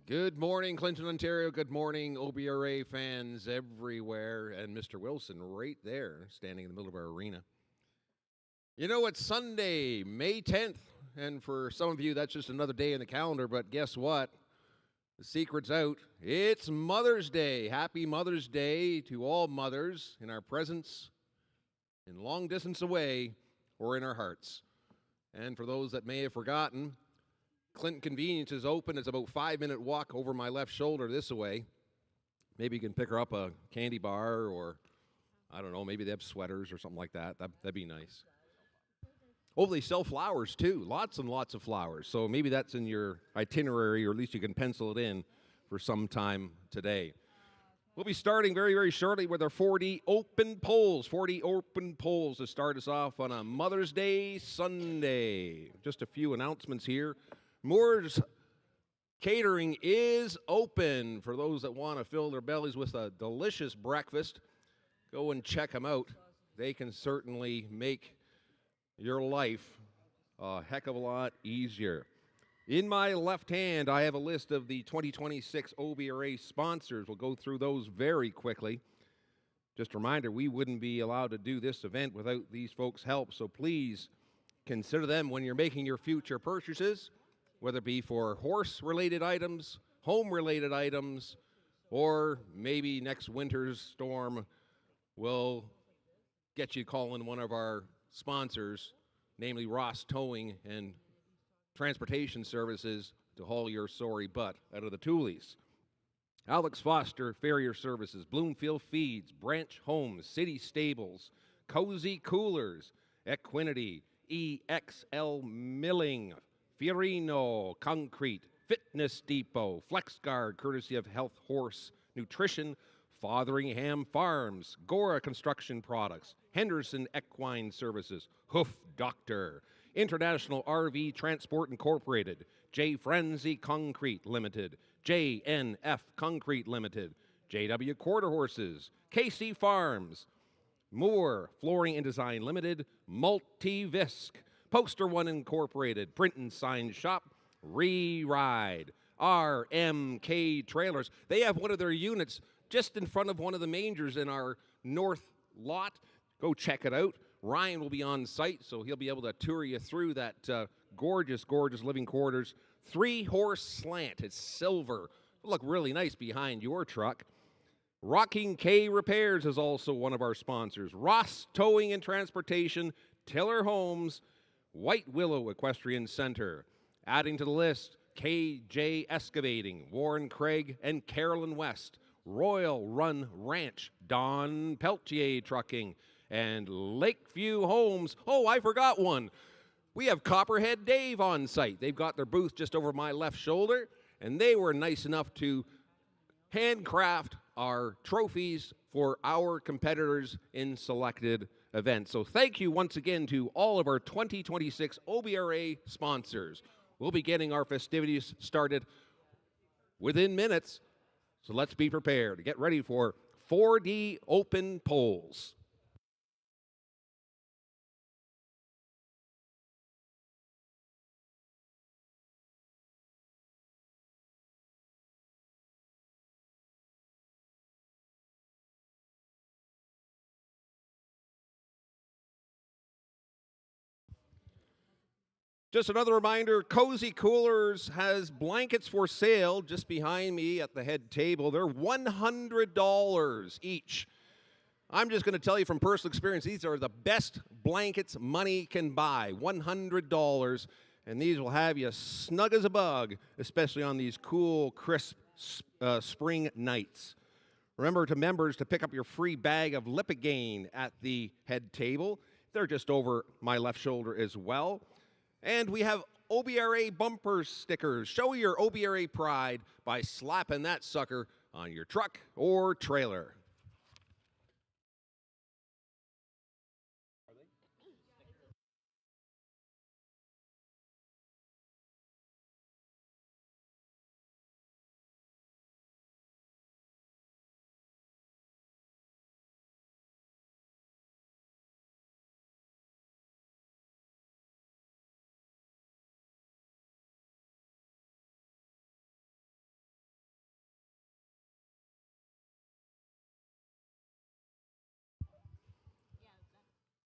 Good morning, Clinton, Ontario. Good morning, OBRA fans everywhere. And Mr. Wilson right there, standing in the middle of our arena. You know, it's Sunday, May 10th. And for some of you, that's just another day in the calendar. But guess what? The secret's out. It's Mother's Day. Happy Mother's Day to all mothers in our presence, in long distance away, or in our hearts. And for those that may have forgotten, Clinton Convenience is open. It's about a 5-minute walk over my left shoulder this way. Maybe you can pick her up a candy bar or, I don't know, maybe they have sweaters or something like that. That'd be nice. Oh, they sell flowers too. Lots and lots of flowers. So maybe that's in your itinerary, or at least you can pencil it in for some time today. We'll be starting very, very shortly with our 4D open polls. 4D open polls to start us off on a Mother's Day Sunday. Just a few announcements here. Moore's Catering is open for those that want to fill their bellies with a delicious breakfast. Go and check them out. They can certainly make your life a heck of a lot easier. In my left hand, I have a list of the 2026 OBRA sponsors. We'll go through those very quickly. Just a reminder, we wouldn't be allowed to do this event without these folks' help, so please consider them when you're making your future purchases, whether it be for horse-related items, home-related items, or maybe next winter's storm will get you calling one of our sponsors, namely Ross Towing and Transportation Services, to haul your sorry butt out of the Toolies. Alex Foster Farrier Services, Bloomfield Feeds, Branch Homes, City Stables, Cozy Coolers, Equinity, EXL Milling, Fiorino Concrete, Fitness Depot, FlexGuard, courtesy of Health Horse Nutrition, Fotheringham Farms, Gora Construction Products, Henderson Equine Services, Hoof Doctor, International RV Transport Incorporated, J. Frenzy Concrete Limited, JNF Concrete Limited, JW Quarter Horses, KC Farms, Moore Flooring and Design Limited, Multivisc, Poster One Incorporated, Print and Sign Shop, Re-Ride, RMK Trailers. They have one of their units just in front of one of the mangers in our north lot. Go check it out. Ryan will be on site, so he'll be able to tour you through that gorgeous, gorgeous living quarters. 3-horse slant. It's silver. It'll look really nice behind your truck. Rocking K Repairs is also one of our sponsors. Ross Towing and Transportation, Tiller Homes, White Willow Equestrian Center. Adding to the list, KJ Excavating, Warren Craig and Carolyn West, Royal Run Ranch, Don Peltier Trucking, and Lakeview Homes. Oh, I forgot one. We have Copperhead Dave on site. They've got their booth just over my left shoulder, and they were nice enough to handcraft our trophies for our competitors in selected events. So thank you once again to all of our 2026 OBRA sponsors. We'll be getting our festivities started within minutes, so let's be prepared to get ready for 4D open polls. Just another reminder, Cozy Coolers has blankets for sale just behind me at the head table. They're $100 each. I'm just going to tell you from personal experience, these are the best blankets money can buy, $100. And these will have you snug as a bug, especially on these cool, crisp spring nights. Remember to members to pick up your free bag of Lipigain at the head table. They're just over my left shoulder as well. And we have OBRA bumper stickers. Show your OBRA pride by slapping that sucker on your truck or trailer.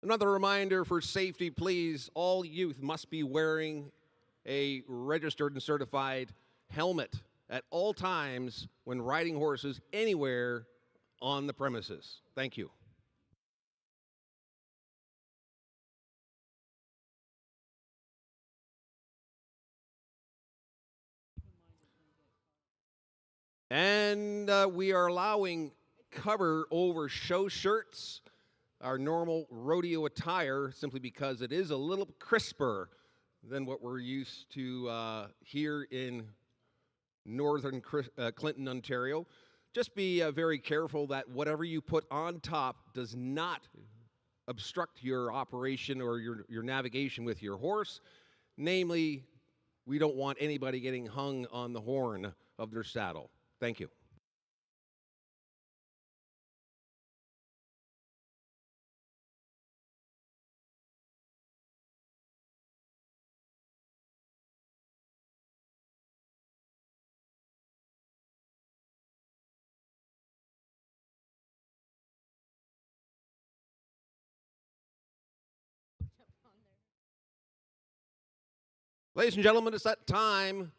Another reminder for safety, please, all youth must be wearing a registered and certified helmet at all times when riding horses anywhere on the premises. Thank you. And we are allowing cover over show shirts, our normal rodeo attire, simply because it is a little crisper than what we're used to here in northern Clinton, Ontario. Just be very careful that whatever you put on top does not obstruct your operation or your navigation with your horse. Namely, we don't want anybody getting hung on the horn of their saddle. Thank you. Ladies and gentlemen, it's that time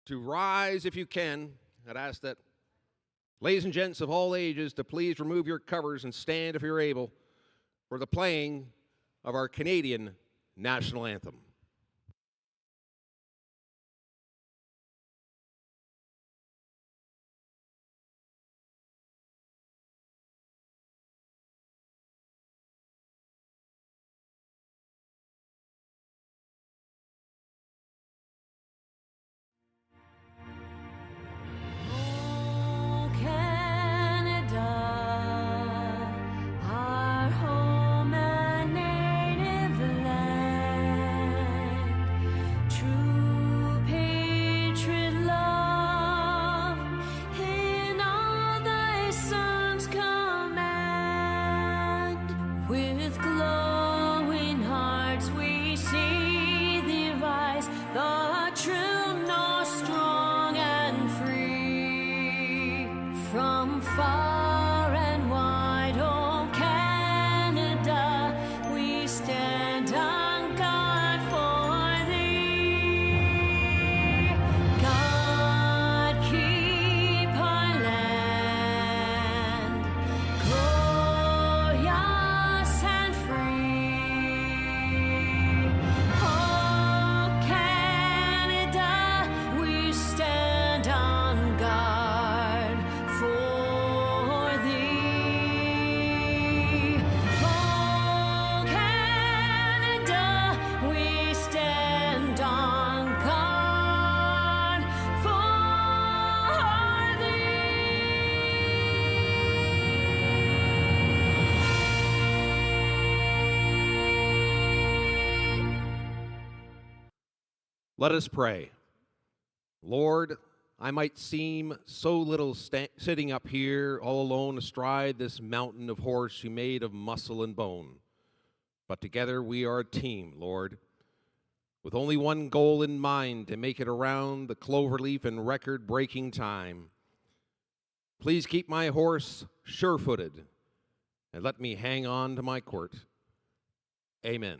to rise if you can. I'd ask that ladies and gents of all ages to please remove your covers and stand if you're able for the playing of our Canadian national anthem. From far and wide, oh Canada, we stand on guard for thee. God keep our land glorious and free. Oh Canada, we stand on guard for thee. Oh Canada, we stand on guard for thee. Let us pray. Lord, I might seem so little sitting up here all alone astride this mountain of horse you made of muscle and bone. But together we are a team, Lord, with only one goal in mind, to make it around the cloverleaf in record-breaking time. Please keep my horse sure-footed and let me hang on to my quirt. Amen.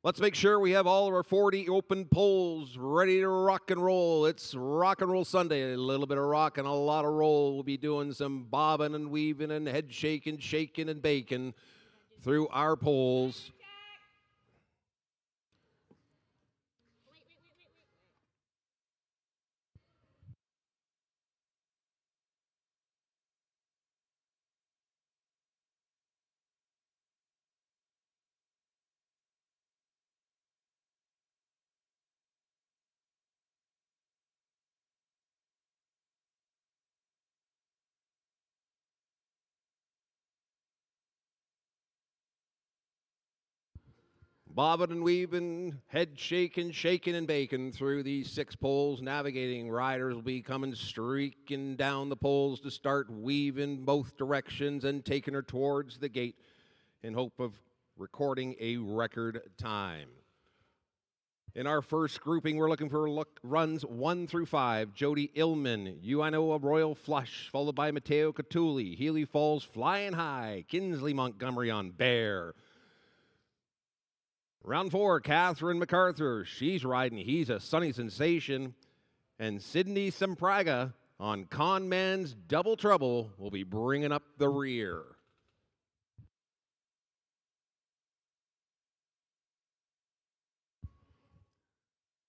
Let's make sure we have all of our 40 open poles ready to rock and roll. It's Rock and Roll Sunday. A little bit of rock and a lot of roll. We'll be doing some bobbing and weaving and head shaking, shaking and baking through our poles. Bobbing and weaving, head shaking, shaking and baking through these 6 poles. Navigating riders will be coming streaking down the poles to start weaving both directions and taking her towards the gate in hope of recording a record time. In our first grouping, we're looking for runs 1 through 5. Jody Illman, UNO a Royal Flush, followed by Matteo Catulli. Healy Falls Flying High. Kinsley Montgomery on Bear. Round 4, Catherine MacArthur. She's riding He's a Sunny Sensation. And Sydney Sempraga on Con Man's Double Trouble will be bringing up the rear.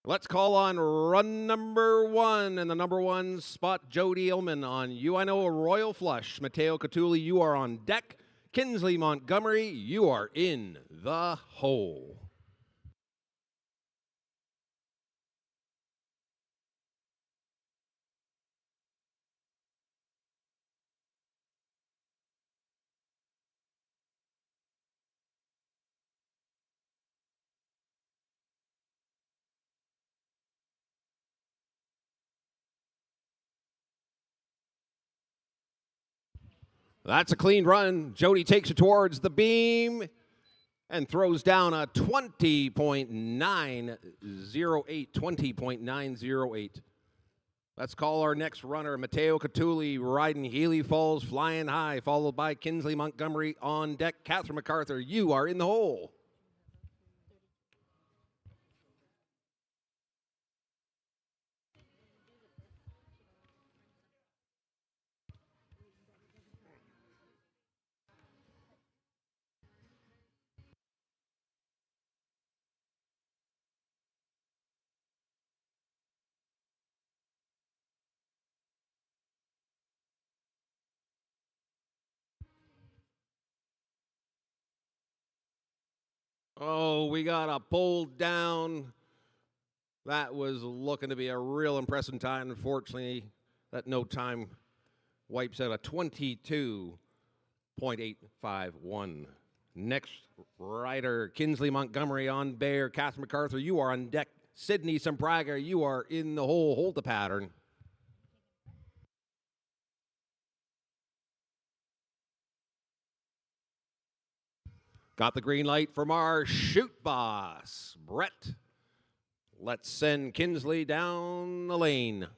Let's call on run number 1 and the number 1 spot, Jody Illman on UNO a Royal Flush. Matteo Catulli, you are on deck. Kinsley Montgomery, you are in the hole. That's a clean run. Jody takes it towards the beam and throws down a 20.908. 20.908. Let's call our next runner, Matteo Catulli, riding Healy Falls Flying High, followed by Kinsley Montgomery on deck. Catherine MacArthur, you are in the hole. Oh, we got a pull down. That was looking to be a real impressive time. Unfortunately, that no time wipes out a 22.851. Next rider, Kinsley Montgomery on Bear. Catherine MacArthur, you are on deck. Sydney Sempraga, you are in the hole. Hold the pattern. Got the green light from our shoot boss, Brett. Let's send Kinsley down the lane.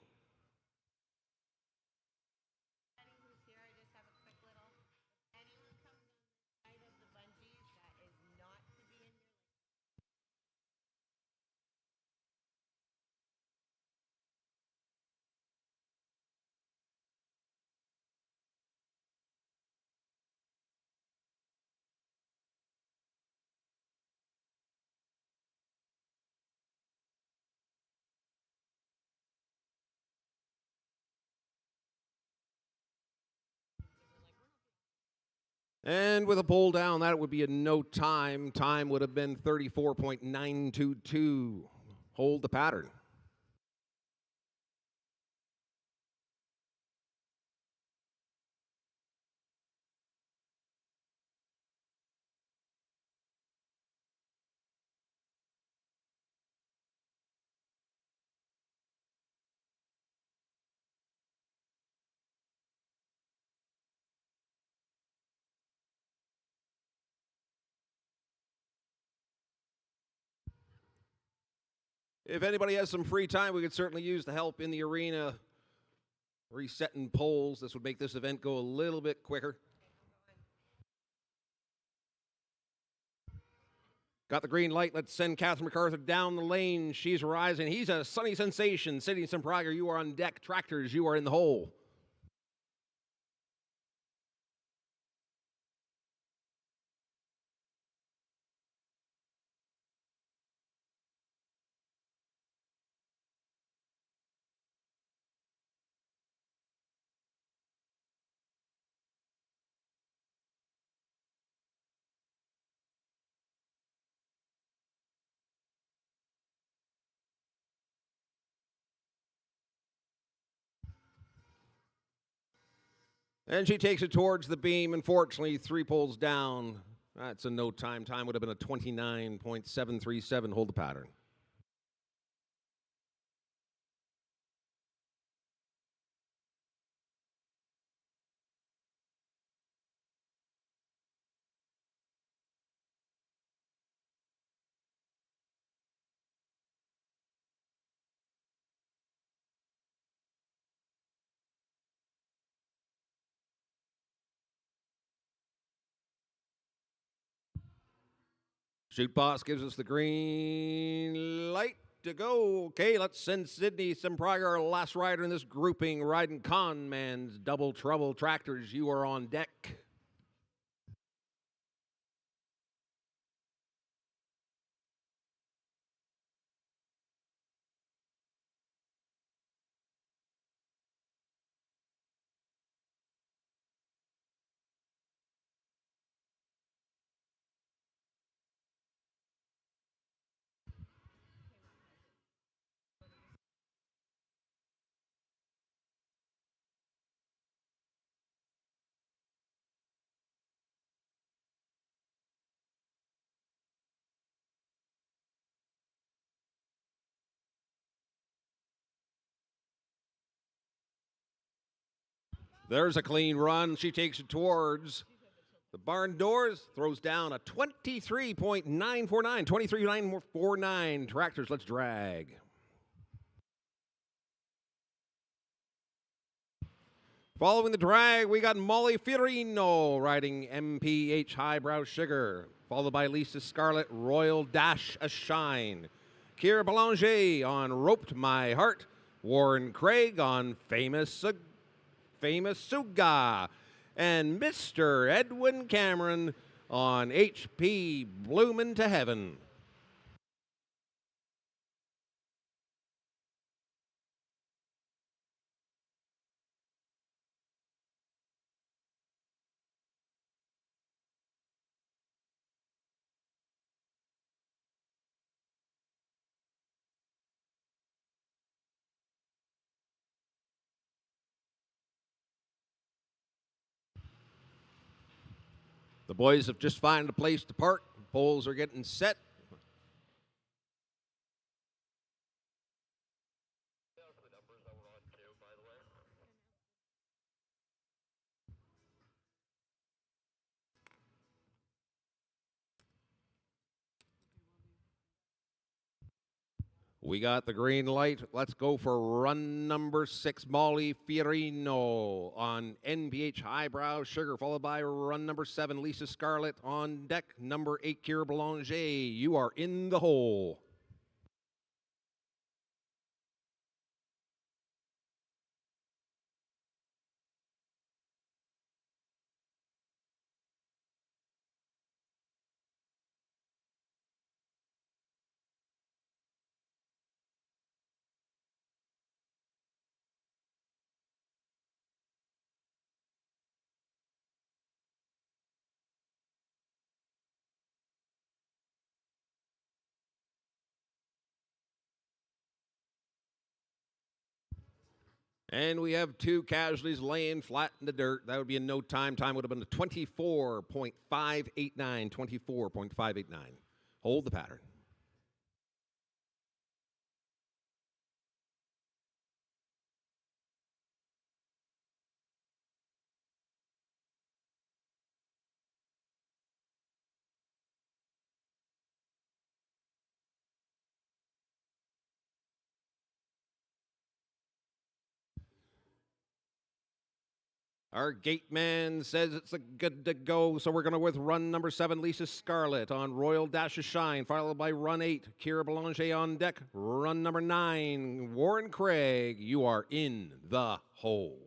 And with a pull down, that would be a no time. Time would have been 34.922. Hold the pattern. If anybody has some free time, we could certainly use the help in the arena resetting poles. This would make this event go a little bit quicker. Got the green light. Let's send Catherine MacArthur down the lane. She's rising. He's a Sunny Sensation. Sydney Sempraga, you are on deck. Tractors, you are in the hole. And she takes it towards the beam. Unfortunately, 3 poles down. That's a no time. Time would have been a 29.737. Hold the pattern. Shoot boss gives us the green light to go. Okay, let's send Sydney Sempraga, our last rider in this grouping, riding Con Man's Double Trouble Tractors. You are on deck. There's a clean run. She takes it towards the barn doors, throws down a 23.949. 23.949. Tractors, let's drag. Following the drag, we got Molly Fiorino riding MPH Highbrow Sugar, followed by Lisa Scarlett, Royal Dash a Shine. Kira Belanger on Roped My Heart. Warren Craig on Famous Suga. And Mr. Edwin Cameron on HP Bloomin' to Heaven. The boys have just found a place to park. Poles are getting set. We got the green light. Let's go for run number 6, Molly Fiorino on NPH Highbrow Sugar, followed by run number 7, Lisa Scarlett on deck. Number 8, Kira Belanger. You are in the hole. And we have 2 casualties laying flat in the dirt. That would be in no time. Time would have been a 24.589. 24.589. Hold the pattern. Our gate man says it's a good to go, so we're going to with run number 7, Lisa Scarlett on Royal Dash of Shine, followed by run 8, Kira Belanger on deck. Run number 9, Warren Craig. You are in the hole.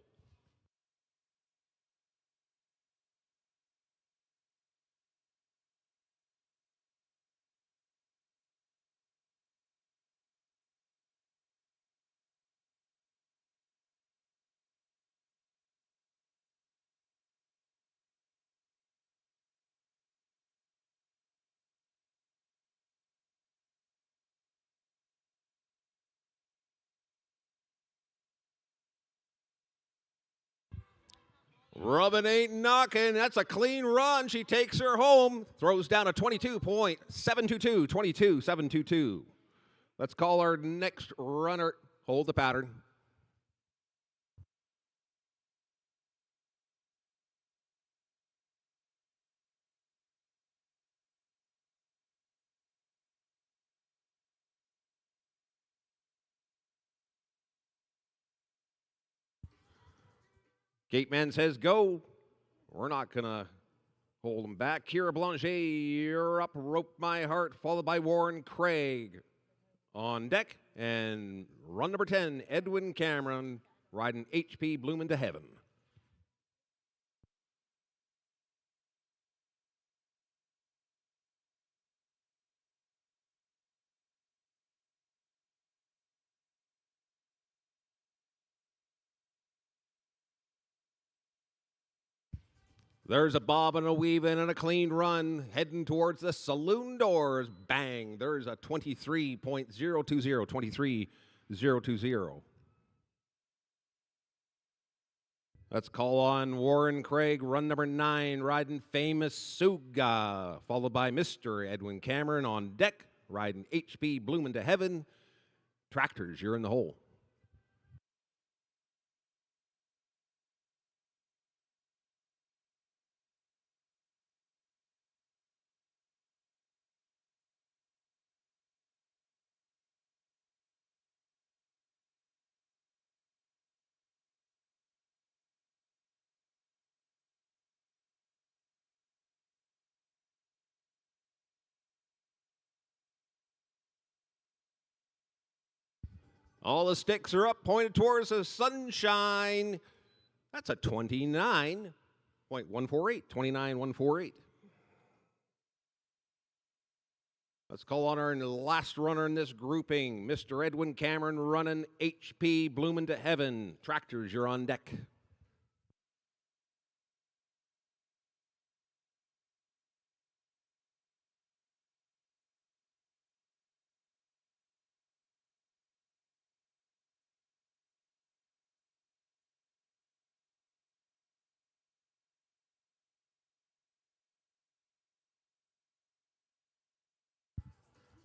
Robin ain't knocking. That's a clean run. She takes her home. Throws down a 22.722. 22.722. Let's call our next runner. Hold the pattern. Gate man says go. We're not going to Hold him back. Kira Blanchet, you're up. Rope My Heart, followed by Warren Craig. On deck, and run number 10, Edwin Cameron, riding HP Bloomin' to Heaven. There's a bob and a weaving and a clean run heading towards the saloon doors. Bang. There's a 23.020, 23.020. Let's call on Warren Craig, run number 9, riding Famous Suga, followed by Mr. Edwin Cameron on deck, riding HP Bloomin' to Heaven. Tractors, you're in the hole. All the sticks are up, pointed towards the sunshine. That's a 29.148, 29.148. Let's call on our last runner in this grouping, Mr. Edwin Cameron running HP Bloomin' to Heaven. Tractors, you're on deck.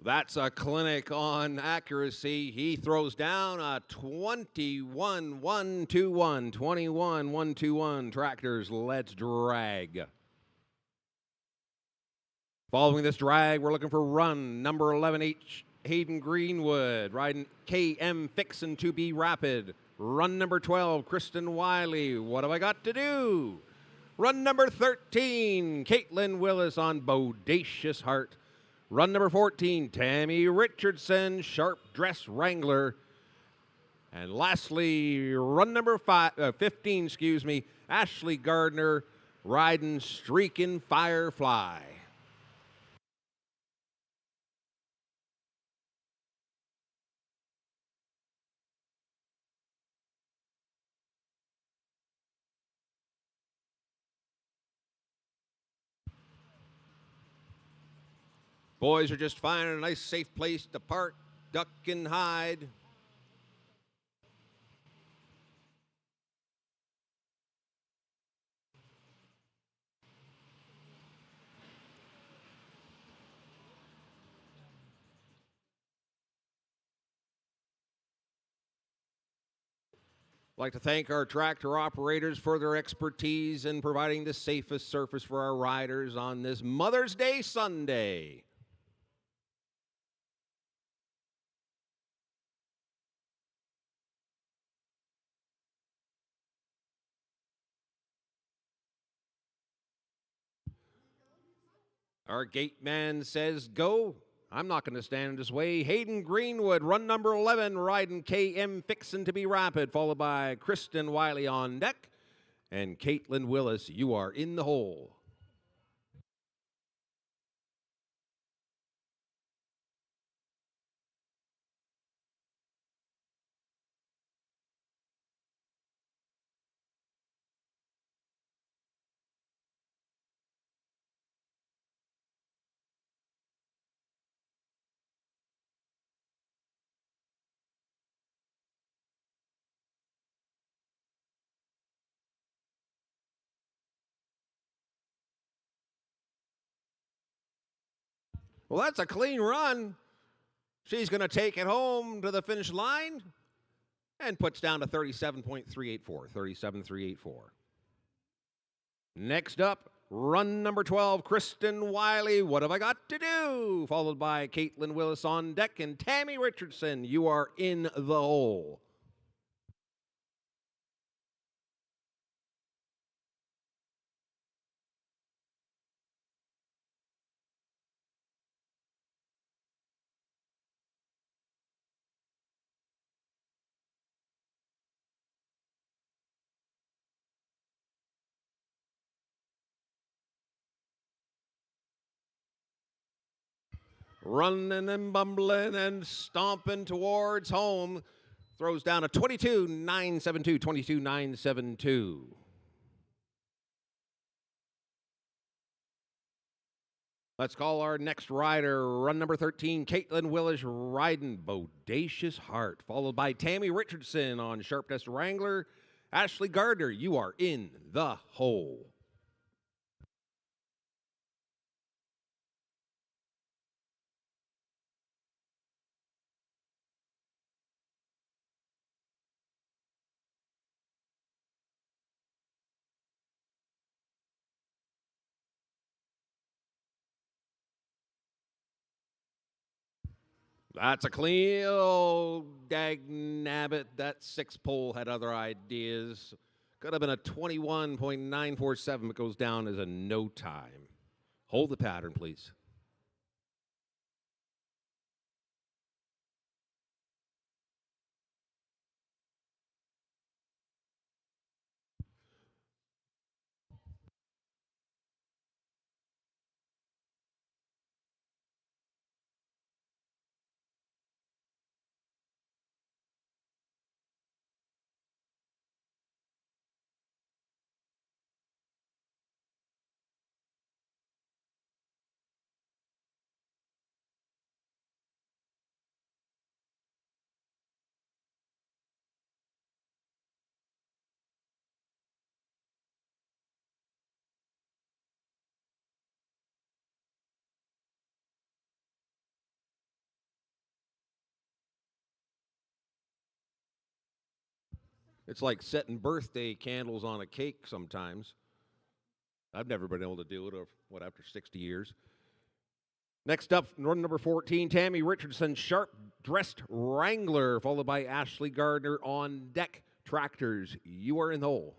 That's a clinic on accuracy. He throws down a 21.121. 21.121. Tractors, let's drag. Following this drag, we're looking for run number 11, Hayden Greenwood, riding KM Fixin' to Be Rapid. Run number 12, Kristen Wiley, What Have I Got to Do? Run number 13, Caitlin Willis on Bodacious Heart. Run number 14, Tammy Richardson, Sharp Dress Wrangler. And lastly, run number 15, Ashley Gardner, riding Streakin' Firefly. Boys are just finding a nice, safe place to park, duck, and hide. I'd like to thank our tractor operators for their expertise in providing the safest surface for our riders on this Mother's Day Sunday. Our gate man says go. I'm not going to stand in his way. Hayden Greenwood, run number 11, riding KM Fixin' to Be Rapid, followed by Kristen Wiley on deck. And Caitlin Willis, you are in the hole. Well, that's a clean run. She's going to take it home to the finish line and puts down to 37.384, 37.384. Next up, run number 12, Kristen Wiley, What Have I Got to Do? Followed by Caitlin Willis on deck and Tammy Richardson, you are in the hole. running and bumbling and stomping towards home. Throws down a 22-972, 22-972. Let's call our next rider, run number 13, Caitlin Willis, riding Bodacious Heart, followed by Tammy Richardson on Sharpness Wrangler. Ashley Gardner, you are in the hole. That's a clean, oh, dag nabbit. That 6 pole had other ideas. Could have been a 21.947, but goes down as a no time. Hold the pattern, please. It's like setting birthday candles on a cake sometimes. I've never been able to do it, after 60 years. Next up, run number 14, Tammy Richardson, Sharp Dressed Wrangler, followed by Ashley Gardner on deck. Tractors, you are in the hole.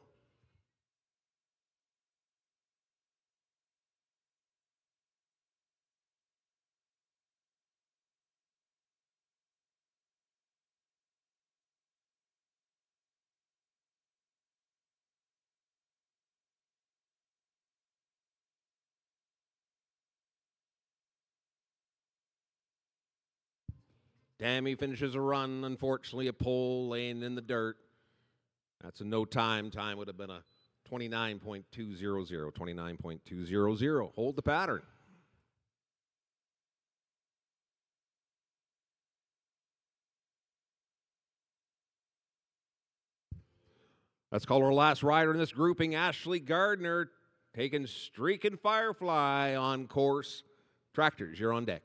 Tammy finishes a run. Unfortunately, a pole laying in the dirt. That's a no time. Time would have been a 29.200. 29.200. Hold the pattern. Let's call our last rider in this grouping, Ashley Gardner, taking Streaking Firefly on course. Tractors, you're on deck.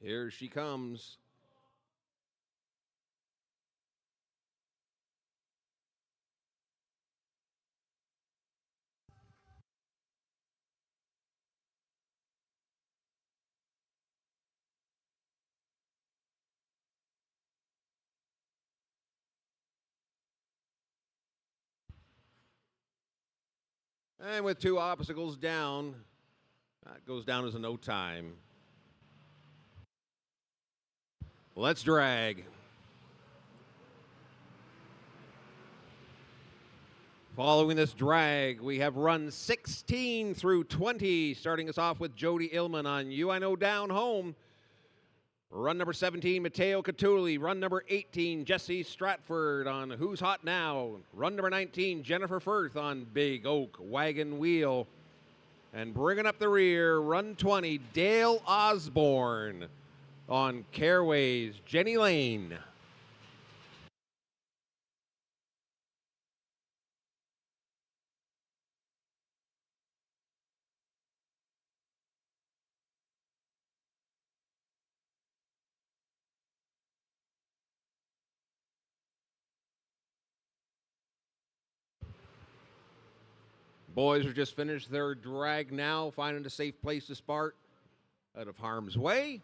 Here she comes. And with 2 obstacles down, that goes down as a no time. Let's drag. Following this drag, we have run 16 through 20, starting us off with Jody Illman on You I Know Down Home. Run number 17, Matteo Catulli. Run number 18, Jesse Stratford on Who's Hot Now. Run number 19, Jennifer Firth on Big Oak Wagon Wheel. And bringing up the rear, run 20, Dale Osborne on Careways, Jenny Lane. Boys are just finished their drag now, finding a safe place to start out of harm's way.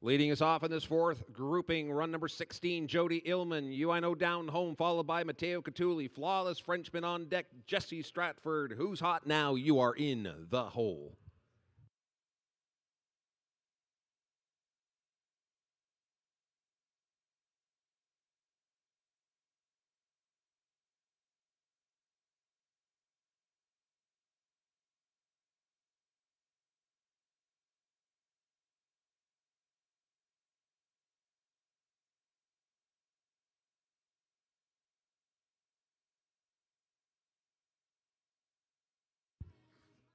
Leading us off in this fourth grouping, run number 16, Jody Illman, UNO down home, followed by Matteo Catulli, flawless Frenchman on deck, Jesse Stratford. Who's hot now? You are in the hole.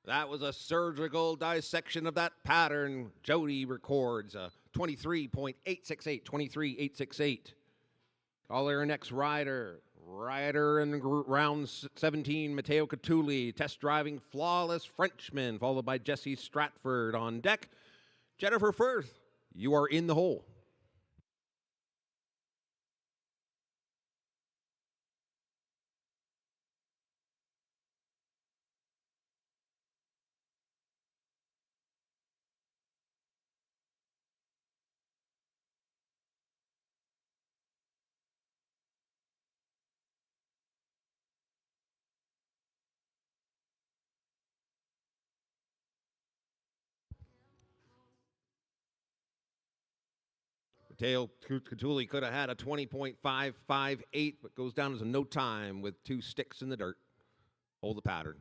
That was a surgical dissection of that pattern. Jody records a 23.868, 23.868. Call her next rider. Rider in round 17, Matteo Catulli, test driving flawless Frenchman, followed by Jesse Stratford on deck. Jennifer Firth, you are in the hole. Mateo Catulli could have had a 20.558, but goes down as a no time with two sticks in the dirt. Hold the pattern.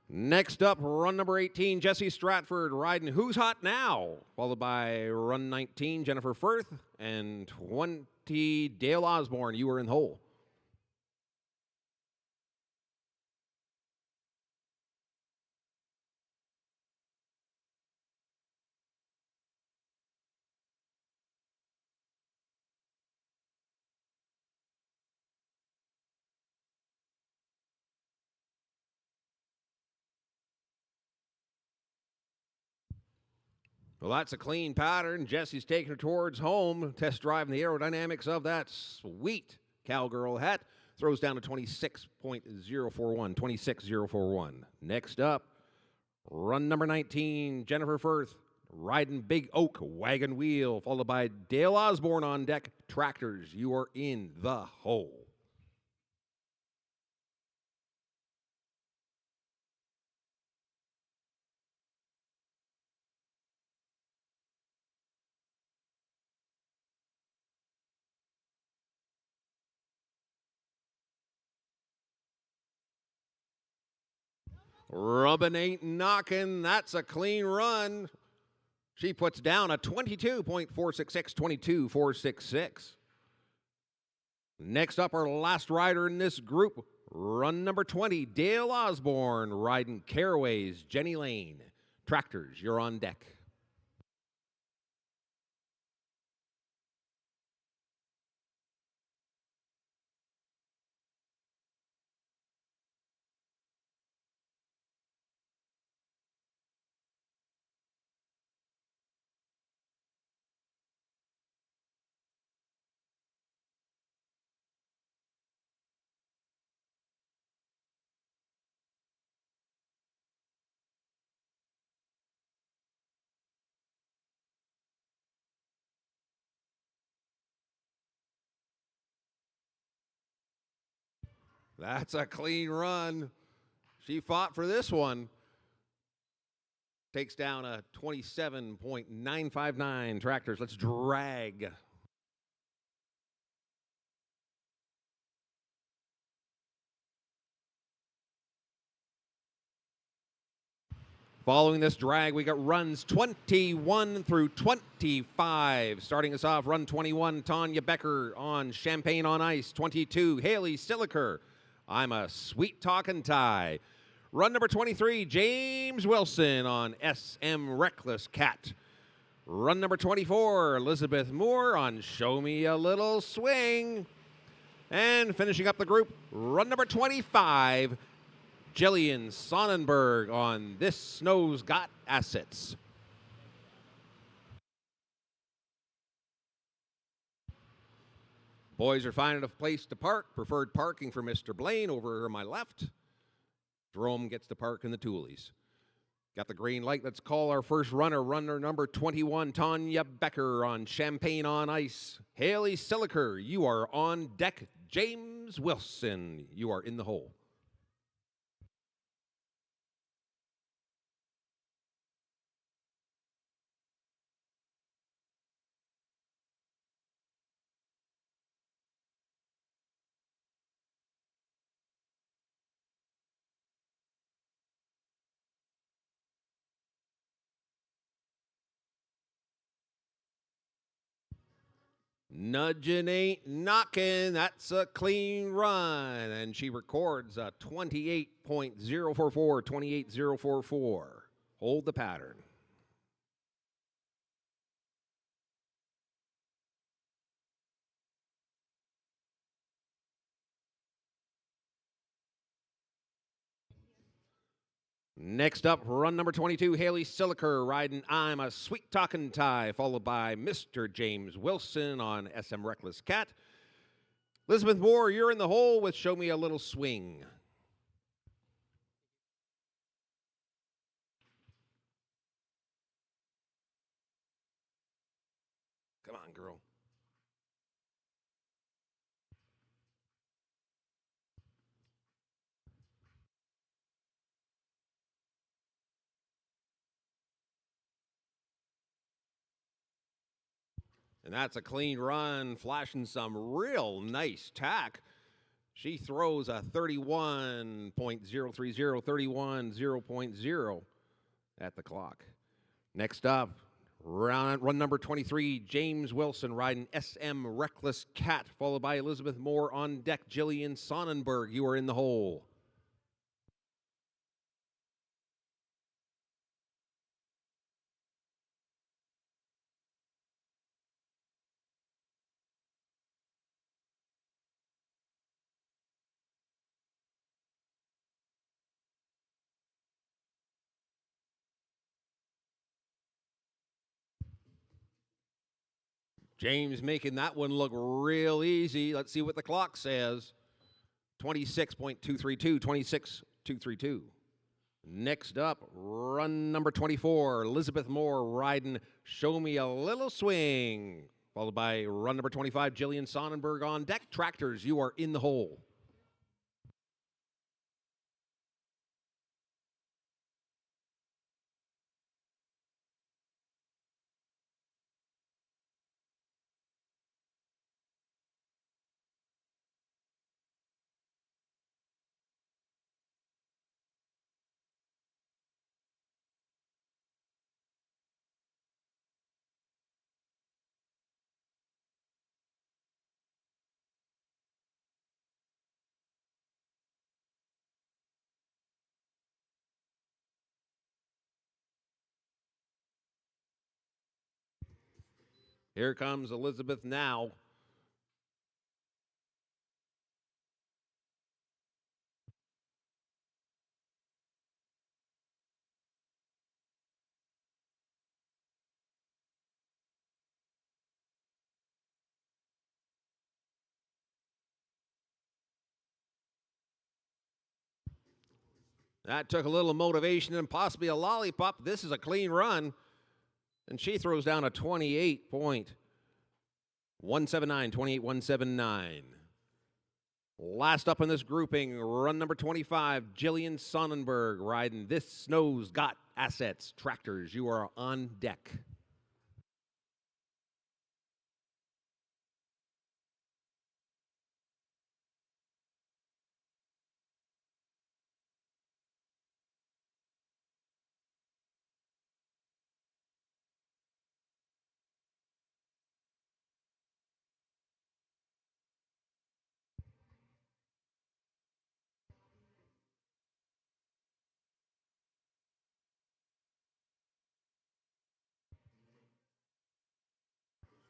Next up, run number 18, Jesse Stratford riding Who's Hot Now, followed by run 19, Jennifer Firth, and 20, Dale Osborne. You were in the hole. Well, that's a clean pattern. Jesse's taking her towards home, test driving the aerodynamics of that sweet cowgirl hat. Throws down to 26.041, 26.041. Next up, run number 19, Jennifer Firth, riding Big Oak Wagon Wheel, followed by Dale Osborne on deck. Tractors, you are in the hole. Rubbin ain't knocking. That's a clean run. She puts down a 22.466, 22.466. Next up, our last rider in this group, run number 20, Dale Osborne, riding Caraway's Jenny Lane. Tractors, you're on deck. That's a clean run. She fought for this one. Takes down a 27.959 tractors. Let's drag. Following this drag, we got runs 21 through 25. Starting us off, run 21, Tanya Becker on Champagne on Ice. 22, Haley Siliker, I'm a Sweet Talkin' Tie. Run number 23, James Wilson on SM Reckless Cat. Run number 24, Elizabeth Moore on Show Me a Little Swing. And finishing up the group, run number 25, Jillian Sonnenberg on This Snow's Got Assets. Boys are finding a place to park. Preferred parking for Mr. Blaine over on my left. Jerome gets to park in the Toolies. Got the green light. Let's call our first runner. Runner number 21, Tanya Becker on Champagne on Ice. Haley Siliker, you are on deck. James Wilson, you are in the hole. Nudging ain't knocking. That's a clean run. And she records a 28.044, 28.044. Hold the pattern. Next up, run number 22, Haley Siliker riding I'm a Sweet Talkin' Tie, followed by Mr. James Wilson on SM Reckless Cat. Elizabeth Moore, you're in the hole with Show Me a Little Swing. Come on, girl. And that's a clean run, flashing some real nice tack. She throws a 31.030, 31.0.0 at the clock. Next up, run number 23, James Wilson riding SM Reckless Cat, followed by Elizabeth Moore on deck. Jillian Sonnenberg, you are in the hole. James making that one look real easy. Let's see what the clock says. 26.232, 26.232. Next up, run number 24, Elizabeth Moore riding Show Me a Little Swing, followed by run number 25, Jillian Sonnenberg on deck. Tractors, you are in the hole. Here comes Elizabeth now. That took a little motivation and possibly a lollipop. This is a clean run. And she throws down a 28.179, 28.179. Last up in this grouping, run number 25, Jillian Sonnenberg riding This Snow's Got Assets. Tractors, you are on deck.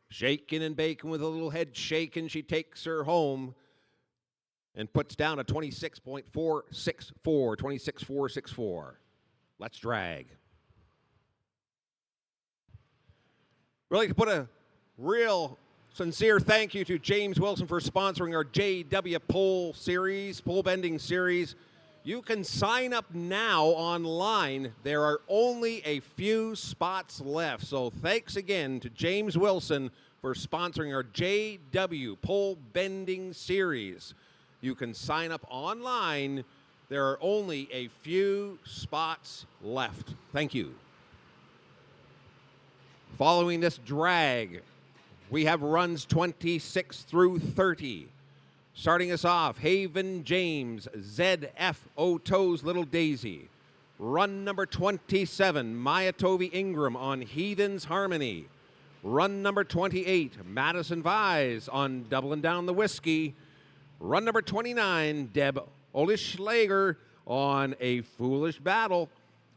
Shaking and baking with a little head shaking, she takes her home and puts down a 26.464, 26.464. Let's drag. We'd like to put a real sincere thank you to James Wilson for sponsoring our JW Pole Series, Pole Bending Series. You can sign up now online. There are only a few spots left. So thanks again to James Wilson for sponsoring our JW Pole Bending Series. You can sign up online. There are only a few spots left. Thank you. Following this drag, we have runs 26 through 30. Starting us off, Haven James, ZF Oto's Little Daisy. Run number 27, Maya Tovey Ingram on Heathen's Harmony. Run number 28, Madison Vise on Doubling Down the Whiskey. Run number 29, Deb Olischlager on A Foolish Battle.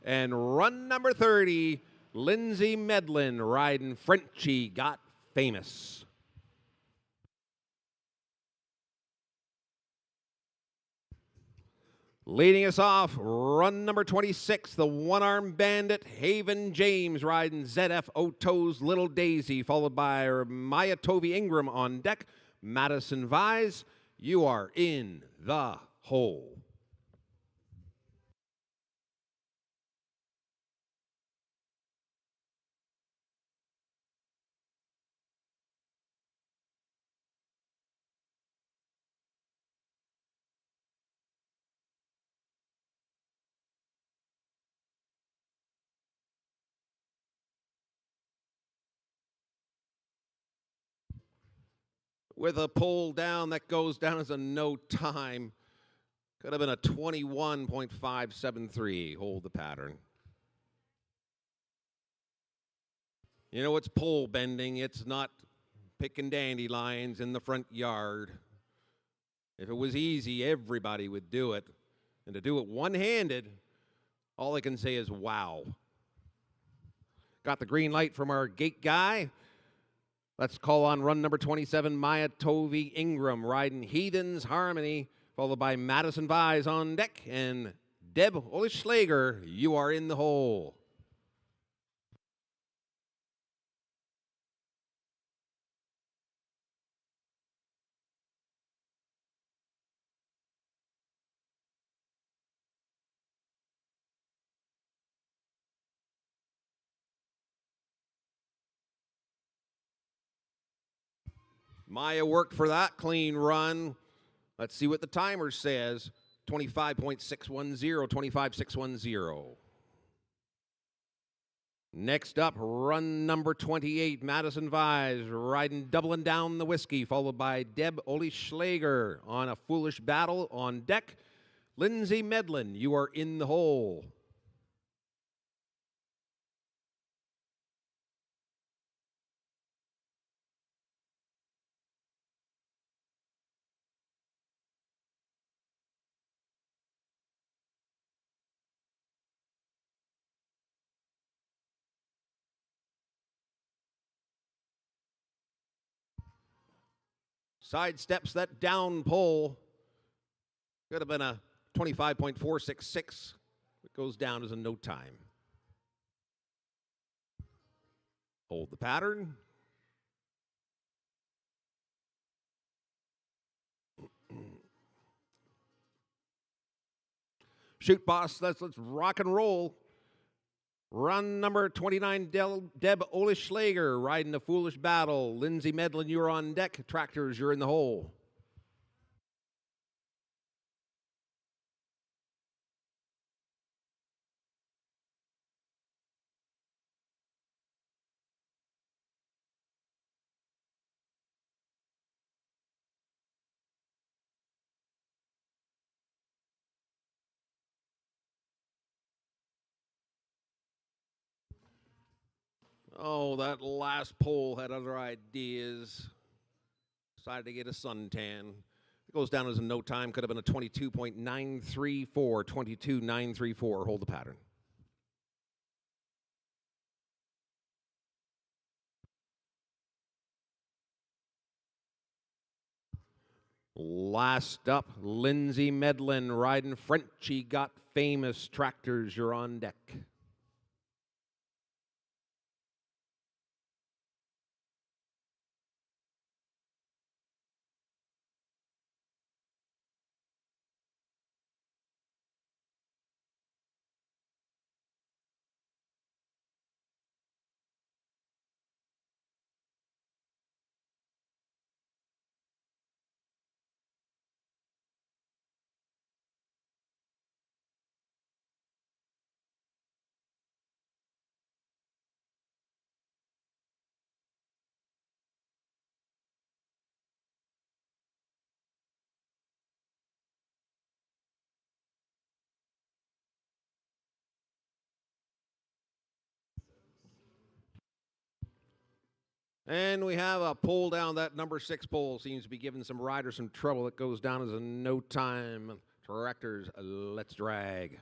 And run number 30, Lindsay Medlin riding Frenchie Got Famous. Leading us off, run number 26, the one-arm bandit, Haven James riding ZF Oto's Little Daisy, followed by Maya Tovey Ingram on deck. Madison Vise, you are in the hole. With a pull down, that goes down as a no time. Could have been a 21.573. Hold the pattern. You know, it's pole bending. It's not picking dandelions in the front yard. If it was easy, everybody would do it. And to do it one-handed, all I can say is wow. Got the green light from our gate guy. Let's call on run number 27, Maya Tovey Ingram riding Heathen's Harmony, followed by Madison Vise on deck, and Deb Olischlager, you are in the hole. Maya worked for that clean run. Let's see what the timer says. 25.610, 25.610. Next up, run number 28, Madison Vise, riding Doubling Down the Whiskey, followed by Deb Olischlager on A Foolish Battle on deck. Lindsay Medlin, you are in the hole. Sidesteps that down pole. Could have been a 25.466. It goes down as a no time. Hold the pattern. Shoot, boss. Let's rock and roll. Run number 29, Deb Olischlager riding A Foolish Battle. Lindsay Medlin, you're on deck. Tractors, you're in the hole. Oh, that last pole had other ideas. Decided to get a suntan. It goes down as a no time. Could have been a 22.934. 22.934. Hold the pattern. Last up, Lindsay Medlin riding Frenchy Got Famous Tractors. You're on deck. And we have a pull down. That number 6 pole seems to be giving some riders some trouble. It goes down as a no time. Tractors, let's drag.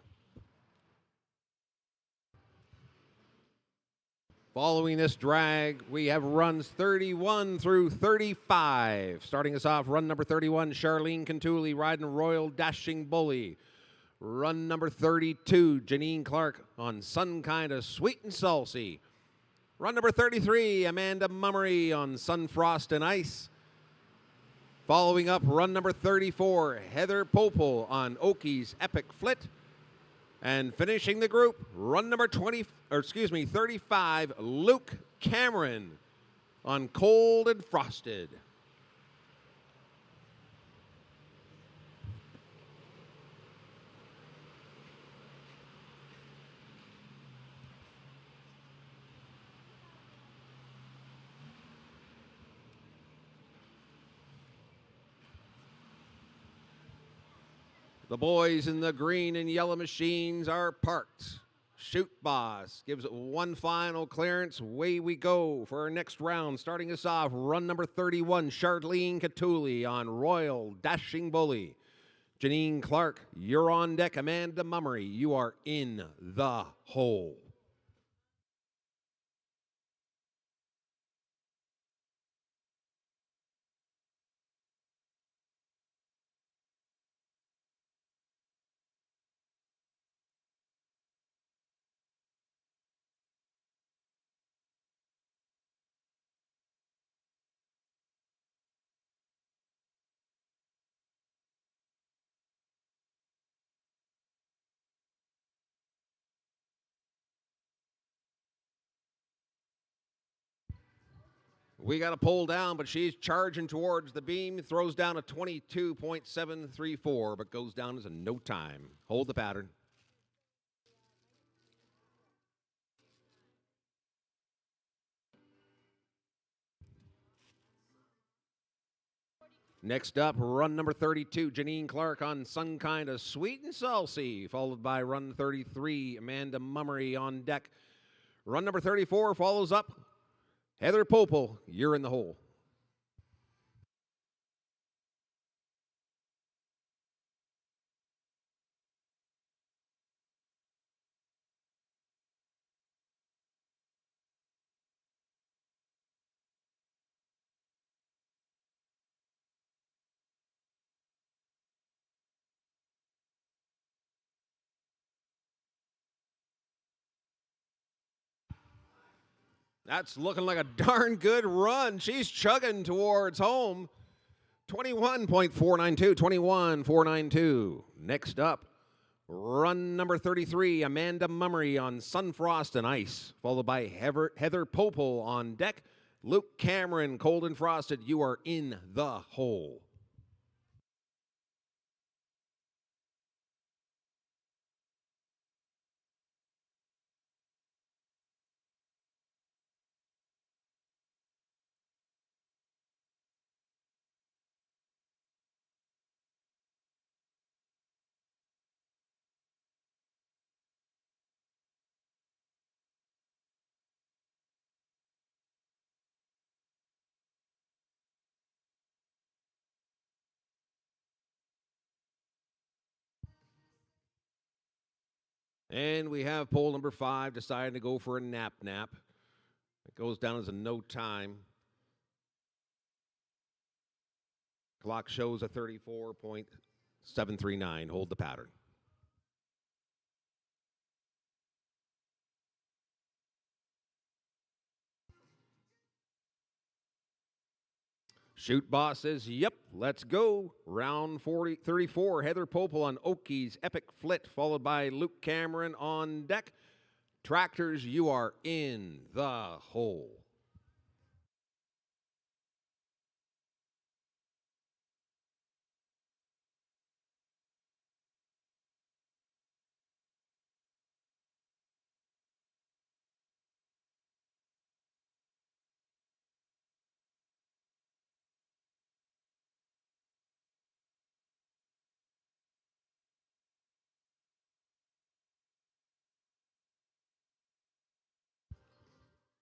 Following this drag, we have runs 31 through 35. Starting us off, run number 31, Charlene Cantuli riding Royal Dashing Bully. Run number 32, Janine Clark on Sun Kinda Sweet and Salty. Run number 33, Amanda Mummery on Sun Frost and Ice. Following up, run number 34, Heather Popel on Okies Epic Flit. And finishing the group, run number 35, Luke Cameron on Cold and Frosted. The boys in the green and yellow machines are parked. Shoot Boss gives it one final clearance. Away we go for our next round. Starting us off, run number 31, Charlene Catuli on Royal Dashing Bully. Janine Clark, you're on deck. Amanda Mummery, you are in the hole. We got a pull down, but she's charging towards the beam. Throws down a 22.734, but goes down as a no time. Hold the pattern. Next up, run number 32, Janine Clark on Sun Kinda Sweet and Salty, followed by run 33, Amanda Mummery on deck. Run number 34 follows up, Heather Popel, you're in the hole. That's looking like a darn good run. She's chugging towards home. 21.492, 21.492. Next up, run number 33, Amanda Mummery on Sunfrost and Ice, followed by Heather Popel on deck. Luke Cameron, Cold and Frosted, you are in the hole. And we have pole number 5 deciding to go for a nap. It goes down as a no time. Clock shows a 34.739. Hold the pattern. Shoot boss says, yep, let's go. Round 34, Heather Popel on Okies Epic Flit, followed by Luke Cameron on deck. Tractors, you are in the hole.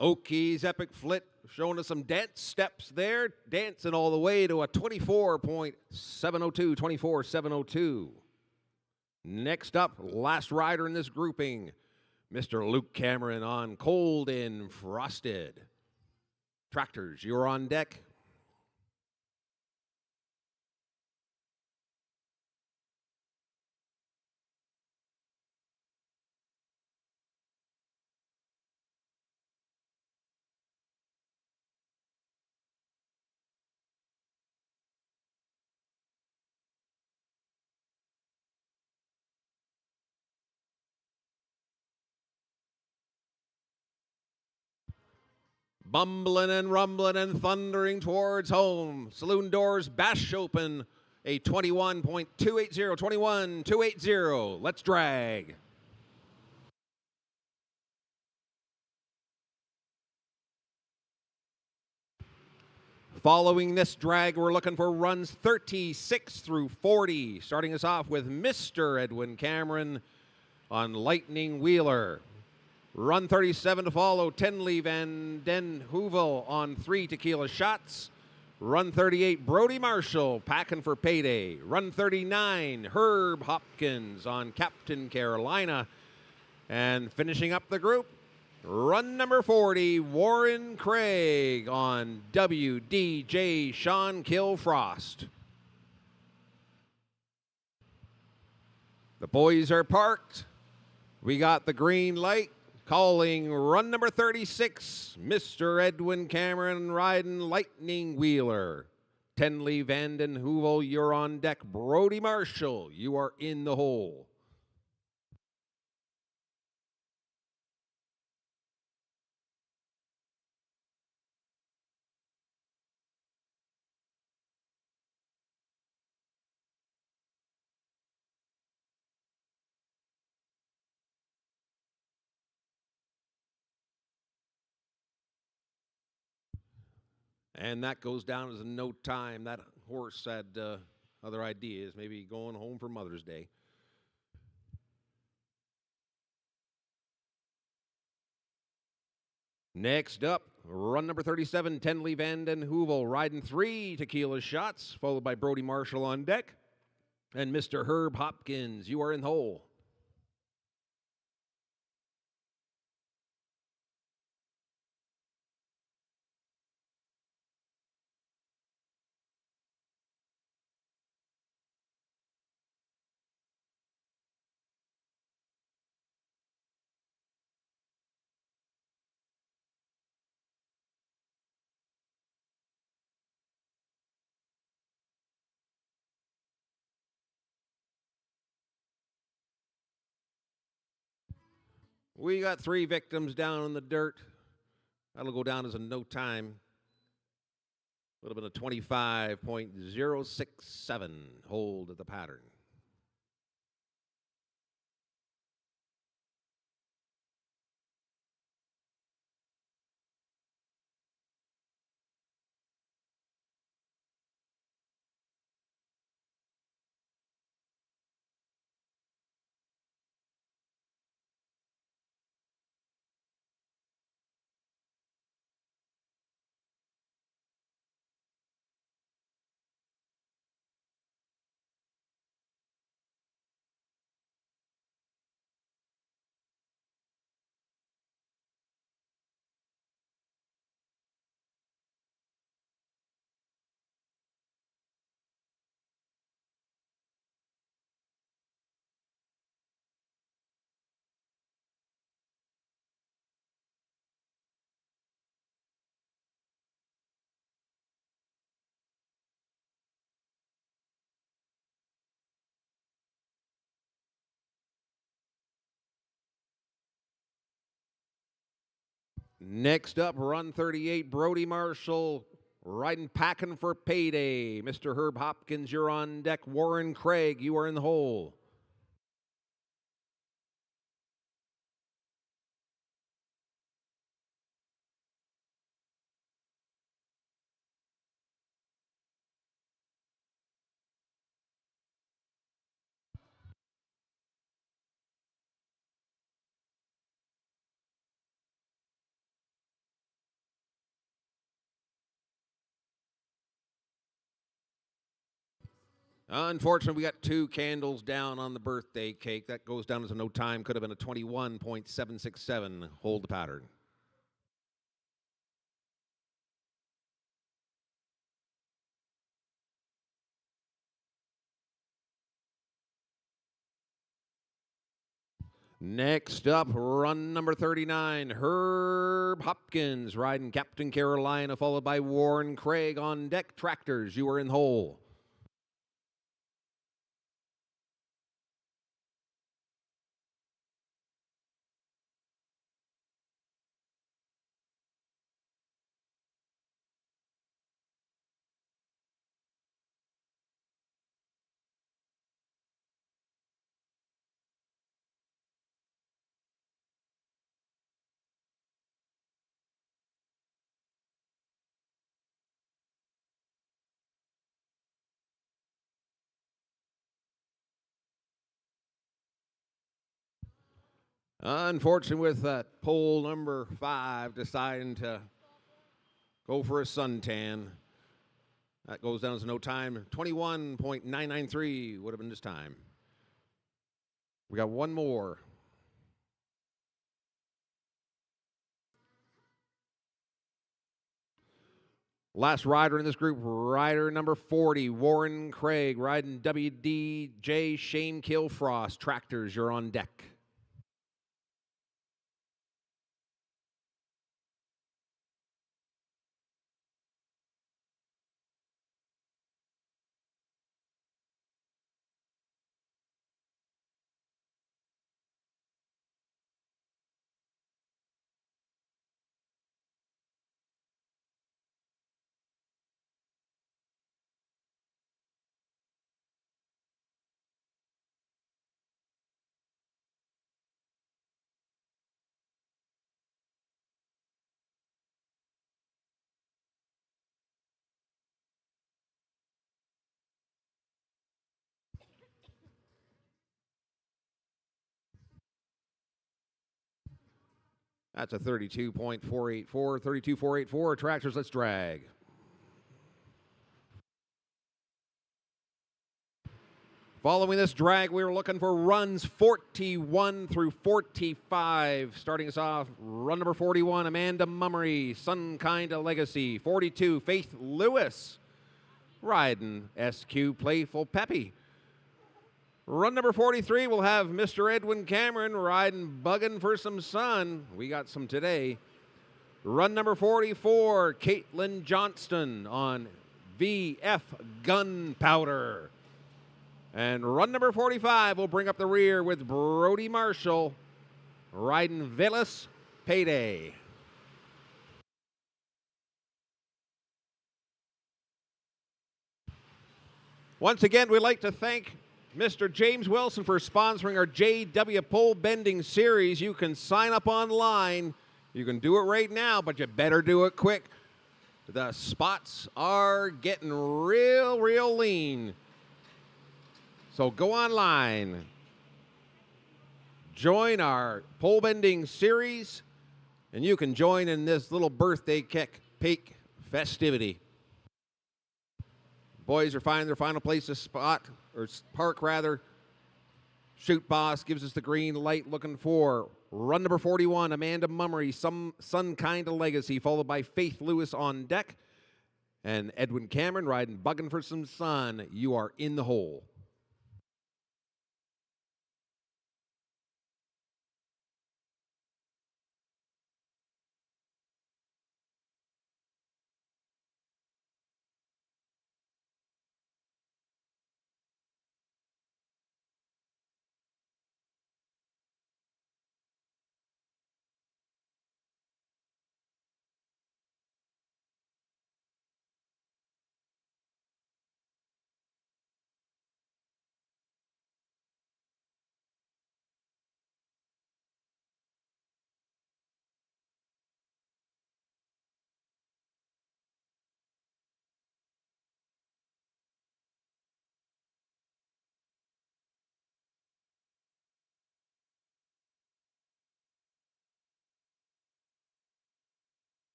Okies Epic Flit showing us some dance steps there, dancing all the way to a 24.702, 24.702. Next up, last rider in this grouping, Mr. Luke Cameron on Cold and Frosted. Tractors, you're on deck. Bumbling and rumbling and thundering towards home. Saloon doors bash open. A 21.280, 21.280. Let's drag. Following this drag, we're looking for runs 36 through 40. Starting us off with Mr. Edwin Cameron on Lightning Wheeler. Run 37 to follow, Tenley Van Den Heuvel on 3 tequila shots. Run 38, Brody Marshall packing for payday. Run 39, Herb Hopkins on Captain Carolina. And finishing up the group, run number 40, Warren Craig on WDJ Sean Kilfrost. The boys are parked. We got the green light. Calling run number 36, Mr. Edwin Cameron riding Lightning Wheeler. Tenley Vanden Heuvel, you're on deck. Brody Marshall, you are in the hole. And that goes down as a no time. That horse had other ideas, maybe going home for Mother's Day. Next up, run number 37, Tenley Vanden Heuvel, riding 3 tequila shots, followed by Brody Marshall on deck. And Mr. Herb Hopkins, you are in the hole. We got 3 victims down in the dirt. That'll go down as a no time. Would have been a 25.067 hold of the pattern. Next up, run 38, Brody Marshall, riding packing for payday. Mr. Herb Hopkins, you're on deck. Warren Craig, you are in the hole. Unfortunately, we got 2 candles down on the birthday cake. That goes down as a no time. Could have been a 21.767. Hold the pattern. Next up, run number 39, Herb Hopkins, riding Captain Carolina, followed by Warren Craig on deck. Tractors, you are in the hole. Unfortunately, with pole number 5 deciding to go for a suntan, that goes down as no time. 21.993 would have been this time. We got one more. Last rider in this group, rider number 40, Warren Craig, riding WDJ Shane Kilfrost. Tractors, you're on deck. That's a 32.484, 32.484. Tractors, let's drag. Following this drag, we were looking for runs 41 through 45. Starting us off, run number 41, Amanda Mummery, Some Kind of Legacy. 42, Faith Lewis, riding SQ Playful Peppy. Run number 43, we'll have Mr. Edwin Cameron riding Buggin' for Some Sun. We got some today. Run number 44, Caitlin Johnston on VF Gunpowder. And run number 45 will bring up the rear with Brody Marshall riding Villas Payday. Once again, we'd like to thank Mr. James Wilson for sponsoring our JW Pole Bending Series. You can sign up online. You can do it right now, but you better do it quick. The spots are getting real lean. So go online. Join our pole bending series, and you can join in this little birthday cake festivity. Boys are finding their final place to spot, or park rather. Shoot Boss gives us the green light, looking for run number 41, Amanda Mummery, Some Kind of Legacy, followed by Faith Lewis on deck, and Edwin Cameron riding Buggin' for Some Sun. You are in the hole.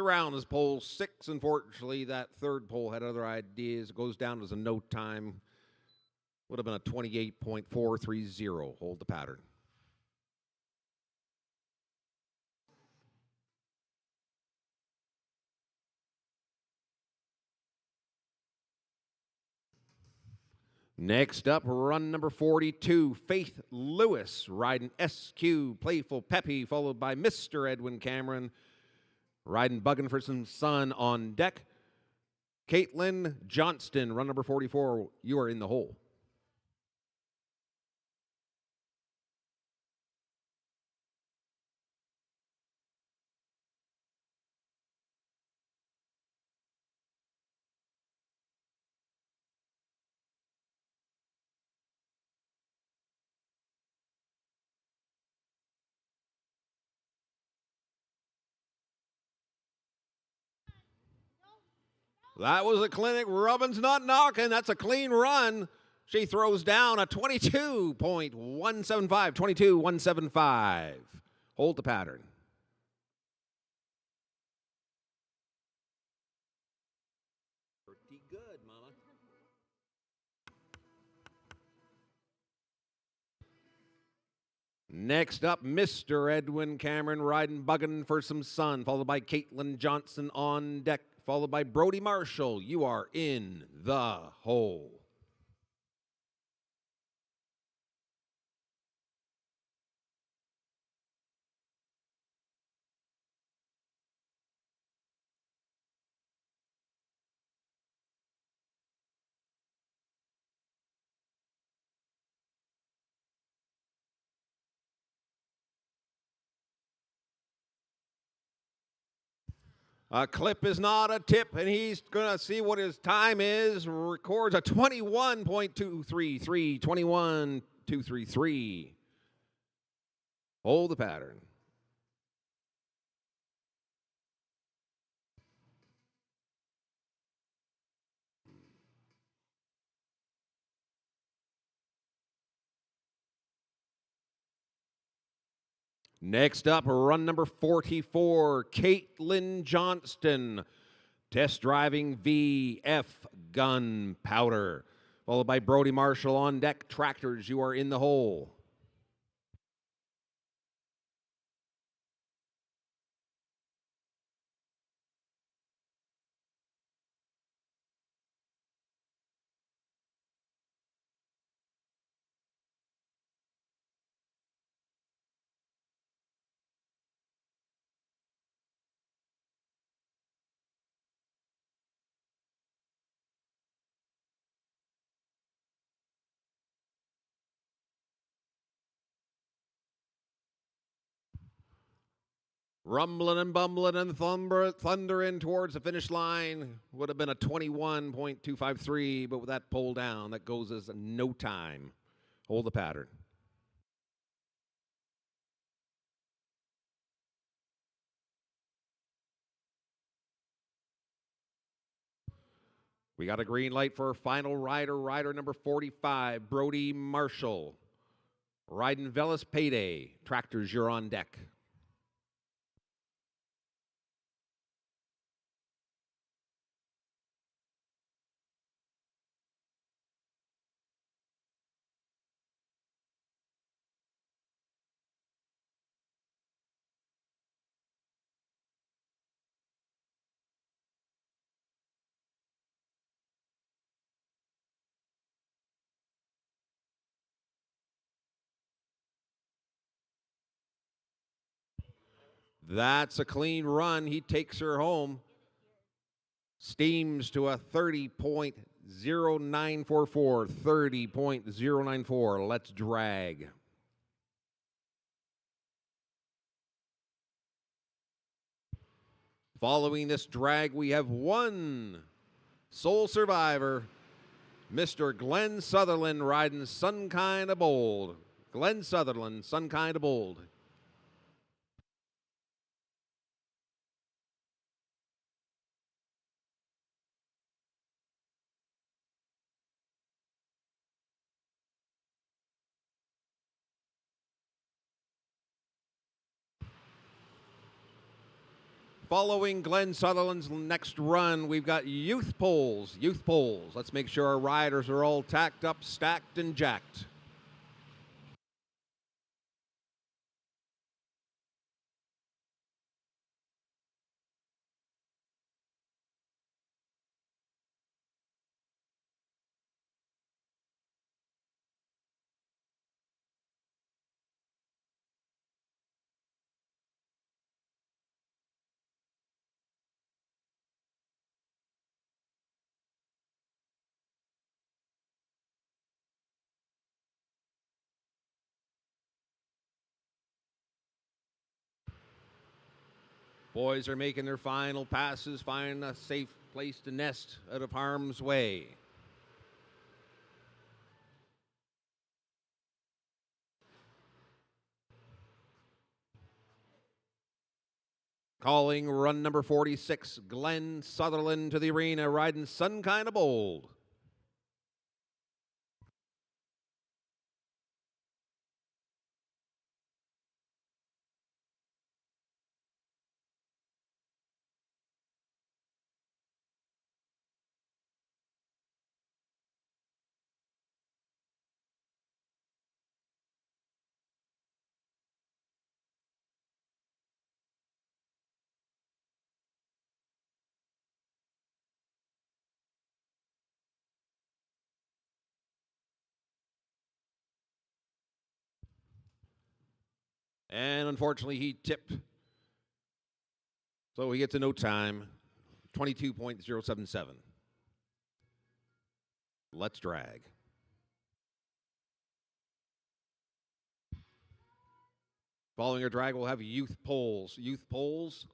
Round is pole 6. Unfortunately, that third pole had other ideas. It goes down as a no time. Would have been a 28.430. Hold the pattern. Next up, run number 42, Faith Lewis, riding SQ, Playful Peppy, followed by Mr. Edwin Cameron, riding Buggin' for Some Sun on deck. Caitlin Johnston, run number 44, you are in the hole. That was a clinic. Robin's not knocking. That's a clean run. She throws down a 22.175. 22.175. Hold the pattern. Pretty good, Mama. Next up, Mr. Edwin Cameron riding Buggin' for Some Sun, followed by Caitlin Johnson on deck, followed by Brody Marshall. You are in the hole. A clip is not a tip, and he's going to see what his time is. Records a 21.233. 21.233. Hold the pattern. Next up, run number 44, Caitlin Johnston, test driving VF Gunpowder, followed by Brody Marshall on deck. Tractors, you are in the hole. Rumbling and bumbling and thundering towards the finish line. Would have been a 21.253, but with that pull down, that goes as no time. Hold the pattern. We got a green light for our final rider, rider number 45, Brody Marshall. Riding Velas Payday. Tractors, you're on deck. That's a clean run. He takes her home. Steams to a 30.0944. 30.094. Let's drag. Following this drag, we have one sole survivor, Mr. Glenn Sutherland riding Sun Kinda Bold. Glenn Sutherland, Sun Kinda Bold. Following Glenn Sutherland's next run, we've got youth poles. Youth poles. Let's make sure our riders are all tacked up, stacked, and jacked. Boys are making their final passes, find a safe place to nest out of harm's way. Calling run number 46, Glenn Sutherland to the arena, riding Sun Kinda Bold. And unfortunately, he tipped. So he gets a no time, 22.077. Let's drag. Following our drag, we'll have youth poles. Youth poles.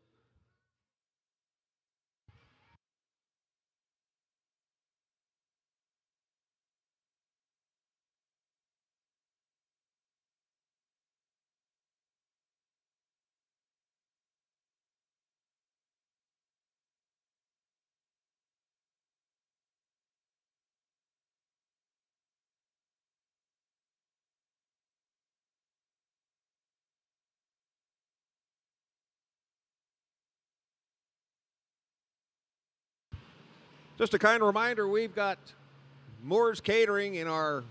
Just a kind reminder, we've got Moore's Catering in our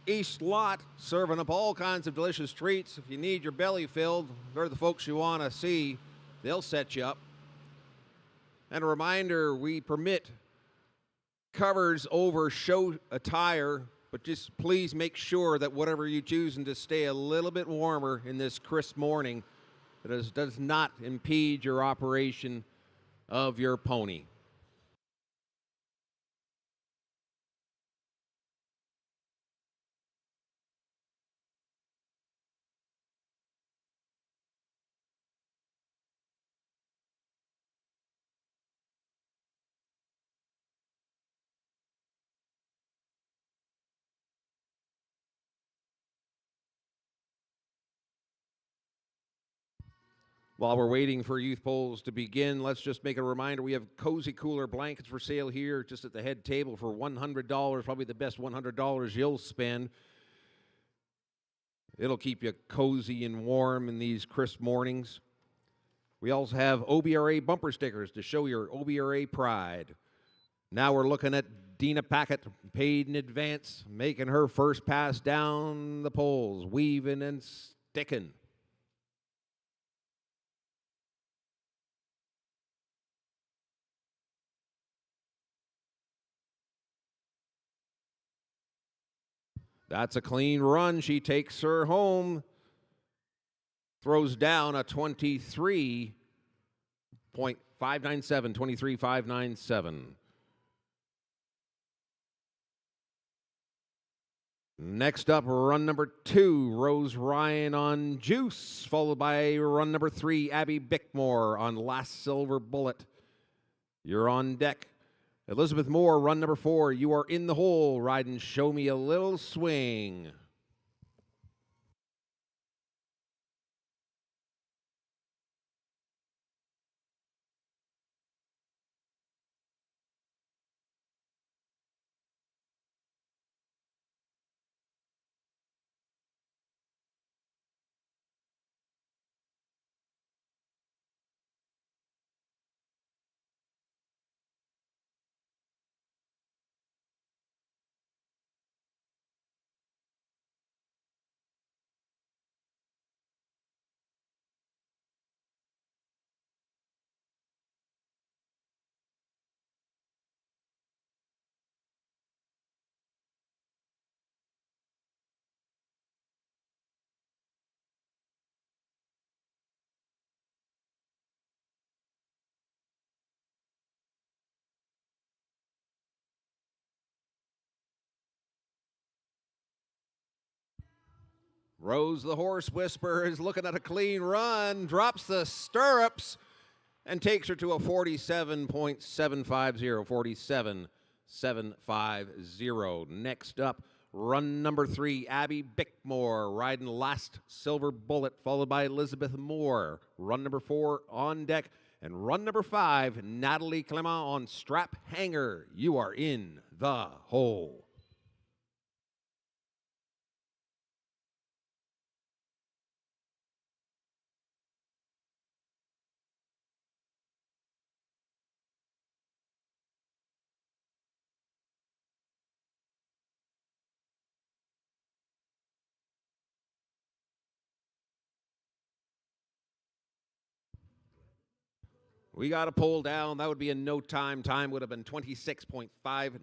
east lot, serving up all kinds of delicious treats. If you need your belly filled, they're the folks you want to see. They'll set you up. And a reminder, we permit covers over show attire, but just please make sure that whatever you're choosing to stay a little bit warmer in this crisp morning, that does not impede your operation of your pony. While we're waiting for youth polls to begin, let's just make a reminder. We have cozy cooler blankets for sale here just at the head table for $100, probably the best $100 you'll spend. It'll keep you cozy and warm in these crisp mornings. We also have OBRA bumper stickers to show your OBRA pride. Now we're looking at Dina Packett, paid in advance, making her first pass down the poles, weaving and sticking. That's a clean run. She takes her home. Throws down a 23.597, 23.597. Next up, run number 2, Rose Ryan on Juice, followed by run number 3, Abby Bickmore on Last Silver Bullet. You're on deck. Elizabeth Moore, run number 4, You Are in the Hole, riding Show Me a Little Swing. Rose the Horse Whisperer is looking at a clean run, drops the stirrups, and takes her to a 47.750. 47.750. Next up, run number 3, Abby Bickmore, riding Last Silver Bullet, followed by Elizabeth Moore. Run number 4, On Deck. And run number 5, Natalie Clement on Strap Hanger. You are in the hole. We got a pull down. That would be in no time. Time would have been 26.599.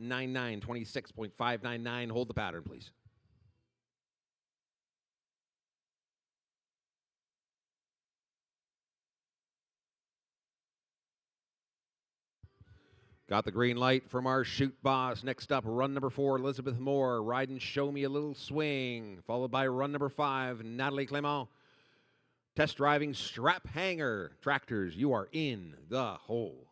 26.599. Hold the pattern, please. Got the green light from our shoot boss. Next up, run number 4, Elizabeth Moore, riding Show Me a Little Swing, followed by run number 5, Natalie Clement. Test driving Strap Hanger. Tractors, you are in the hole.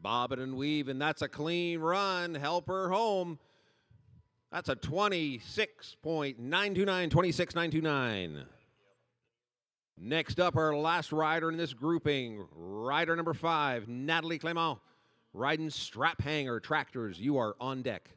Bobbin and weave, and that's a clean run. Help her home. That's a 26.929, 26.929. Next up, our last rider in this grouping, rider number 5, Natalie Clement, riding Strap Hanger. Tractors, you are on deck.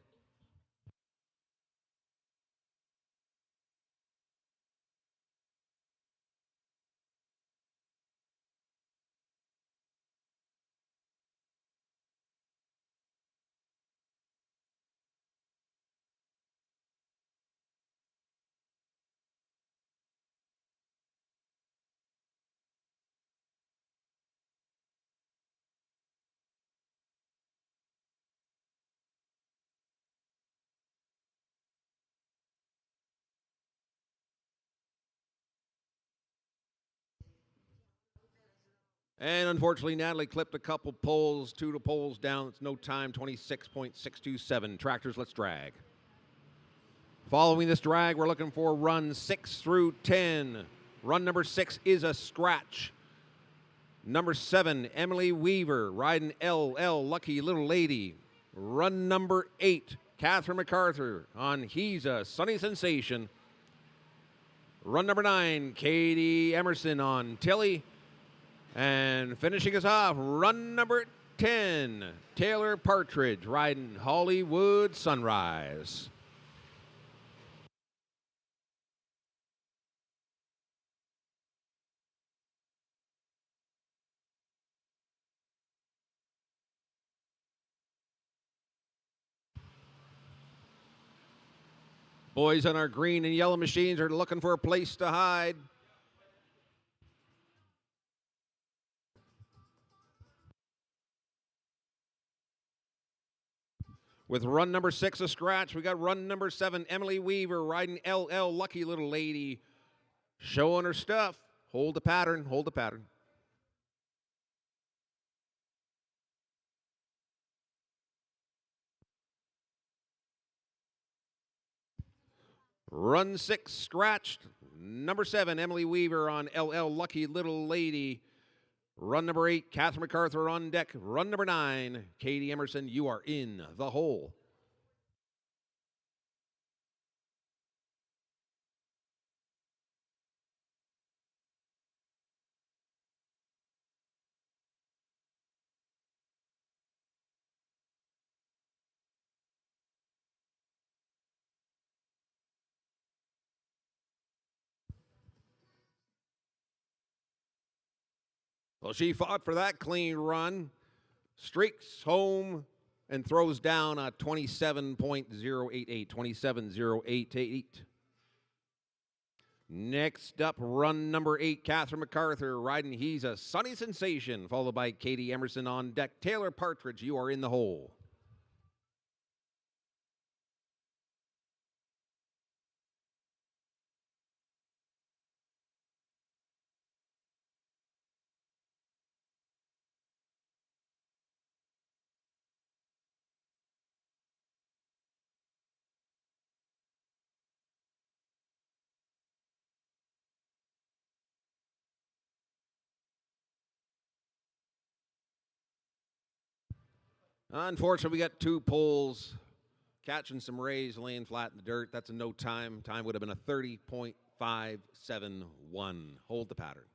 And unfortunately, Natalie clipped a couple poles, 2 poles down. It's no time, 26.627. Tractors, let's drag. Following this drag, we're looking for run 6 through 10. Run number 6 is a scratch. Number 7, Emily Weaver, riding LL Lucky Little Lady. Run number 8, Catherine MacArthur on He's a Sunny Sensation. Run number 9, Katie Emerson on Tilly. And finishing us off, run number 10, Taylor Partridge, riding Hollywood Sunrise. Boys on our green and yellow machines are looking for a place to hide. With run number 6 a scratch, we got run number 7, Emily Weaver, riding LL Lucky Little Lady, showing her stuff. Hold the pattern, hold the pattern. Run 6 scratched. Number 7, Emily Weaver on LL Lucky Little Lady. Run number 8, Catherine MacArthur on deck. Run number 9, Katie Emerson, you are in the hole. Well, she fought for that clean run, streaks home, and throws down a 27.088, 27.088. Next up, run number 8, Catherine MacArthur riding He's a Sunny Sensation, followed by Katie Emerson on deck. Taylor Partridge, you are in the hole. Unfortunately, we got 2 poles catching some rays, laying flat in the dirt. That's a no time. Time would have been a 30.571. Hold the pattern.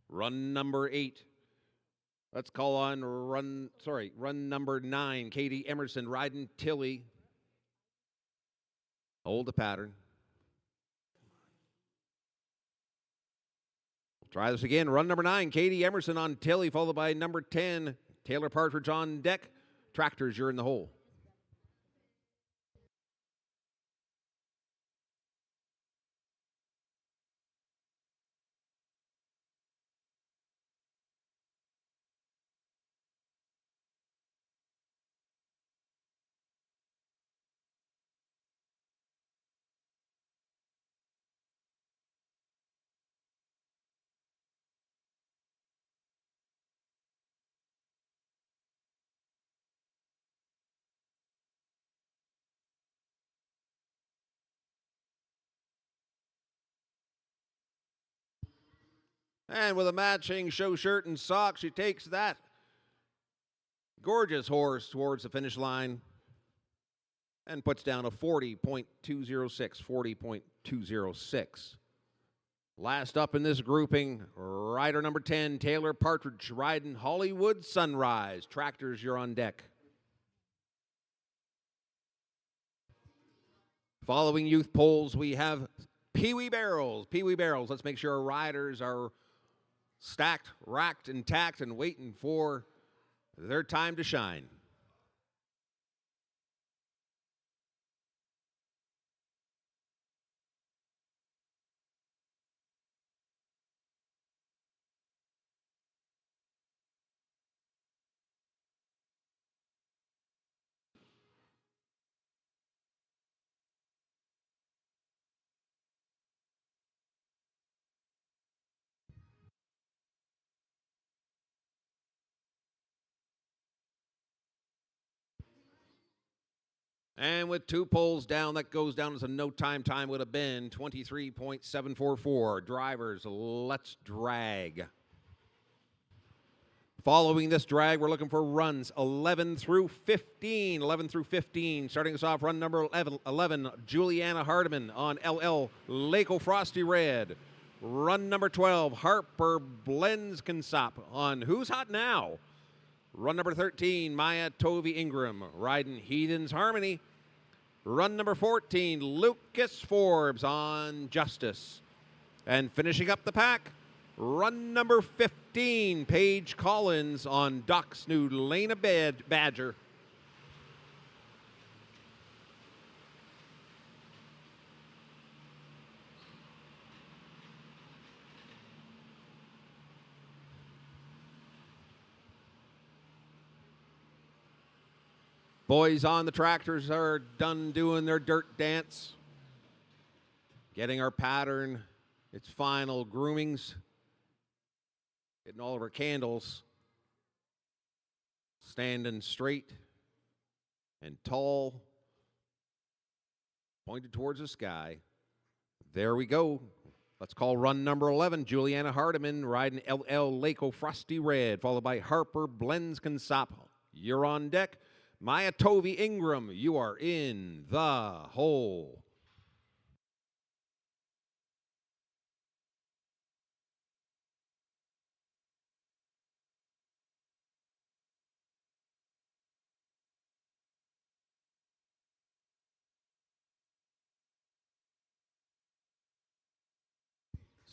Run number 8. Let's call on run number 9, Katie Emerson riding Tilly. Hold the pattern. Try this again. Run number 9, Katie Emerson on Tilly, followed by number 10, Taylor Partridge on deck. Tractors, you're in the hole. And with a matching show shirt and socks, she takes that gorgeous horse towards the finish line and puts down a 40.206, 40.206. Last up in this grouping, rider number 10, Taylor Partridge, riding Hollywood Sunrise. Tractors, you're on deck. Following youth polls, we have Pee Wee Barrels. Pee Wee Barrels. Let's make sure our riders are stacked, racked, intact, and waiting for their time to shine. And with 2 poles down, that goes down as a no time. Time would have been 23.744. Drivers, let's drag. Following this drag, we're looking for runs 11 through 15. 11 through 15. Starting us off, run number 11 Juliana Hardiman on LL Lako Frosty Red. Run number 12, Harper Blenskensop on Who's Hot Now. Run number 13, Maya Tovey Ingram riding Heathen's Harmony. Run number 14, Lucas Forbes on Justice. And finishing up the pack, run number 15, Paige Collins on Doc's new Lena Badger. Boys on the tractors are done doing their dirt dance, getting our pattern, its final groomings, getting all of our candles, standing straight and tall, pointed towards the sky. There we go. Let's call run number 11, Juliana Hardiman riding LL Lako Frosty Red, followed by Harper Blenskensop. You're on deck. Maya Tovey Ingram, you are in the hole.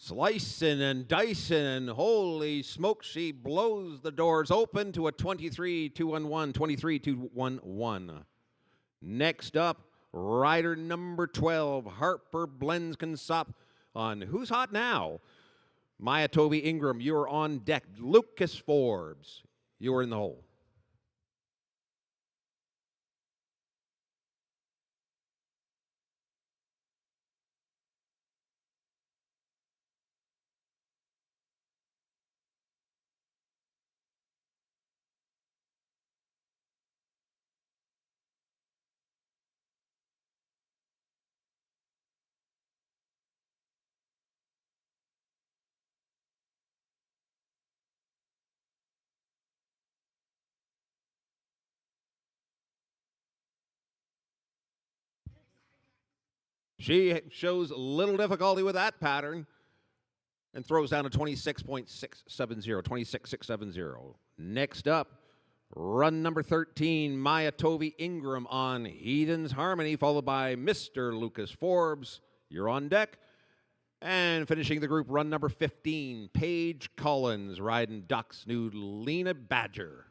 Slicing and dicing. Holy smoke, she blows the doors open to a 23-2-1-1. 23-2-1-1. Next up, rider number 12, Harper Blensconsop on Who's Hot Now? Maya Toby Ingram, you're on deck. Lucas Forbes, you're in the hole. She shows little difficulty with that pattern and throws down a 26.670. 26.670. Next up, run number 13, Maya Tovey Ingram on Heathen's Harmony, followed by Mr. Lucas Forbes. You're on deck. And finishing the group, run number 15, Paige Collins, riding Ducks new Lena Badger.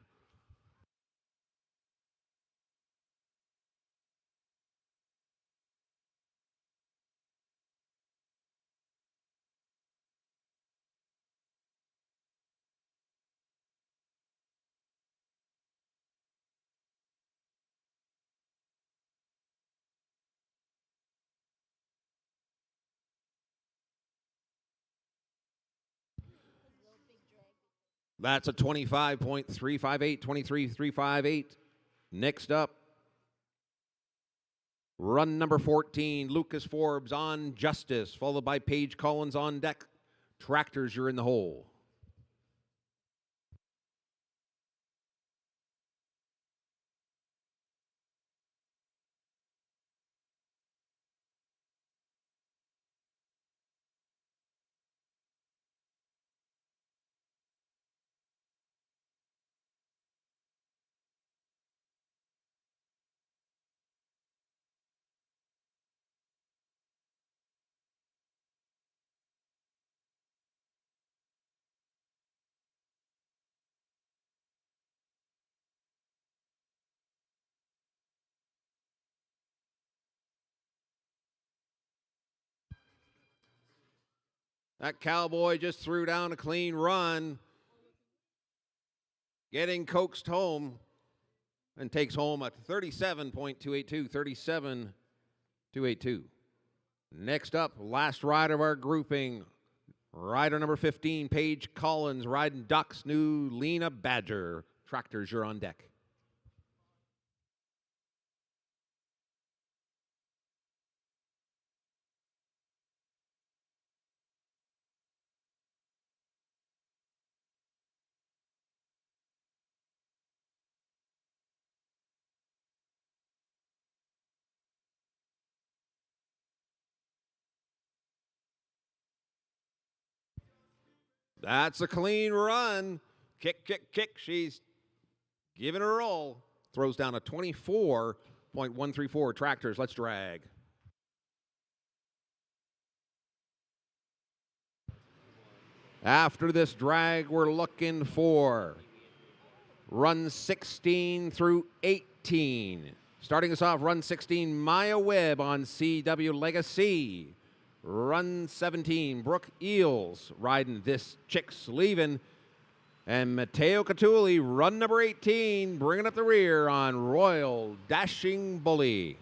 That's a 25.358, 23.358. Next up, run number 14, Lucas Forbes on Justice, followed by Paige Collins on deck. Tractors, you're in the hole. That cowboy just threw down a clean run, getting coaxed home, and takes home a 37.282, 37.282. Next up, last rider of our grouping, rider number 15, Paige Collins, riding Ducks new Lena Badger. Tractors, you're on deck. That's a clean run. Kick, kick, kick. She's giving her a roll. Throws down a 24.134. Tractors, let's drag. After this drag, we're looking for run 16 through 18. Starting us off, run 16, Maya Webb on CW Legacy. Run 17, Brooke Eels riding This Chick's Leaving. And Matteo Catulli, run number 18, bringing up the rear on Royal Dashing Bully.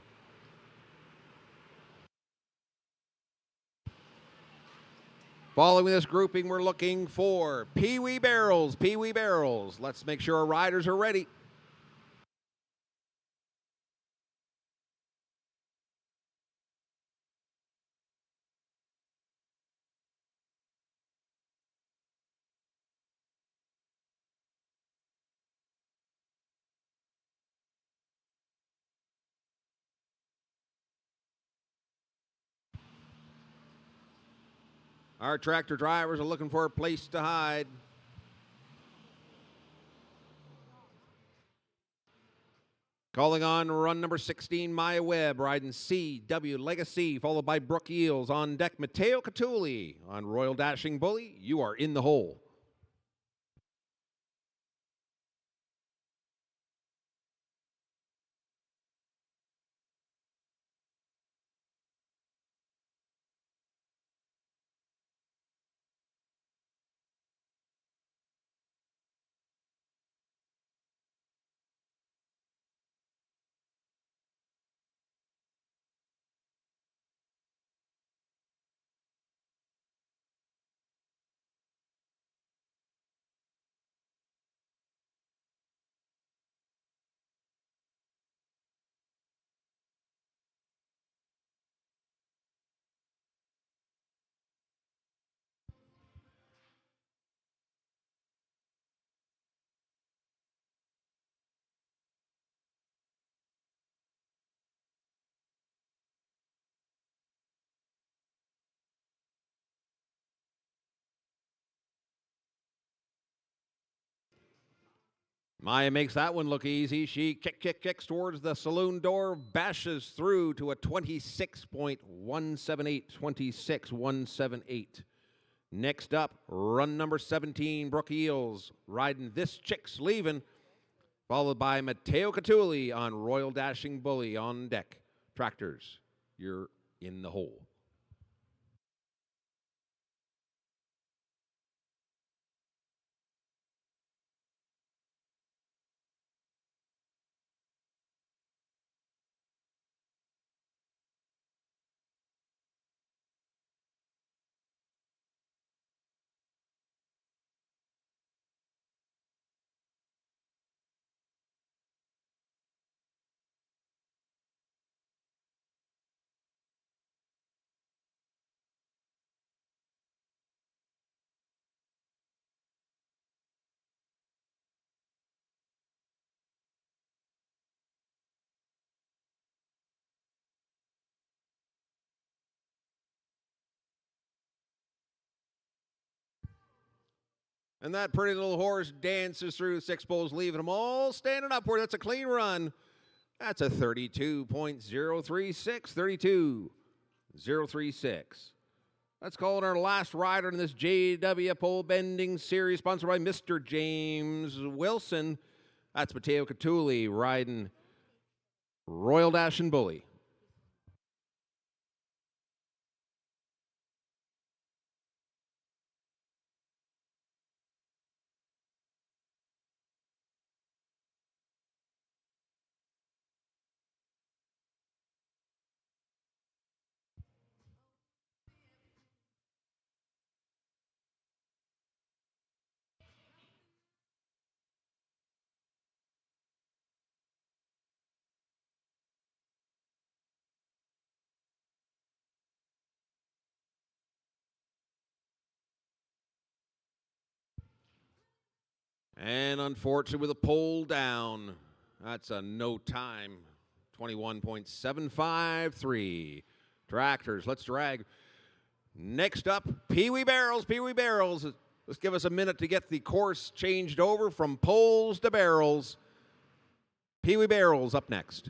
Following this grouping, we're looking for Pee Wee Barrels. Pee Wee Barrels. Let's make sure our riders are ready. Our tractor drivers are looking for a place to hide. Calling on run number 16, Maya Webb, riding CW Legacy, followed by Brooke Eels. On deck, Matteo Catulli. On Royal Dashing Bully, you are in the hole. Maya makes that one look easy. She kicks towards the saloon door, bashes through to a 26.178, 26.178. Next up, run number 17, Brooke Eels, riding This Chick's Leaving, followed by Matteo Catulli on Royal Dashing Bully on deck. Tractors, you're in the hole. And that pretty little horse dances through 6 poles, leaving them all standing upward. That's a clean run. That's a 32.036, 32.036. Let's call it our last rider in this JW pole bending series, sponsored by Mr. James Wilson. That's Matteo Catulli riding Royal Dashing Bully. And unfortunately, with a pole down, that's a no time. 21.753. Tractors, let's drag. Next up, Pee Wee Barrels. Pee Wee Barrels. Let's give us a minute to get the course changed over from poles to barrels. Pee Wee Barrels up next.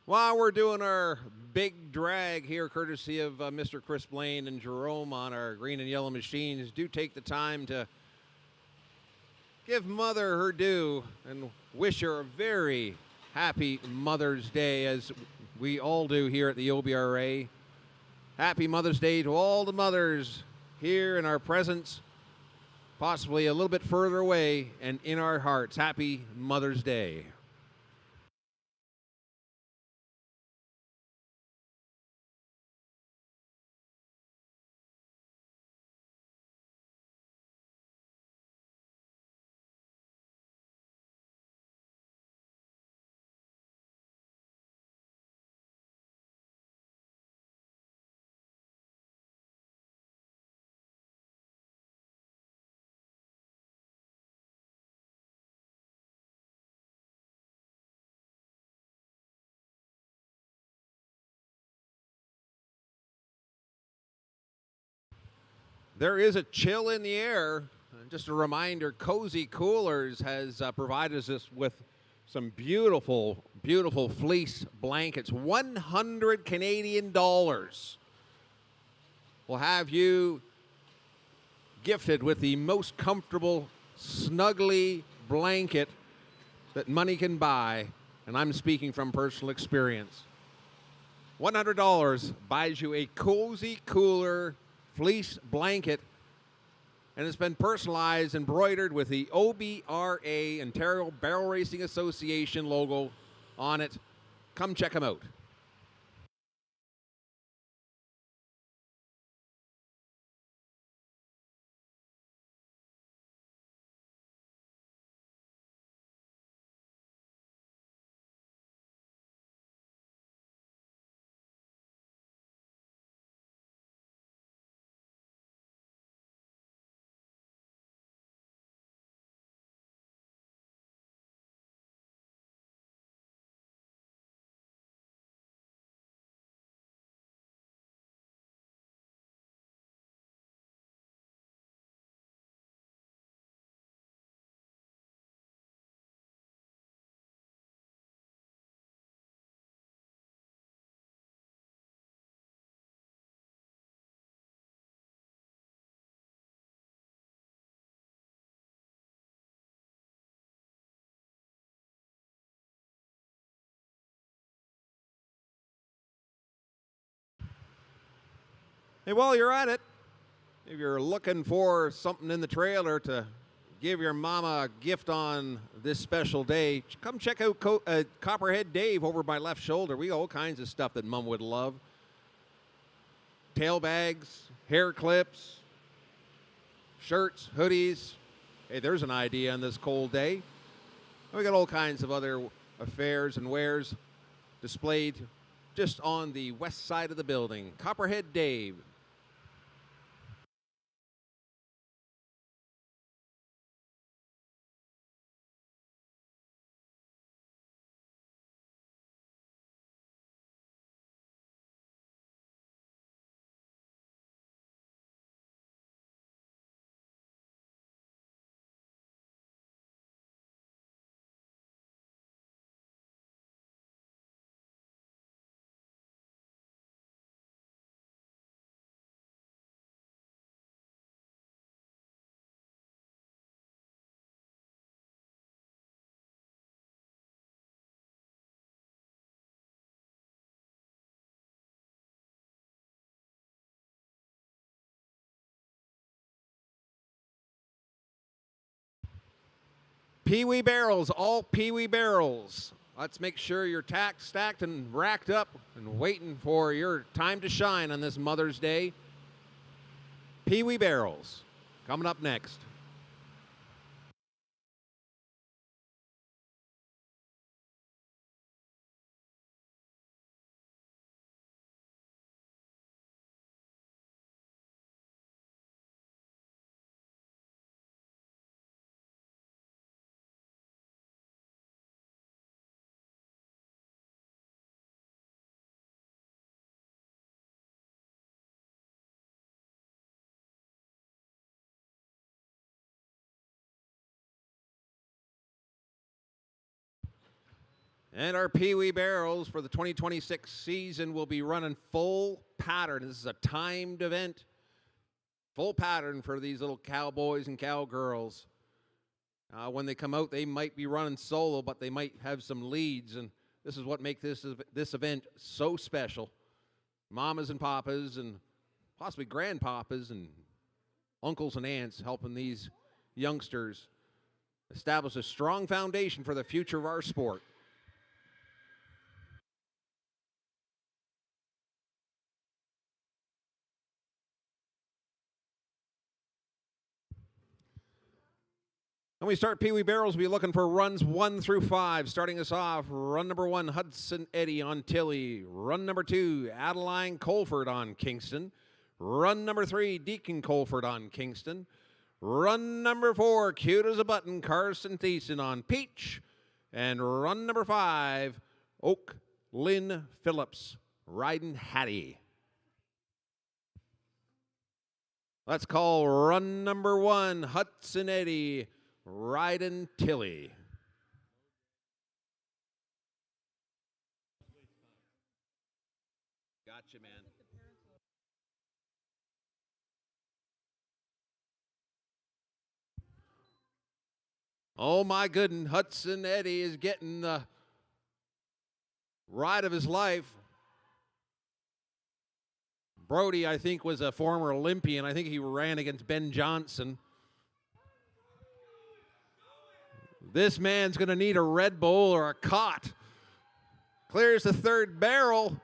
While we're doing our big drag here, courtesy of Mr. Chris Blaine and Jerome on our green and yellow machines, do take the time to give Mother her due and wish her a very happy Mother's Day, as we all do here at the OBRA. Happy Mother's Day to all the mothers here in our presence, possibly a little bit further away, and in our hearts. Happy Mother's Day. There is a chill in the air. Just a reminder, Cozy Coolers has provided us with some beautiful, beautiful fleece blankets. 100 Canadian dollars will have you gifted with the most comfortable, snuggly blanket that money can buy. And I'm speaking from personal experience. $100 buys you a Cozy Cooler fleece blanket, and it's been personalized, embroidered with the OBRA, Ontario Barrel Racing Association logo on it. Come check them out. Hey, while you're at it, if you're looking for something in the trailer to give your mama a gift on this special day, come check out Copperhead Dave over by Left Shoulder. We got all kinds of stuff that Mom would love. Tail bags, hair clips, shirts, hoodies. Hey, there's an idea on this cold day. We got all kinds of other affairs and wares displayed just on the west side of the building. Copperhead Dave. Pee-wee barrels, all Pee-wee barrels. Let's make sure you're stacked and racked up and waiting for your time to shine on this Mother's Day. Pee-wee barrels coming up next. And our Pee Wee Barrels for the 2026 season will be running full pattern. This is a timed event. Full pattern for these little cowboys and cowgirls. When they come out, they might be running solo, but they might have some leads, and this is what makes this event so special. Mamas and papas and possibly grandpapas and uncles and aunts helping these youngsters establish a strong foundation for the future of our sport. When we start Pee Wee Barrels, we'll be looking for runs 1 through 5. Starting us off, run number 1, Hudson Eddy on Tilly. Run number 2, Adeline Colford on Kingston. Run number 3, Deacon Colford on Kingston. Run number 4, cute as a button, Carson Thiessen on Peach. And run number 5, Oak Lynn Phillips riding Hattie. Let's call run number 1, Hudson Eddy riding Tilly. Gotcha, man. Oh my goodness, Hudson Eddy is getting the ride of his life. Brody, I think, was a former Olympian. I think he ran against Ben Johnson. This man's going to need a Red Bull or a cot. Clears the third barrel.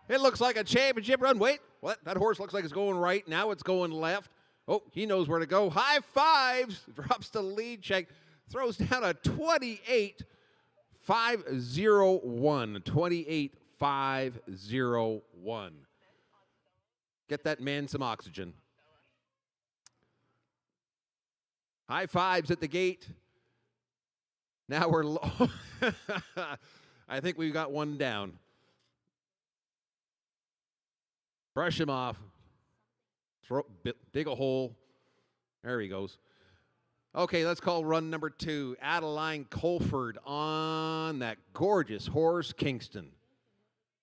It looks like a championship run. Wait, what? That horse looks like it's going right. Now it's going left. Oh, he knows where to go. High fives. Drops the lead check. Throws down a 28-501. 28-501. Get that man some oxygen. High fives at the gate. Now we're low. I think we've got one down. Brush him off. Dig a hole. There he goes. Okay, let's call run number 2. Adeline Colford on that gorgeous horse, Kingston.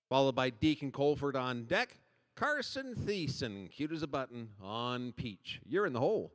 Followed by Deacon Colford on deck. Carson Thiessen, cute as a button, on Peach. You're in the hole.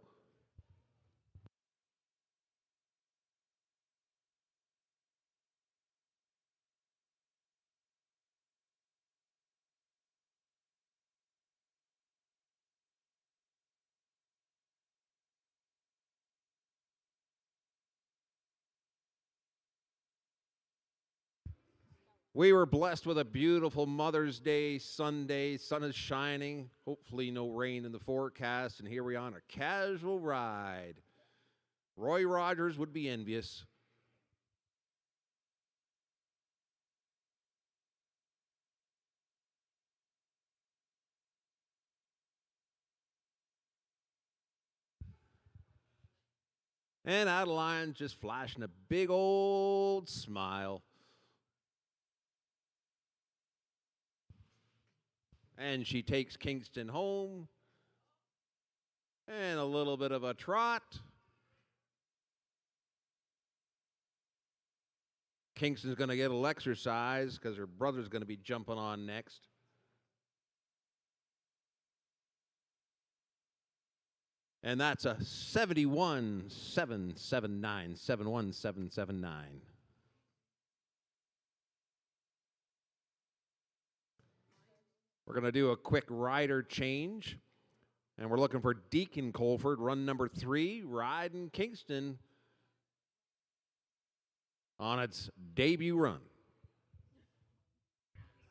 We were blessed with a beautiful Mother's Day Sunday. Sun is shining. Hopefully no rain in the forecast. And here we are on a casual ride. Roy Rogers would be envious. And Adeline's just flashing a big old smile. And she takes Kingston home. And a little bit of a trot. Kingston's going to get a little exercise because her brother's going to be jumping on next. And that's a 71-779, 71779. We're going to do a quick rider change. And we're looking for Deacon Colford, run number 3, riding Kingston on its debut run.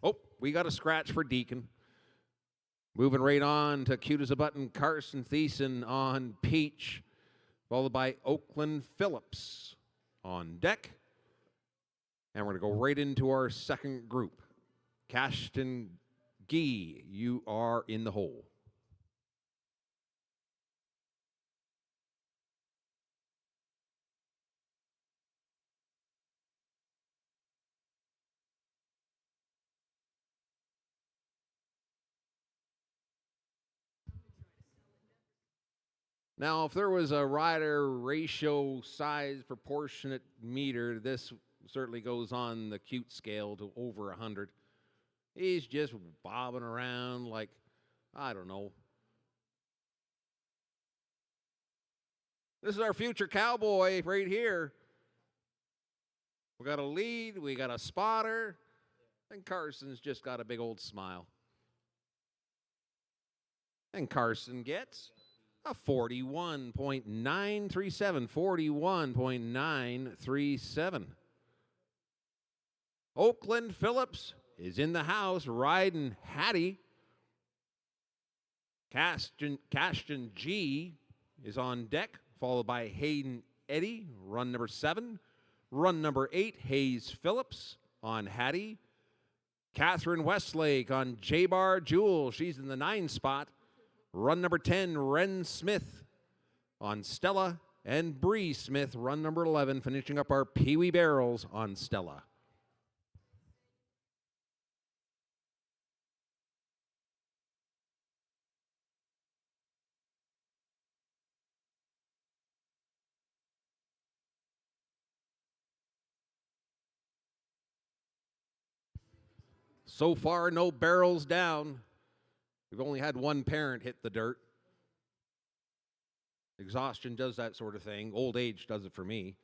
Oh, we got a scratch for Deacon. Moving right on to cute as a button, Carson Thiessen on Peach, followed by Oakland Phillips on deck. And we're going to go right into our second group. Cashton Gee, you are in the hole. Now, if there was a rider ratio size proportionate meter, this certainly goes on the cute scale to over 100. He's just bobbing around like, I don't know. This is our future cowboy right here. We got a lead, we got a spotter, and Carson's just got a big old smile. And Carson gets a 41.937. 41.937. Oakland Phillips is in the house riding Hattie. Cashton G is on deck, followed by Hayden Eddy, run number 7. Run number 8, Hayes Phillips on Hattie. Catherine Westlake on J-Bar Jewel. She's in the 9 spot. Run number 10, Ren Smith on Stella. And Bree Smith, run number 11, finishing up our Pee Wee Barrels on Stella. So far, no barrels down. We've only had one parent hit the dirt. Exhaustion does that sort of thing. Old age does it for me.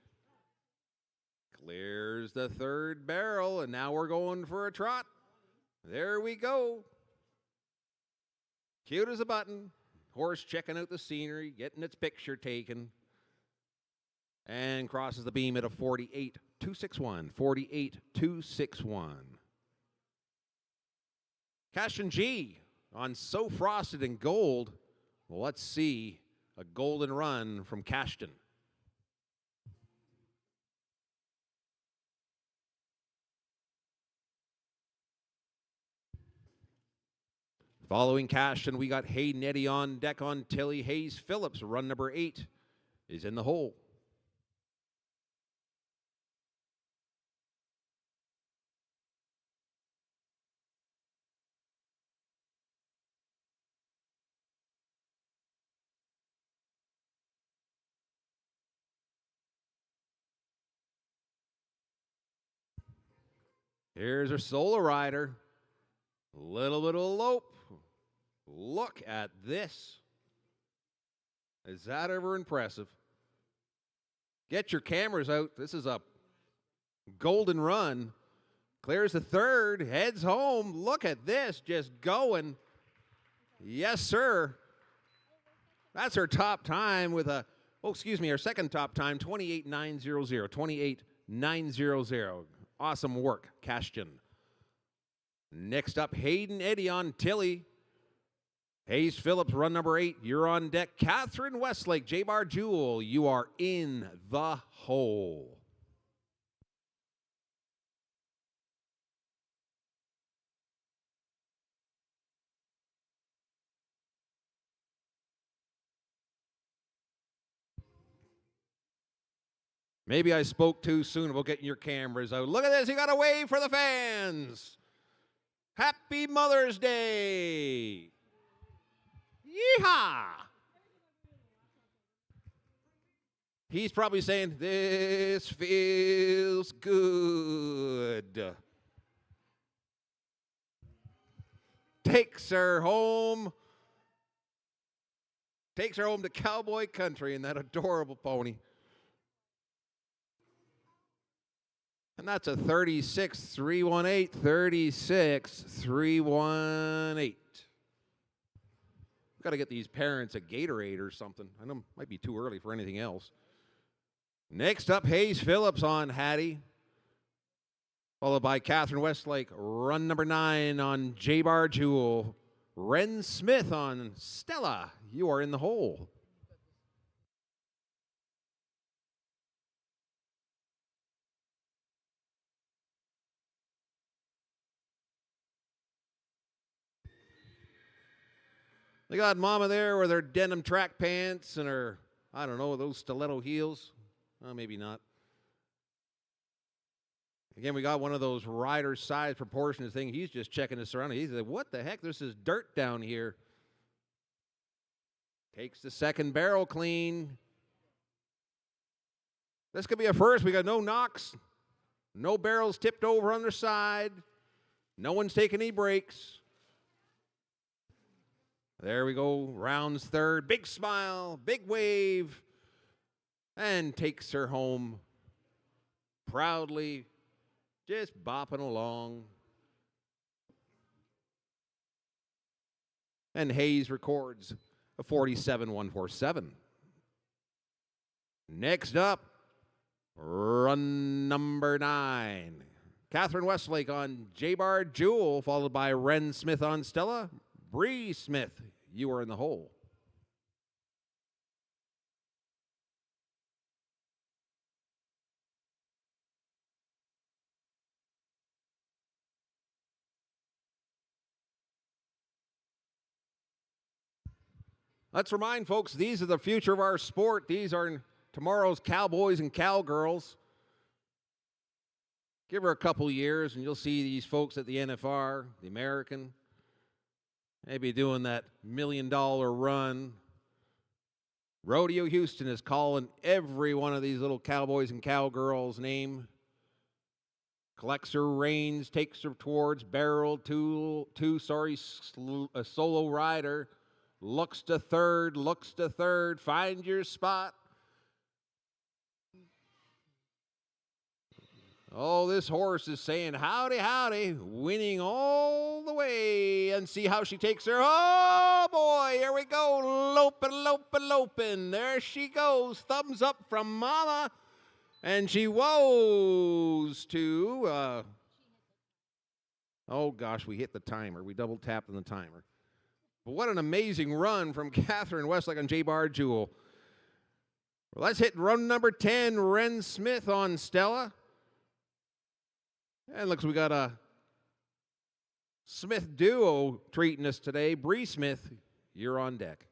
Clears the 3rd barrel, and now we're going for a trot. There we go. Cute as a button. Horse checking out the scenery, getting its picture taken. And crosses the beam at a 48.261. 48.261. Cashton G on So Frosted in Gold. Well, let's see a golden run from Cashton. Following Cashton, we got Hayden Eddy on deck on Tilly. Hayes Phillips, run number 8, is in the hole. Here's our solo rider. Little bit of a lope. Look at this. Is that ever impressive? Get your cameras out. This is a golden run. Clears the 3rd, heads home. Look at this, just going. Yes, sir. That's our top time with a, our second top time, 28.900. 28.900. Awesome work, Cashton. Next up, Hayden Eddy on Tilly. Hayes Phillips, run number 8. You're on deck. Catherine Westlake, J-Bar Jewel, you are in the hole. Maybe I spoke too soon about getting your cameras out. Look at this. You got to wave for the fans. Happy Mother's Day. Yeehaw. He's probably saying, this feels good. Takes her home to cowboy country in that adorable pony. And that's a 36.318. 36.318. Got to get these parents a Gatorade or something. I know it might be too early for anything else. Next up, Hayes Phillips on Hattie. Followed by Catherine Westlake, run number 9 on J-Bar Jewel. Ren Smith on Stella. You are in the hole. They got Mama there with her denim track pants and her, I don't know, those stiletto heels. Maybe not. Again, we got one of those rider size proportionate thing. He's just checking his surroundings. He's like, what the heck? This is dirt down here. Takes the 2nd barrel clean. This could be a first. We got no knocks. No barrels tipped over on their side. No one's taking any breaks. There we go. Rounds third. Big smile, big wave, and takes her home proudly, just bopping along. And Hayes records a 47.147. Next up, run number 9. Catherine Westlake on J-Bar Jewel, followed by Ren Smith on Stella. Bree Smith, you are in the hole. Let's remind folks, these are the future of our sport. These are tomorrow's cowboys and cowgirls. Give her a couple years and you'll see these folks at the NFR, the American, maybe doing that $1 million run. Rodeo Houston is calling every one of these little cowboys and cowgirls' name. Collects her reins, takes her towards barrel, a solo rider. Looks to third, find your spot. Oh, this horse is saying howdy, howdy, winning all the way. And see how she takes her. Oh, boy, here we go. Loping. There she goes. Thumbs up from Mama. And she woes to, oh, gosh, we hit the timer. We double tapped on the timer. But what an amazing run from Catherine Westlake on J-Bar Jewel. Well, let's hit run number 10, Ren Smith on Stella. And looks we got a Smith duo treating us today. Bree Smith, you're on deck.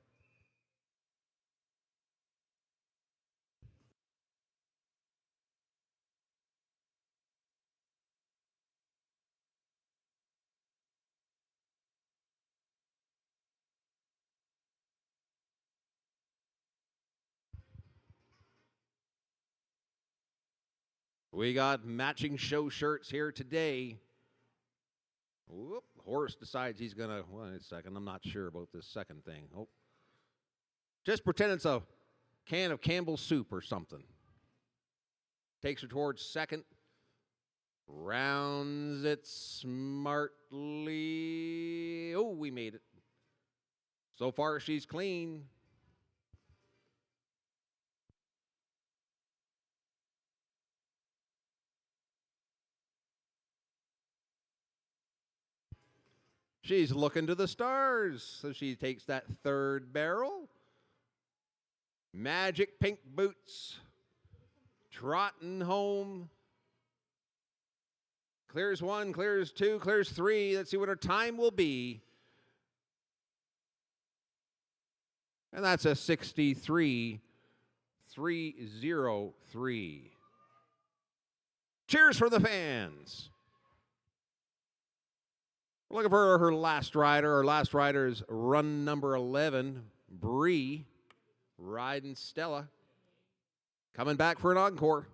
We got matching show shirts here today. Whoop, horse decides he's going to, wait a second, I'm not sure about this second thing. Oh. Just pretend it's a can of Campbell's soup or something. Takes her towards second. Rounds it smartly. Oh, we made it. So far, she's clean. She's looking to the stars, so she takes that third barrel. Magic pink boots, trotting home. Clears 1, clears 2, clears 3. Let's see what her time will be. And that's a 63.303. Cheers for the fans. We're looking for her last rider. Our last rider is run number 11, Bree, riding Stella. Coming back for an encore.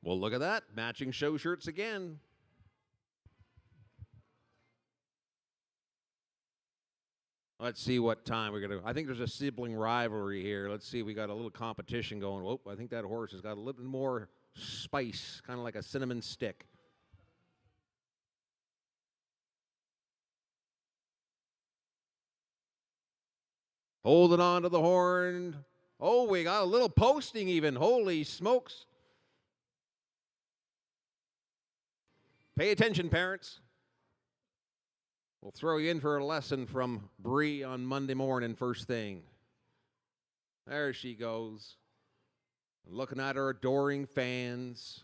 Well, look at that. Matching show shirts again. Let's see what time we're going to. I think there's a sibling rivalry here. Let's see. We got a little competition going. Whoop, I think that horse has got a little bit more spice, kind of like a cinnamon stick. Holding on to the horn. Oh, we got a little posting even. Holy smokes. Pay attention, parents. We'll throw you in for a lesson from Bree on Monday morning, first thing. There she goes. Looking at her adoring fans.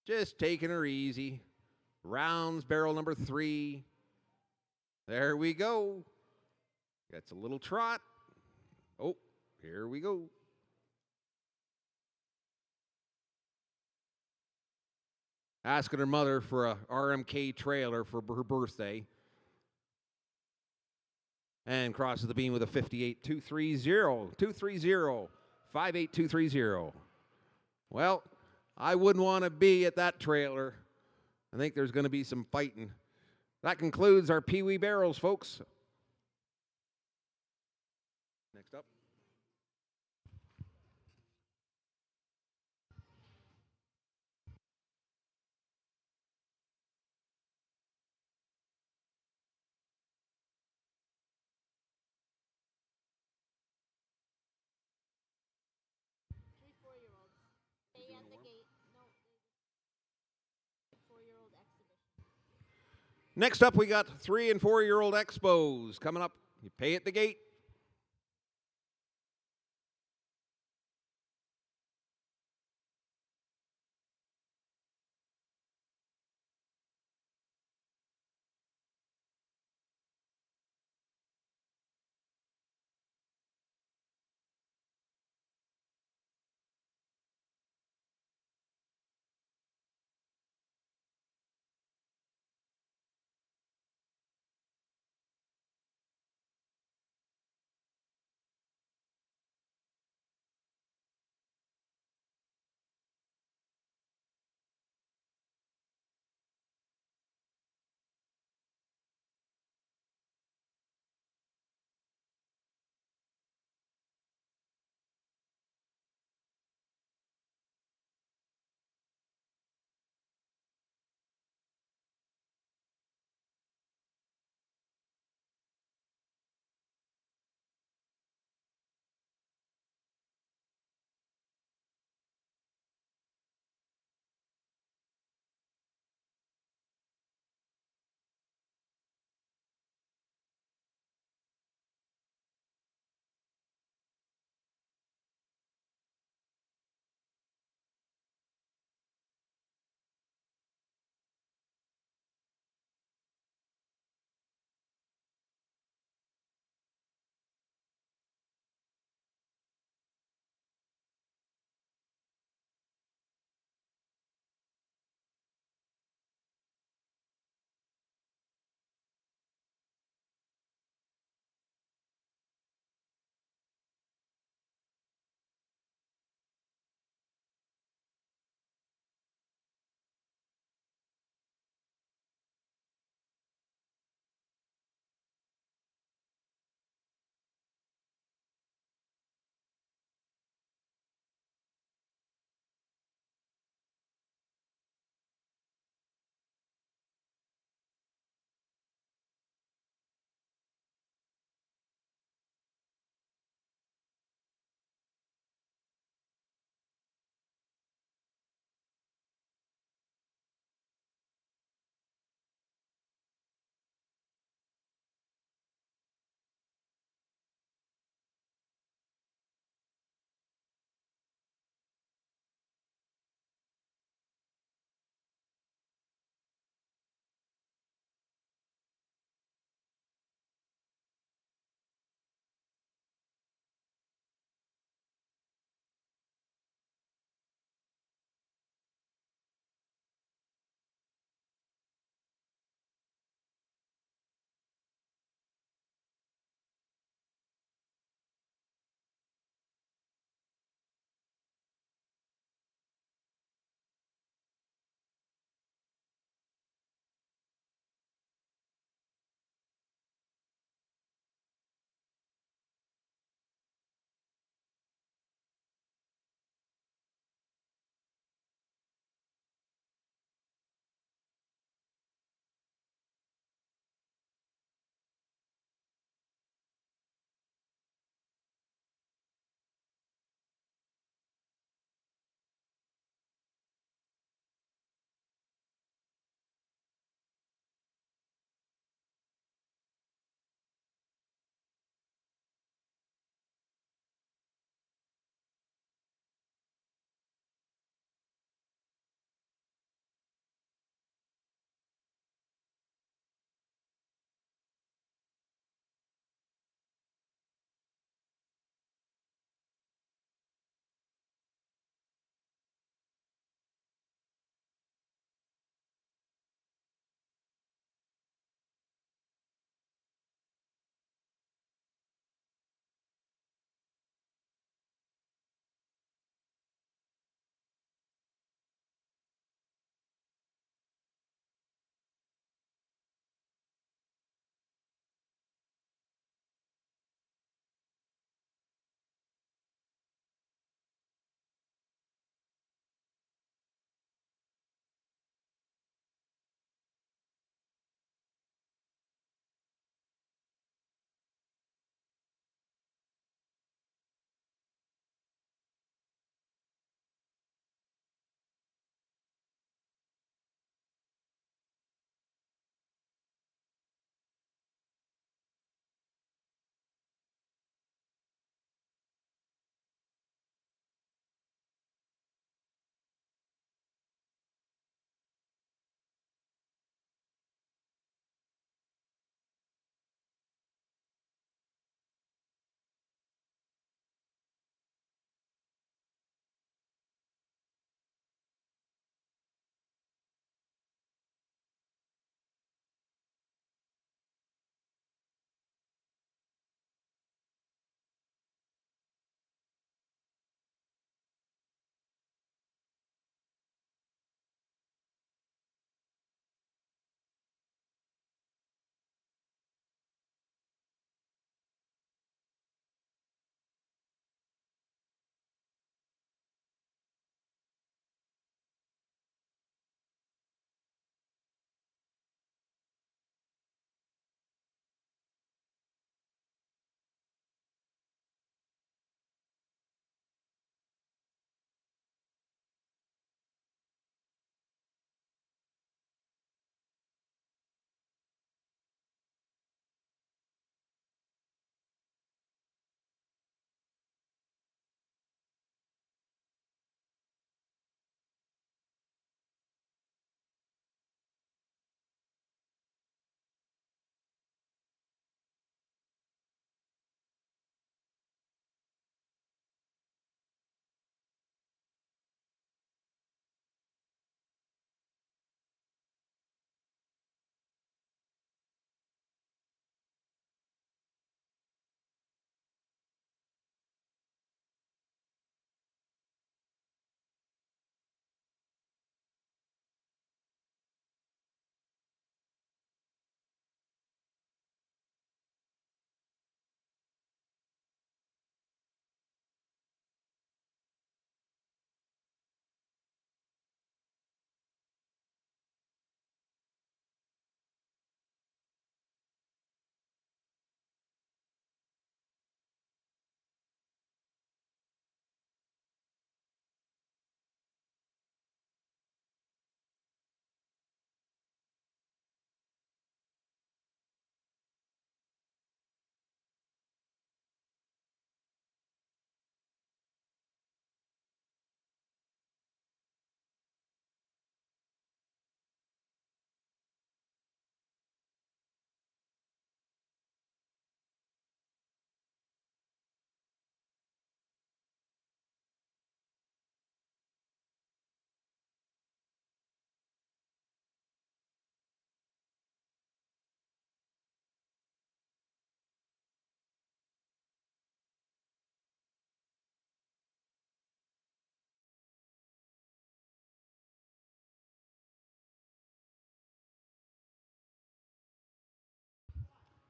Just taking her easy. Rounds barrel number 3. There we go. That's a little trot. Oh, here we go. asking her mother for a RMK trailer for her birthday. And crosses the beam with a 58-230, 58230. Well, I wouldn't want to be at that trailer. I think there's going to be some fighting. That concludes our Pee Wee barrels, folks. Next up. Next up, we got 3- and 4-year-old expos coming up. You pay at the gate.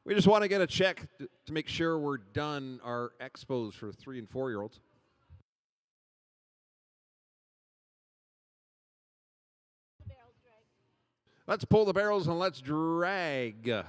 We just want to get a check to make sure we're done our expos for 3 and 4-year-olds. Let's pull the barrels and let's drag.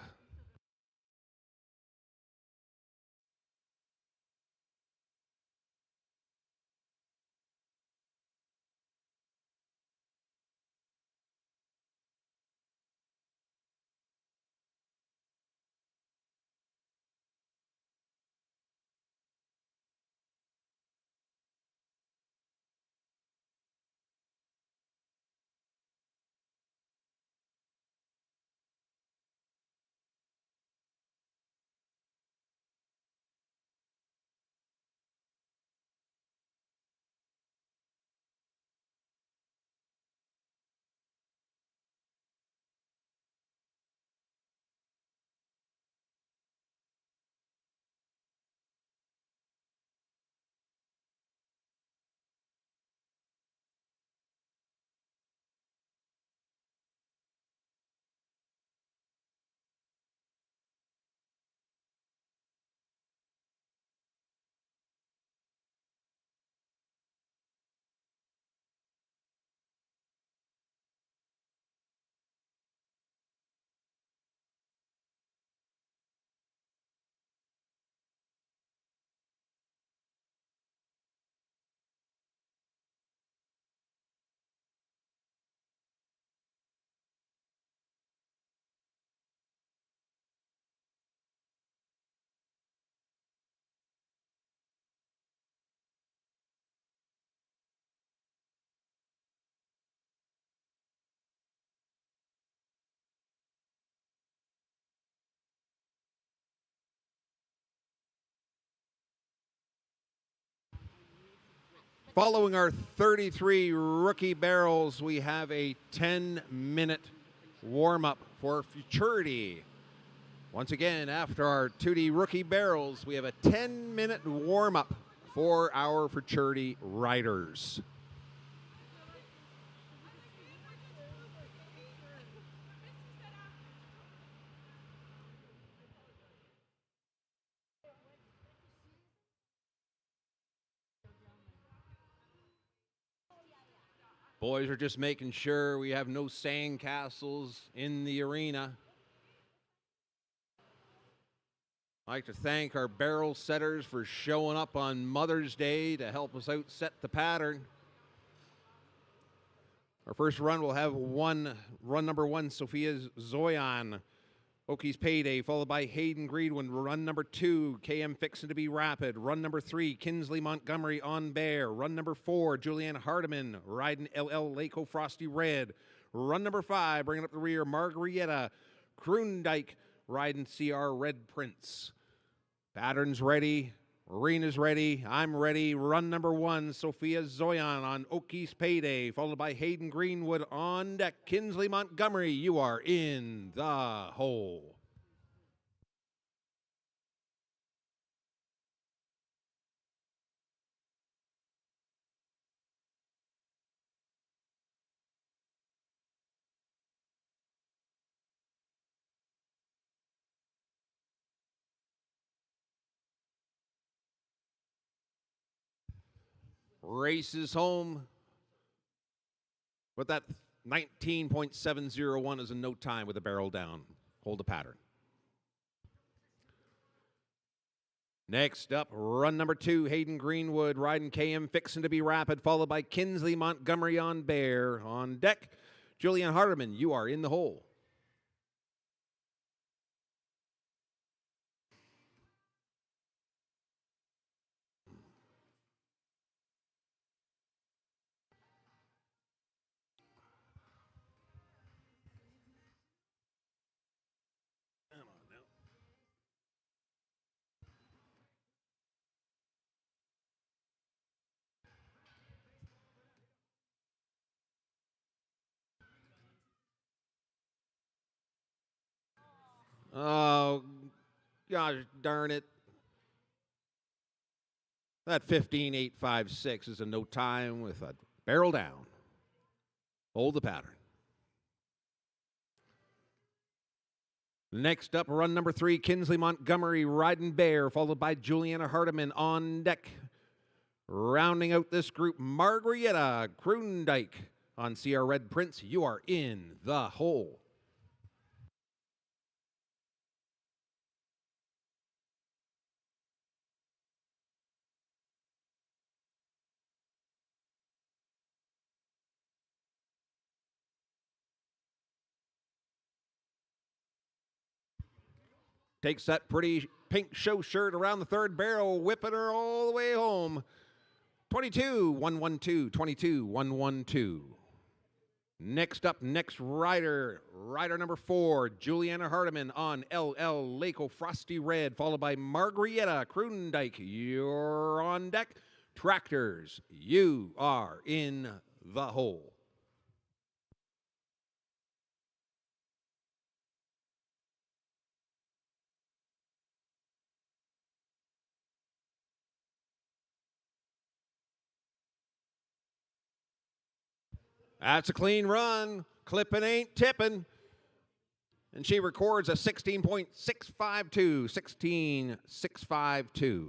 Following our 33 rookie barrels, we have a 10-minute warm-up for futurity. Once again, after our 2D rookie barrels, we have a 10-minute warm-up for our futurity riders. Boys are just making sure we have no sandcastles in the arena. I'd like to thank our barrel setters for showing up on Mother's Day to help us out set the pattern. Our first run will have run number 1, Sophia Zoyan, Okies Payday, followed by Hayden Greenwood. Run number 2, KM Fixin' to be Rapid. Run number 3, Kinsley Montgomery on Bear. Run number 4, Julianne Hardiman riding LL Laco Frosty Red. Run number 5, bringing up the rear, Margarietta Kroondijk riding CR Red Prince. Pattern's ready. Arena's ready. I'm ready. Run number 1, Sophia Zoyan on Okies Payday, followed by Hayden Greenwood on deck. Kinsley Montgomery, you are in the hole. Races home with that 19.701 is in no time with a barrel down. Hold the pattern. Next up, run number 2, Hayden Greenwood riding KM Fixin' to be Rapid, followed by Kinsley Montgomery on Bear. On deck, Julianne Hardiman, you are in the hole. Oh, gosh darn it. That 15.856 is in no time with a barrel down. Hold the pattern. Next up, run number 3, Kinsley Montgomery, Riding Bear, followed by Juliana Hardiman on deck. Rounding out this group, Margrietta Kroondijk on CR Red Prince. You are in the hole. Takes that pretty pink show shirt around the third barrel, whipping her all the way home. 22-112, 22-112. Next up, next rider number 4, Juliana Hardiman on LL Laco Frosty Red, followed by Margrietta Kroondijk. You're on deck. Tractors, you are in the hole. That's a clean run. Clipping ain't tipping. And she records a 16.652. 16.652.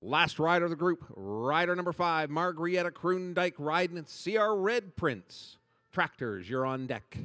Last rider of the group, rider number 5, Margrietta Kroondijk riding CR Red Prince. Tractors, you're on deck.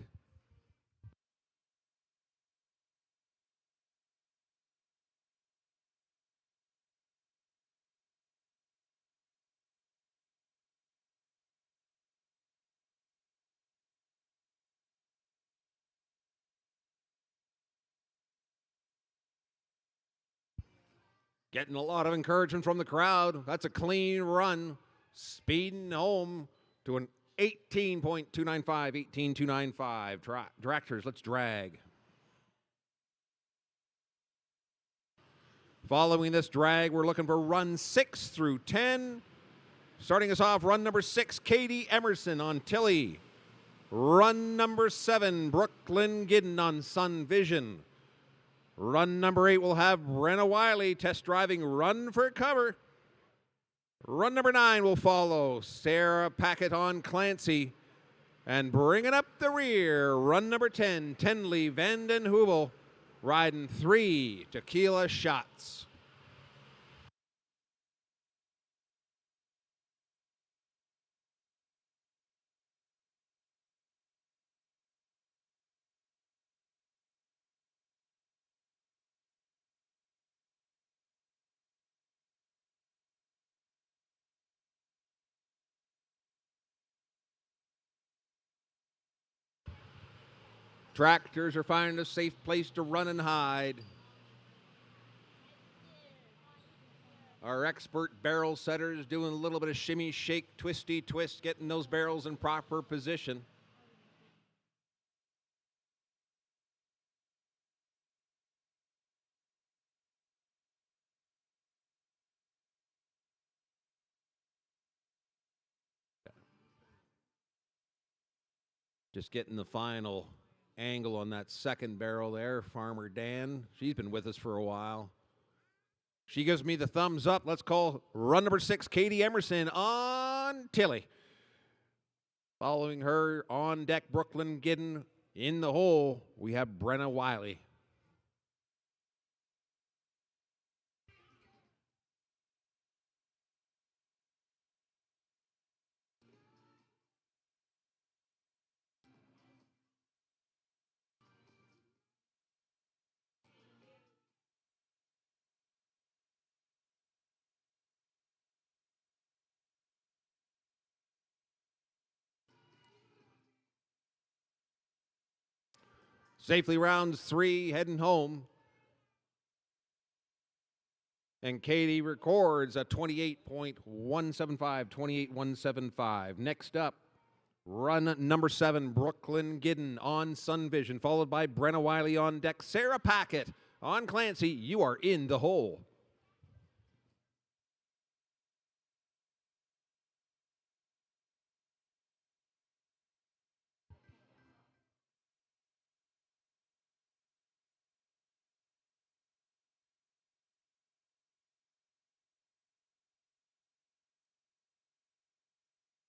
Getting a lot of encouragement from the crowd. That's a clean run. Speeding home to an 18.295, 18.295. Tractors, let's drag. Following this drag, we're looking for run 6 through 10. Starting us off, run number 6, Katie Emerson on Tilly. Run number 7, Brooklyn Gidden on Sun Vision. Run number 8 will have Brenna Wiley test driving Run for Cover. Run number 9 will follow Sarah Packett on Clancy. And bringing up the rear, run number 10, Tenley Vanden Heuvel, riding 3 Tequila Shots. Tractors are finding a safe place to run and hide. Our expert barrel setters doing a little bit of shimmy, shake, twisty, twist, getting those barrels in proper position. Just getting the final angle on that second barrel there, Farmer Dan. She's been with us for a while. She gives me the thumbs up. Let's call run number 6, Katie Emerson on Tilly. Following her on deck, Brooklyn Gidden. In the hole, we have Brenna Wiley. Safely rounds 3, heading home. And Katie records a 28.175, 28.175. Next up, run number 7, Brooklyn Gidden on Sun Vision, followed by Brenna Wiley on deck. Sarah Packett on Clancy. You are in the hole.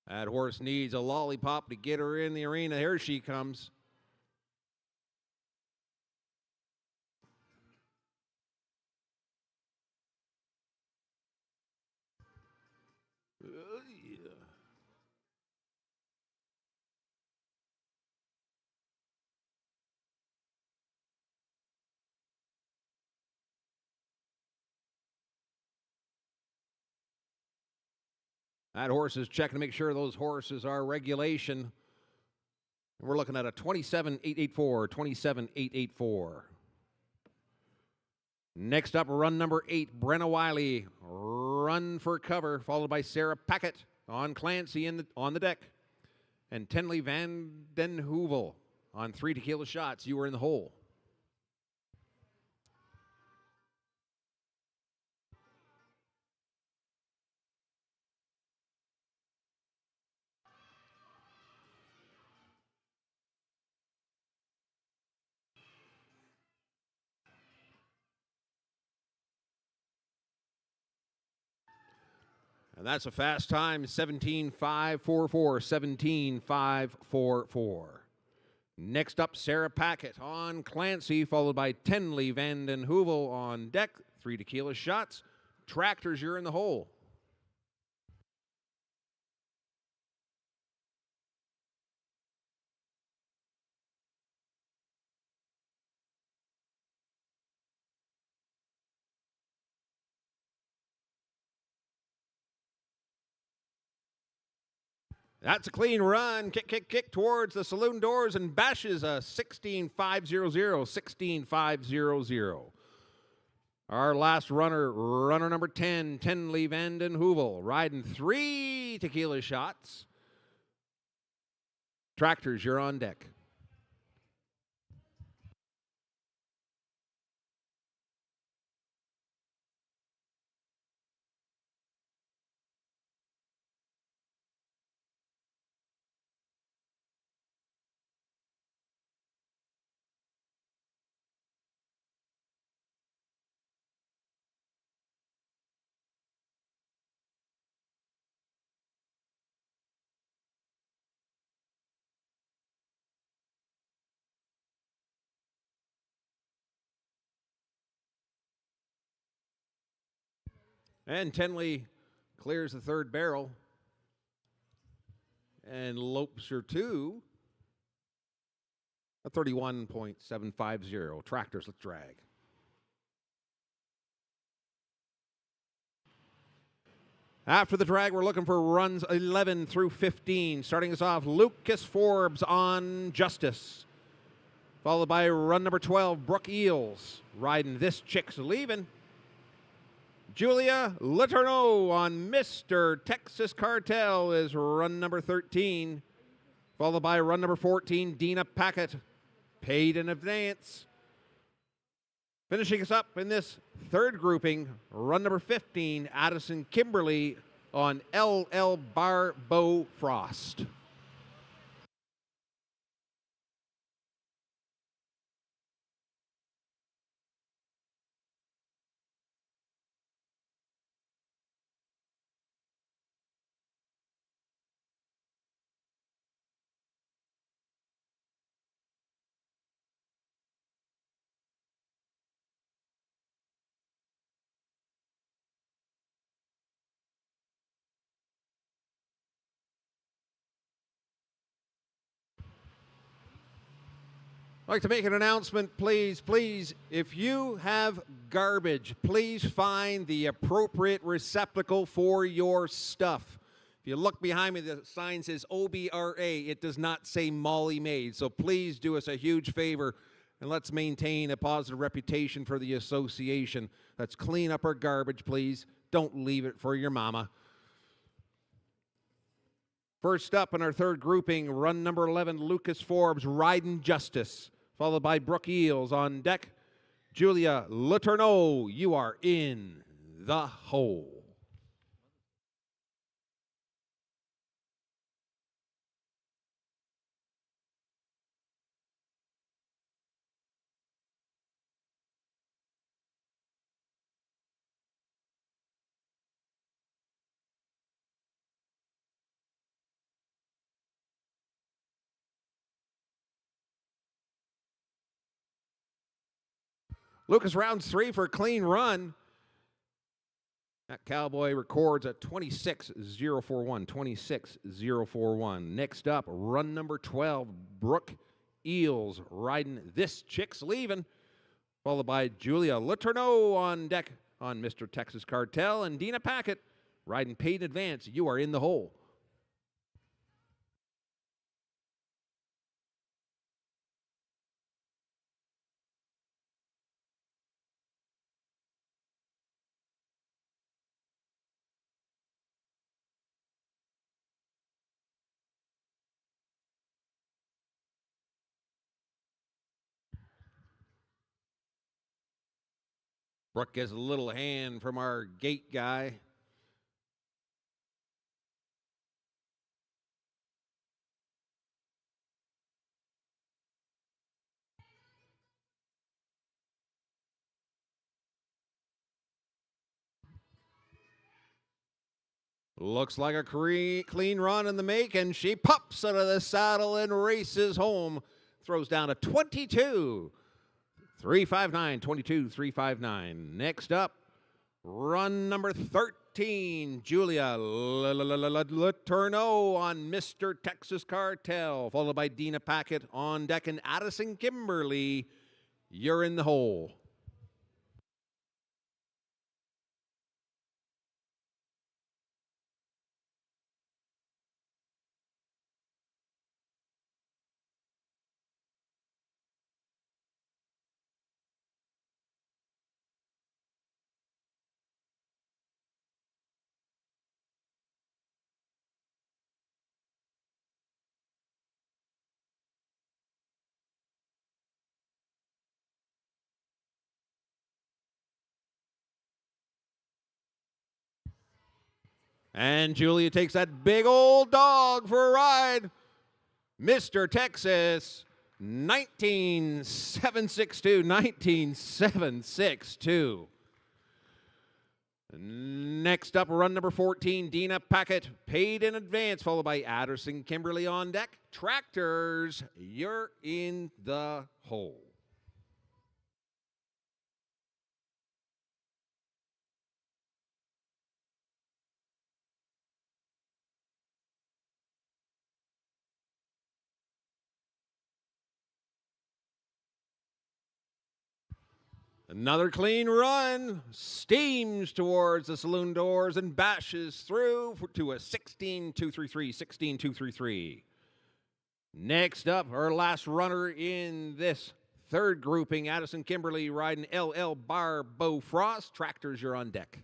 That horse needs a lollipop to get her in the arena. Here she comes. That horse is checking to make sure those horses are regulation. And we're looking at a 27.884, 27.884. Next up, run number 8, Brenna Wiley, Run for Cover, followed by Sarah Packett on Clancy on the deck. And Tenley Van Den Heuvel on 3 tequila shots. You were in the hole. And that's a fast time, 17.544, 17.544. Next up, Sarah Packett on Clancy, followed by Tenley Van Den Heuvel on deck. 3 tequila shots. Tractors, you're in the hole. That's a clean run. Kick, kick, kick towards the saloon doors and bashes a 16.500, 16.500. Our last runner, runner number 10, Tenley Van Den Heuvel, riding 3 tequila shots. Tractors, you're on deck. And Tenley clears the 3rd barrel and lopes her to a 31.750. Tractors, let's drag. After the drag, we're looking for runs 11 through 15. Starting us off, Lucas Forbes on Justice. Followed by run number 12, Brooke Eels, riding This Chick's Leaving. Julia Letourneau on Mr. Texas Cartel is run number 13. Followed by run number 14, Dina Packett, Paid in Advance. Finishing us up in this 3rd grouping, run number 15, Addison Kimberly on LL Barbeau Frost. I'd like to make an announcement, please, if you have garbage, please find the appropriate receptacle for your stuff. If you look behind me, the sign says OBRA. It does not say Molly Maid. So please do us a huge favor and let's maintain a positive reputation for the association. Let's clean up our garbage, please. Don't leave it for your mama. First up in our 3rd grouping, run number 11, Lucas Forbes, Riding Justice. Followed by Brooke Eels on deck. Julia Letourneau, you are in the hole. Lucas rounds 3 for a clean run. That Cowboy records at 26.041, 26.041. Next up, run number 12, Brooke Eels riding This Chick's Leaving, followed by Julia Letourneau on deck on Mr. Texas Cartel, and Dina Packett riding Paid in Advance. You are in the hole. Brooke gets a little hand from our gate guy. Looks like a clean run in the make, and she pops out of the saddle and races home. Throws down a 22. 359, 22, 359. Next up, run number 13, Julia Letourneau on Mr. Texas Cartel, followed by Dina Packett on deck, and Addison Kimberly. You're in the hole. And Julia takes that big old dog for a ride. Mr. Texas, 19762, 19762. Next up, run number 14, Dina Packett, Paid in Advance, followed by Addison Kimberly on deck. Tractors, you're in the hole. Another clean run, steams towards the saloon doors and bashes through to a 16-233, 16-233. Next up, our last runner in this third grouping, Addison Kimberly riding LL Bar Frost. Tractors, you're on deck.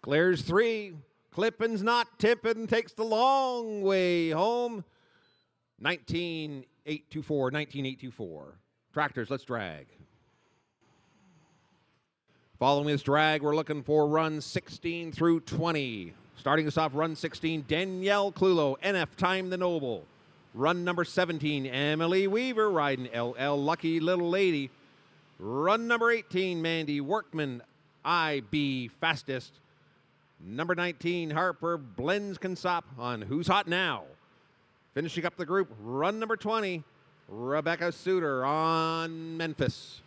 Clears 3. Clippin's not tipping, takes the long way home. 19824, 19824. Tractors, let's drag. Following this drag, we're looking for runs 16 through 20. Starting us off, run 16, Danielle Clulo, NF Time the Noble. Run number 17, Emily Weaver riding LL Lucky Little Lady. Run number 18, Mandy Workman, IB Fastest. Number 19, Harper Blensconsop on Who's Hot Now. Finishing up the group, run number 20, Rebecca Suter on Memphis.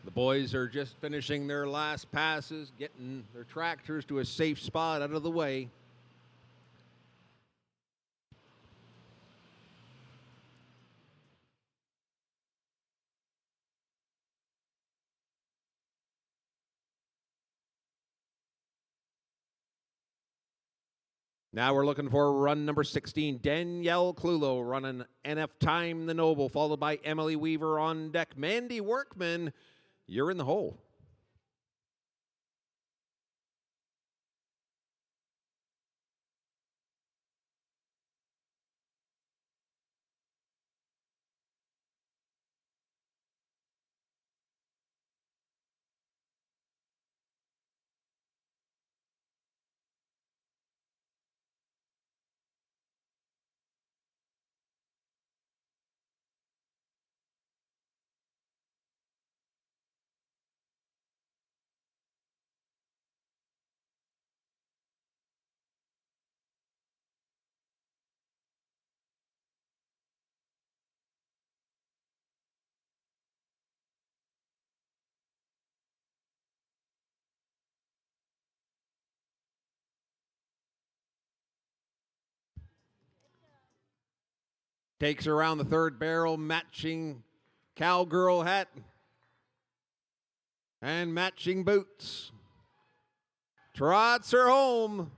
The boys are just finishing their last passes, getting their tractors to a safe spot out of the way. Now we're looking for run number 16, Danielle Clulo running NF Time the Noble, followed by Emily Weaver on deck. Mandy Workman, You're in the hole. Takes her around the third barrel, matching cowgirl hat and matching boots. Trots her home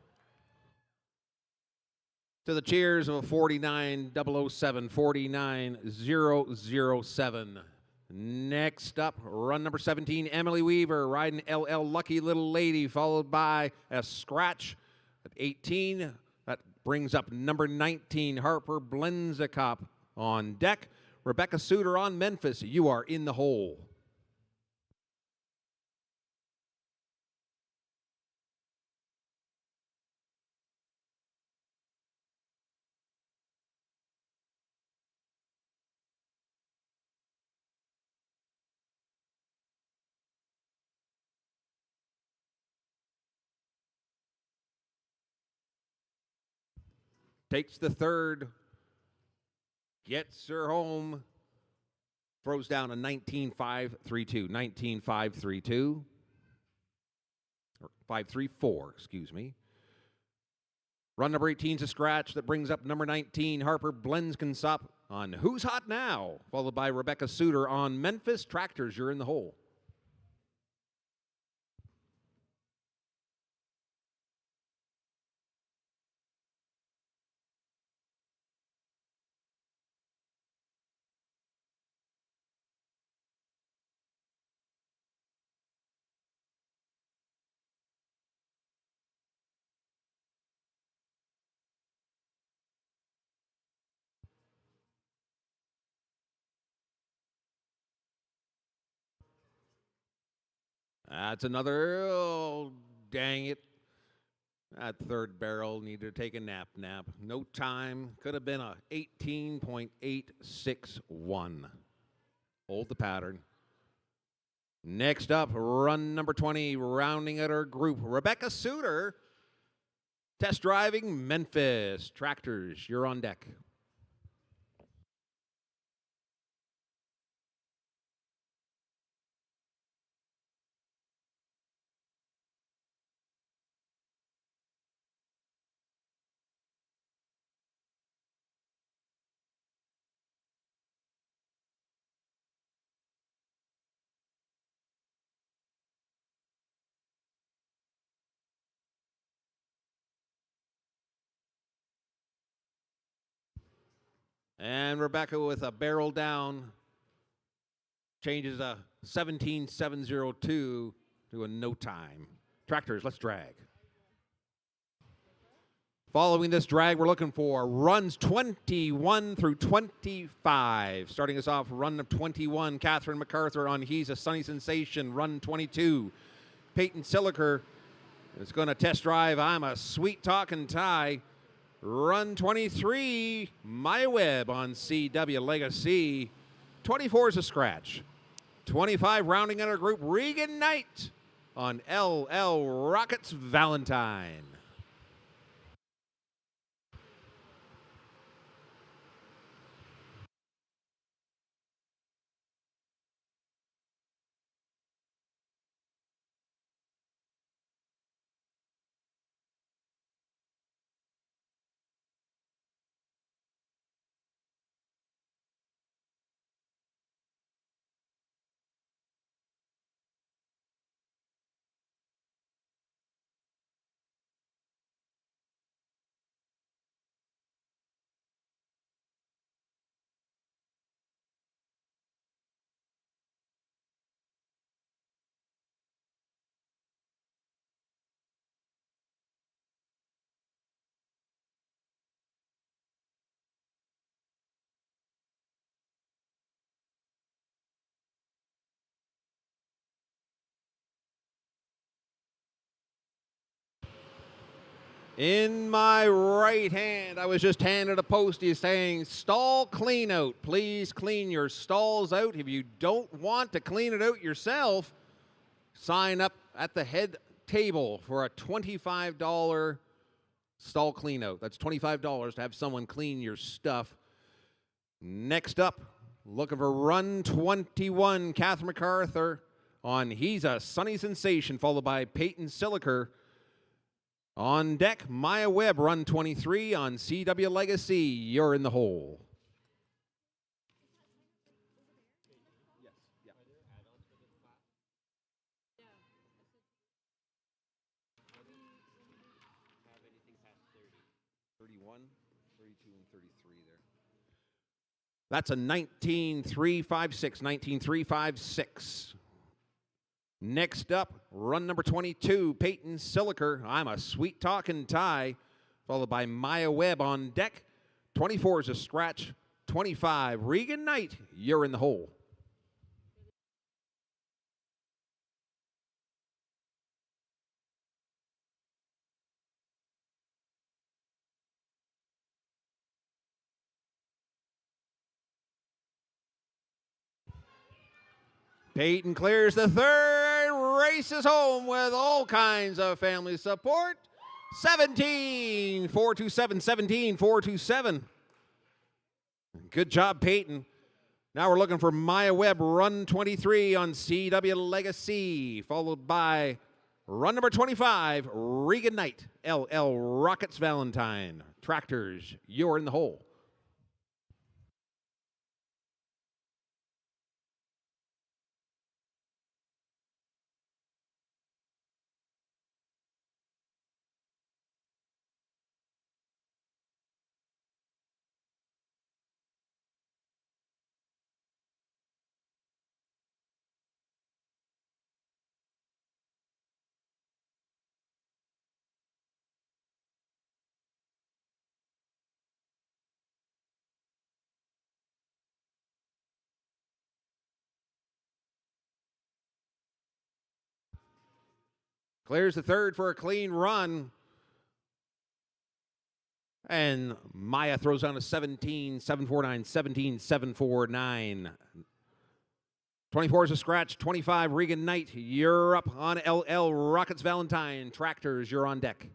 to the cheers of a 49007, 49007. Next up, run number 17, Emily Weaver, riding LL Lucky Little Lady, followed by a scratch at 18. That brings up number 19, Harper Blenzikop on deck. Rebecca Suter on Memphis. You are in the hole. Takes the third, gets her home, throws down a 19.532, 19.532, or 534, excuse me. Run number 18 is a scratch that brings up number 19, Harper Blenzikop on Who's Hot Now, followed by Rebecca Suter on Memphis Tractors. You're in the hole. That's another, oh, dang it. That third barrel needed to take a nap. No time. Could have been a 18.861. Hold the pattern. Next up, run number 20, rounding out our group, Rebecca Suter, test driving Memphis Tractors. You're on deck. And Rebecca with a barrel down, changes a 17.702 to a no time. Tractors, let's drag. Following this drag, we're looking for runs 21 through 25. Starting us off, run of 21, Catherine MacArthur on He's a Sunny Sensation. Run 22, Peyton Siliker is going to test drive I'm a Sweet Talkin' Tie. Run 23, My Web on CW Legacy. 24 is a scratch. 25 rounding out our group, Regan Knight on LL Rockets Valentine. In my right hand, I was just handed a postie saying, stall clean out. Please clean your stalls out. If you don't want to clean it out yourself, sign up at the head table for a $25 stall clean out. That's $25 to have someone clean your stuff. Next up, looking for run 21, Catherine MacArthur on He's a Sunny Sensation, followed by Peyton Siliker. On deck, Maya Webb, run 23 on CW Legacy. You're in the hole. That's a 19.356, 19.356. Next up, run number 22, Peyton Siliker. I'm a sweet talking tie, followed by Maya Webb on deck. 24 is a scratch. 25, Regan Knight. You're in the hole. Peyton clears the third, races home with all kinds of family support. 17, 427, 17, 427. Good job, Peyton. Now we're looking for Maya Webb, run 23 on CW Legacy, followed by run number 25, Regan Knight, LL Rockets Valentine. Tractors, you're in the hole. Clears the third for a clean run. And Maya throws down a 17, 749, 17, 749. 24 is a scratch. 25, Regan Knight. You're up on LL Rockets Valentine. Tractors, you're on deck.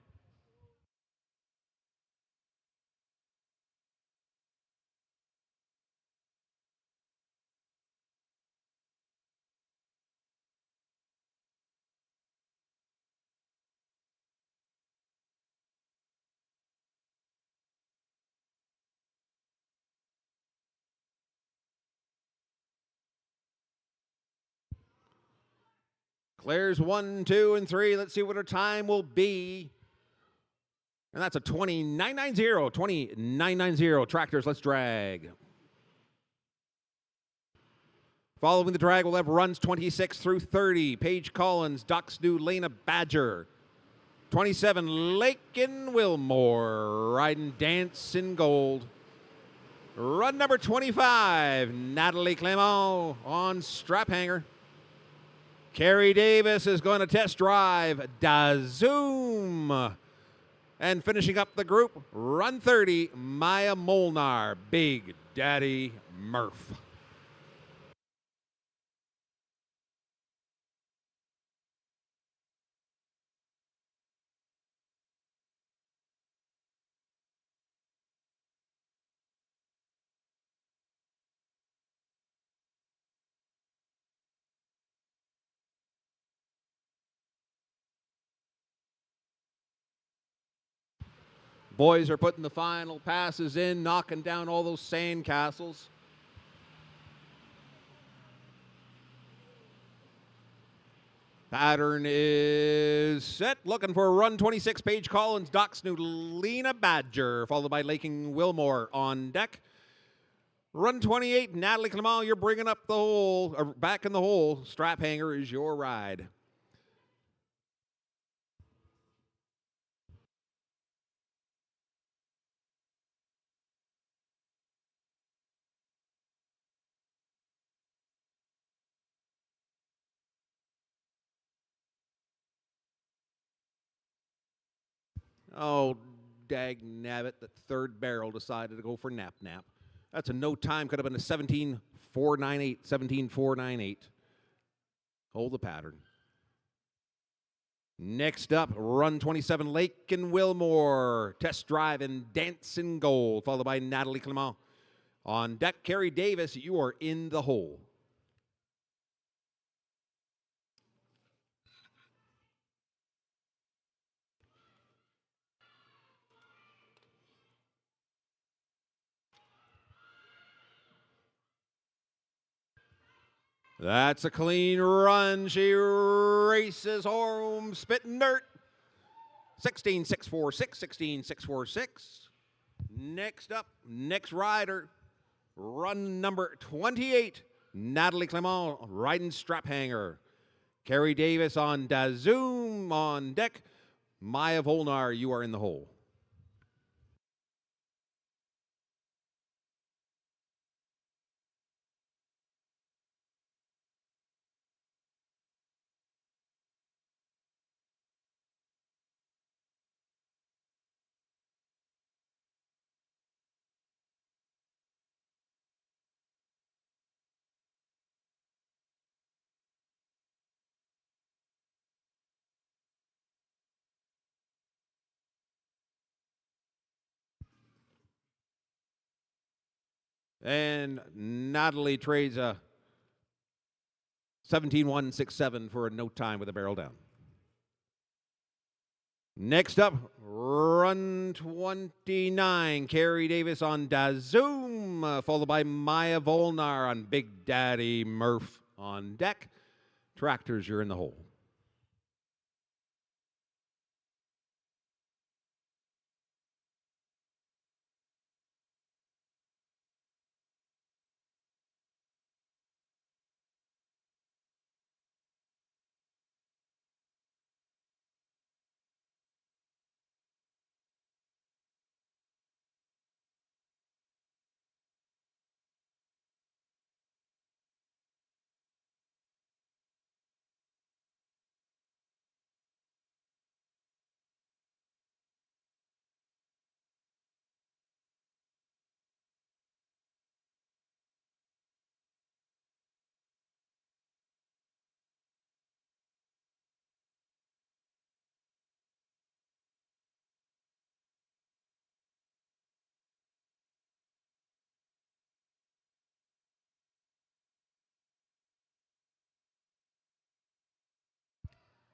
Clears 1, 2, and 3. Let's see what her time will be. And that's a 29.90. 29.90. Tractors, let's drag. Following the drag, we'll have runs 26 through 30. Paige Collins, Ducks New Lena Badger. 27, Lakin Wilmore, riding Dance in Gold. Run number 25, Natalie Clement on Strap Hanger. Carrie Davis is going to test drive Dazoom. And finishing up the group, run 30, Maya Molnar, Big Daddy Murph. Boys are putting the final passes in, knocking down all those sand castles. Pattern is set. Looking for run 26, Paige Collins, Docs New Lena Badger, followed by Laking Wilmore on deck. Run 28, Natalie Clement, you're bringing up the hole, or back in the hole. Strap Hanger is your ride. Oh, dag nabbit, that third barrel decided to go for nap nap. That's a no time, could have been a 17.498, 17.498. Hold the pattern. Next up, run 27, Lake and Wilmore. Test drive and Dancing Gold, followed by Natalie Clement. On deck, Carrie Davis, you are in the hole. That's a clean run. She races home, spitting dirt. 16.646, 16.646. Next up, next rider, run number 28, Natalie Clement, riding strap hanger. Carrie Davis on Dazoom on deck. Maya Volnar, you are in the hole. And Natalie trades a 17.167 for a no time with a barrel down. Next up, run 29, Carrie Davis on Dazoom, followed by Maya Volnar on Big Daddy Murph on deck. Tractors, you're in the hole.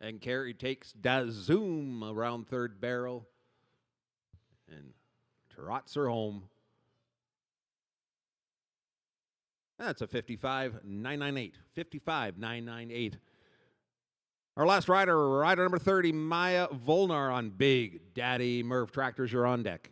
And Carrie takes Dazoom around third barrel and trots her home. That's a 55.998. 55.998. Our last rider, rider number 30, Maya Volnar on Big Daddy Murph. Tractors, you're on deck.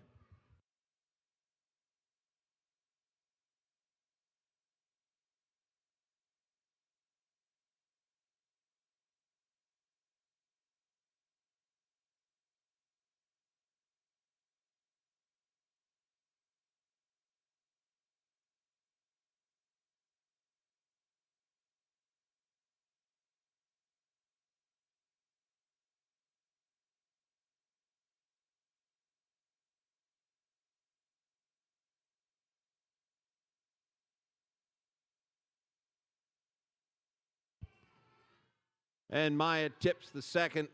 And Maya tips the second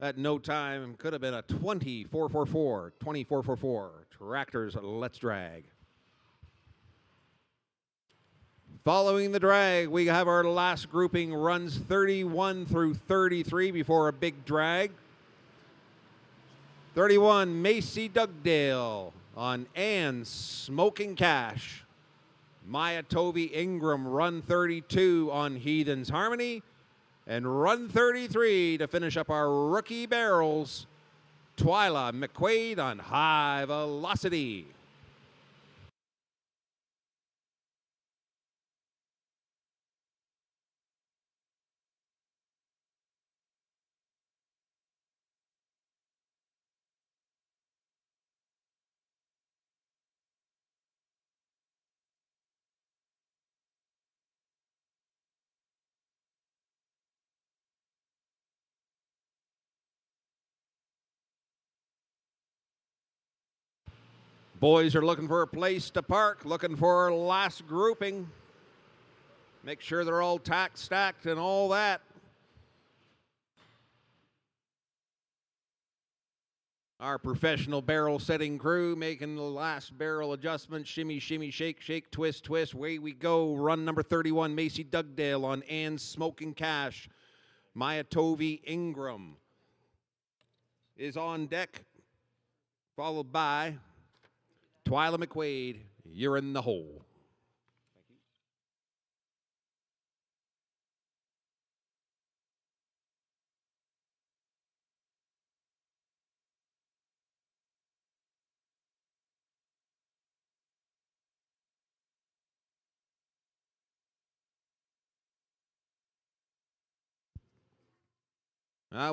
at no time. Could have been a 24.44. 24.44. Tractors, let's drag. Following the drag, we have our last grouping, runs 31 through 33 before a big drag. 31, Macy Dugdale on Ann Smoking Cash. Maya Tovey Ingram, run 32 on Heathen's Harmony. And run 33 to finish up our rookie barrels, Twyla McQuaid on High Velocity. Boys are looking for a place to park, looking for a last grouping. Make sure they're all tack stacked and all that. Our professional barrel setting crew making the last barrel adjustment. Shimmy, shimmy, shake, shake, twist, twist. Away we go. Run number 31, Macy Dugdale on Ann's Smoking Cash. Maya Tovey Ingram is on deck, followed by Twyla McQuaid. You're in the hole.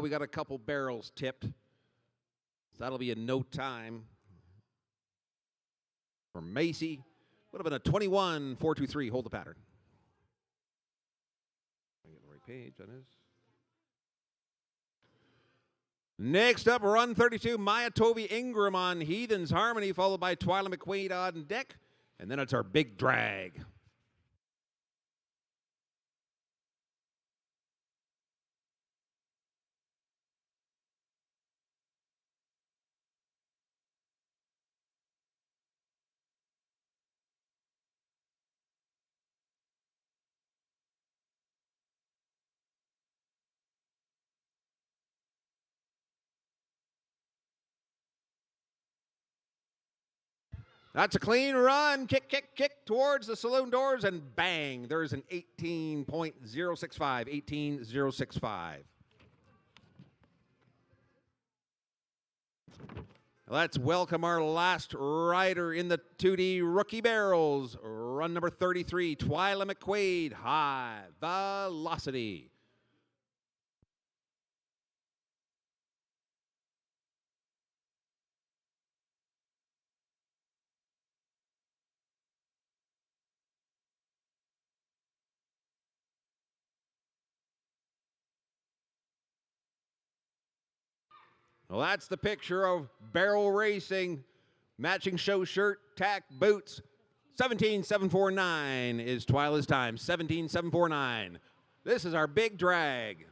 We got a couple barrels tipped. That'll be in no time. For Macy, would have been a 21-4-2-3. Hold the pattern. I get the right page, that is. Next up, run 32, Maya Tovey Ingram on Heathen's Harmony, followed by Twyla McQuaid on deck. And then it's our big drag. That's a clean run. Kick, kick, kick towards the saloon doors, and bang, there's an 18.065. 18.065. Let's welcome our last rider in the 2D rookie barrels. Run number 33, Twyla McQuaid, High Velocity. Well, that's the picture of barrel racing. Matching show shirt, tack, boots. 17.749 is Twyla's time. 17.749. This is our big drag.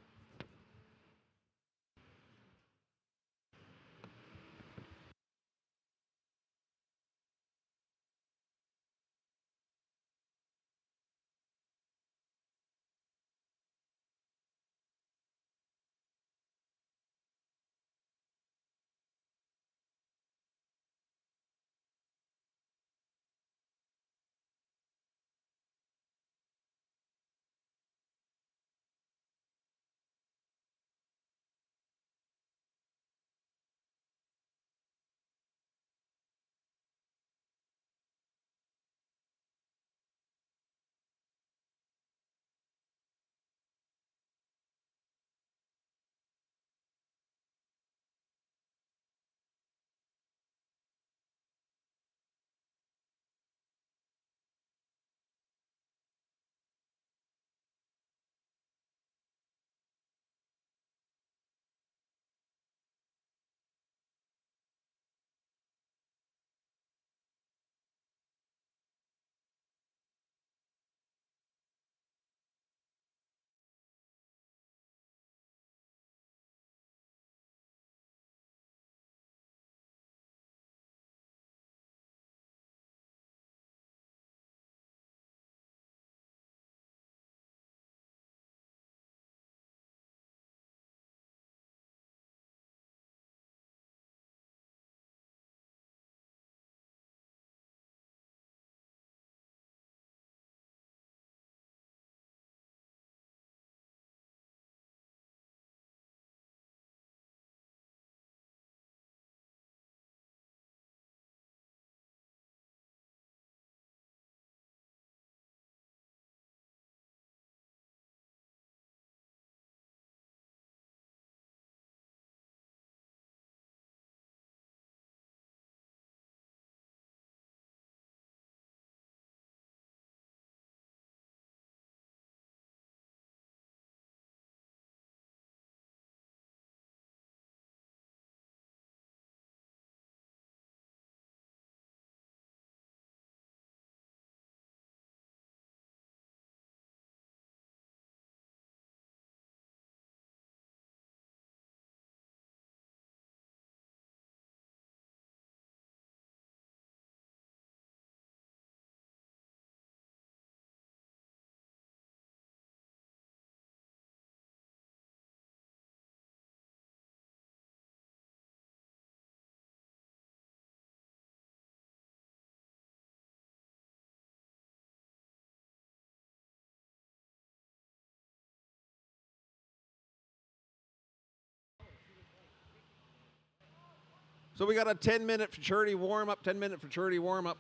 So we got a 10-minute fraternity warm-up, 10-minute fraternity warm-up.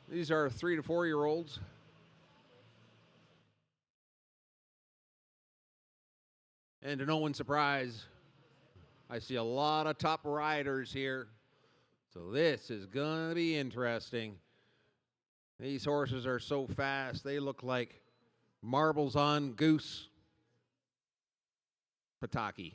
These are 3 to 4-year-olds. And to no one's surprise, I see a lot of top riders here. So this is going to be interesting. These horses are so fast, they look like marbles on goose pataki.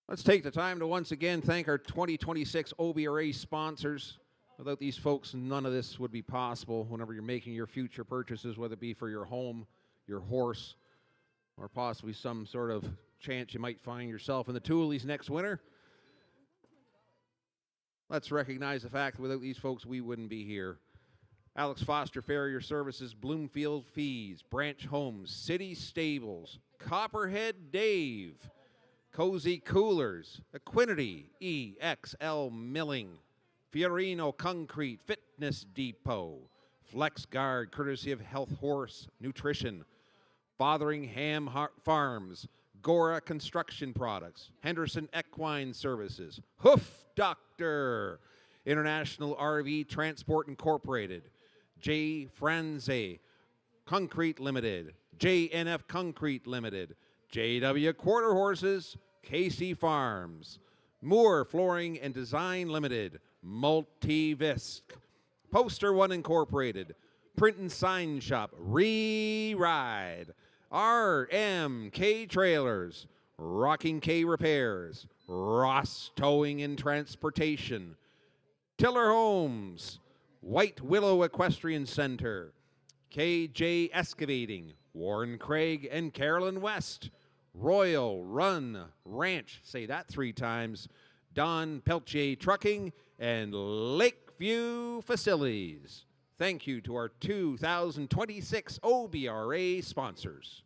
Let's take the time to once again thank our 2026 OBRA sponsors. Without these folks, none of this would be possible whenever you're making your future purchases, whether it be for your home, your horse, or possibly some sort of chance you might find yourself in the Toolies next winter. Let's recognize the fact that without these folks, we wouldn't be here. Alex Foster Farrier Services, Bloomfield Fees, Branch Homes, City Stables, Copperhead Dave, Cozy Coolers, Equinity, EXL Milling, Fiorino Concrete Fitness Depot, Flex Guard, courtesy of Health Horse Nutrition, Fotheringham Farms, Gora Construction Products, Henderson Equine Services, Hoof Doctor, International RV Transport Incorporated, J. Franze Concrete Limited, JNF Concrete Limited, JW Quarter Horses, KC Farms, Moore Flooring and Design Limited, Multivisc, Poster One Incorporated, Print and Sign Shop, Re-Ride, RMK Trailers, Rocking K Repairs, Ross Towing and Transportation, Tiller Homes, White Willow Equestrian Center, KJ Excavating, Warren Craig and Carolyn West, Royal Run Ranch, say that 3 times, Don Peltier Trucking, and Lakeview Facilities. Thank you to our 2026 OBRA sponsors.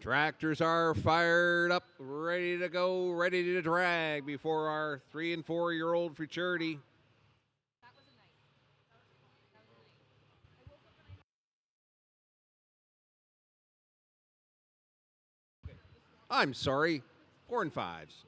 Tractors are fired up, ready to go, ready to drag before our 3 and 4 year old futurity. I'm sorry, 4 and 5s.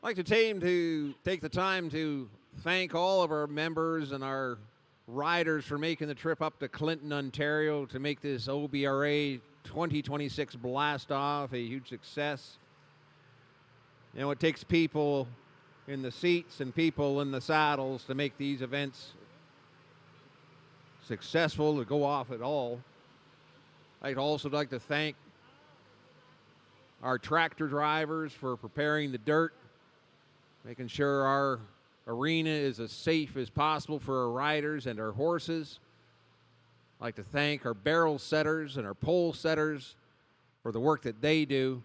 I'd like to take the time to thank all of our members and our riders for making the trip up to Clinton, Ontario to make this OBRA 2026 blast off a huge success. You know, it takes people in the seats and people in the saddles to make these events successful, to go off at all. I'd also like to thank our tractor drivers for preparing the dirt, making sure our arena is as safe as possible for our riders and our horses. I'd like to thank our barrel setters and our pole setters for the work that they do.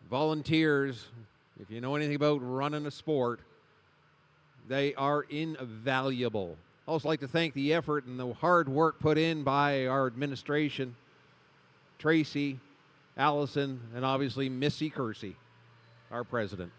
Volunteers, if you know anything about running a sport, they are invaluable. I'd also like to thank the effort and the hard work put in by our administration, Tracy, Allison, and obviously Missy Kersey, our president.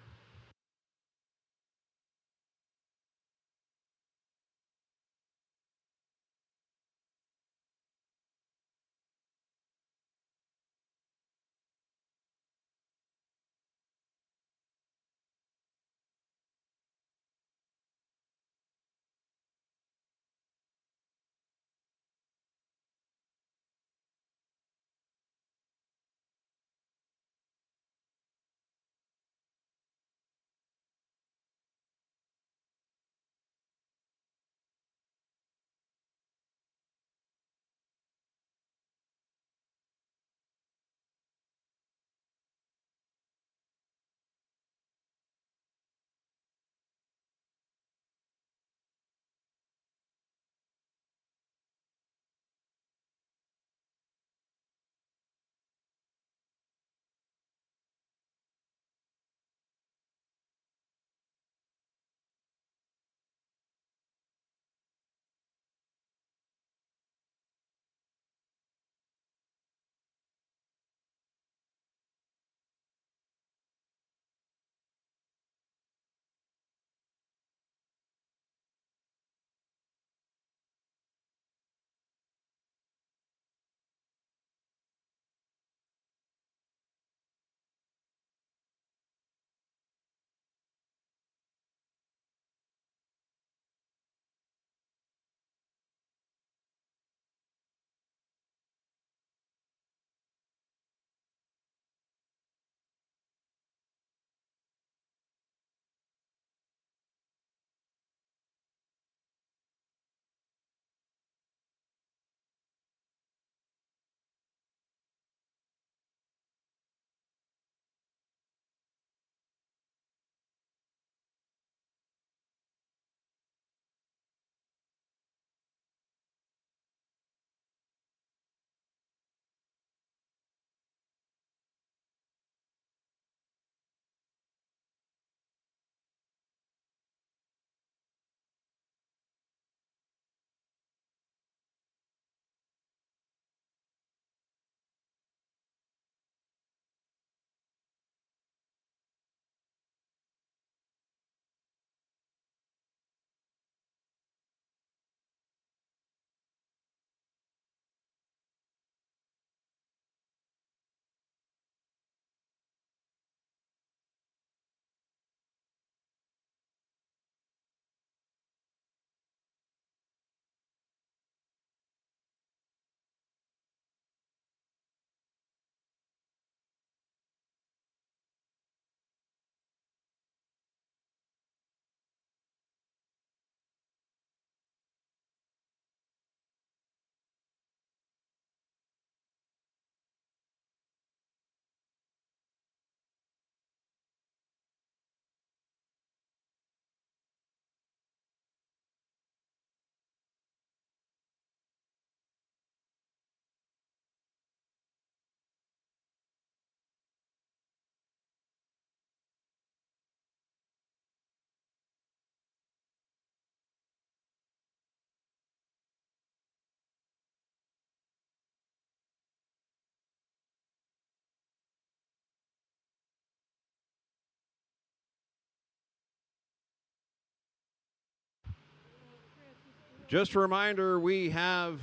Just a reminder, we have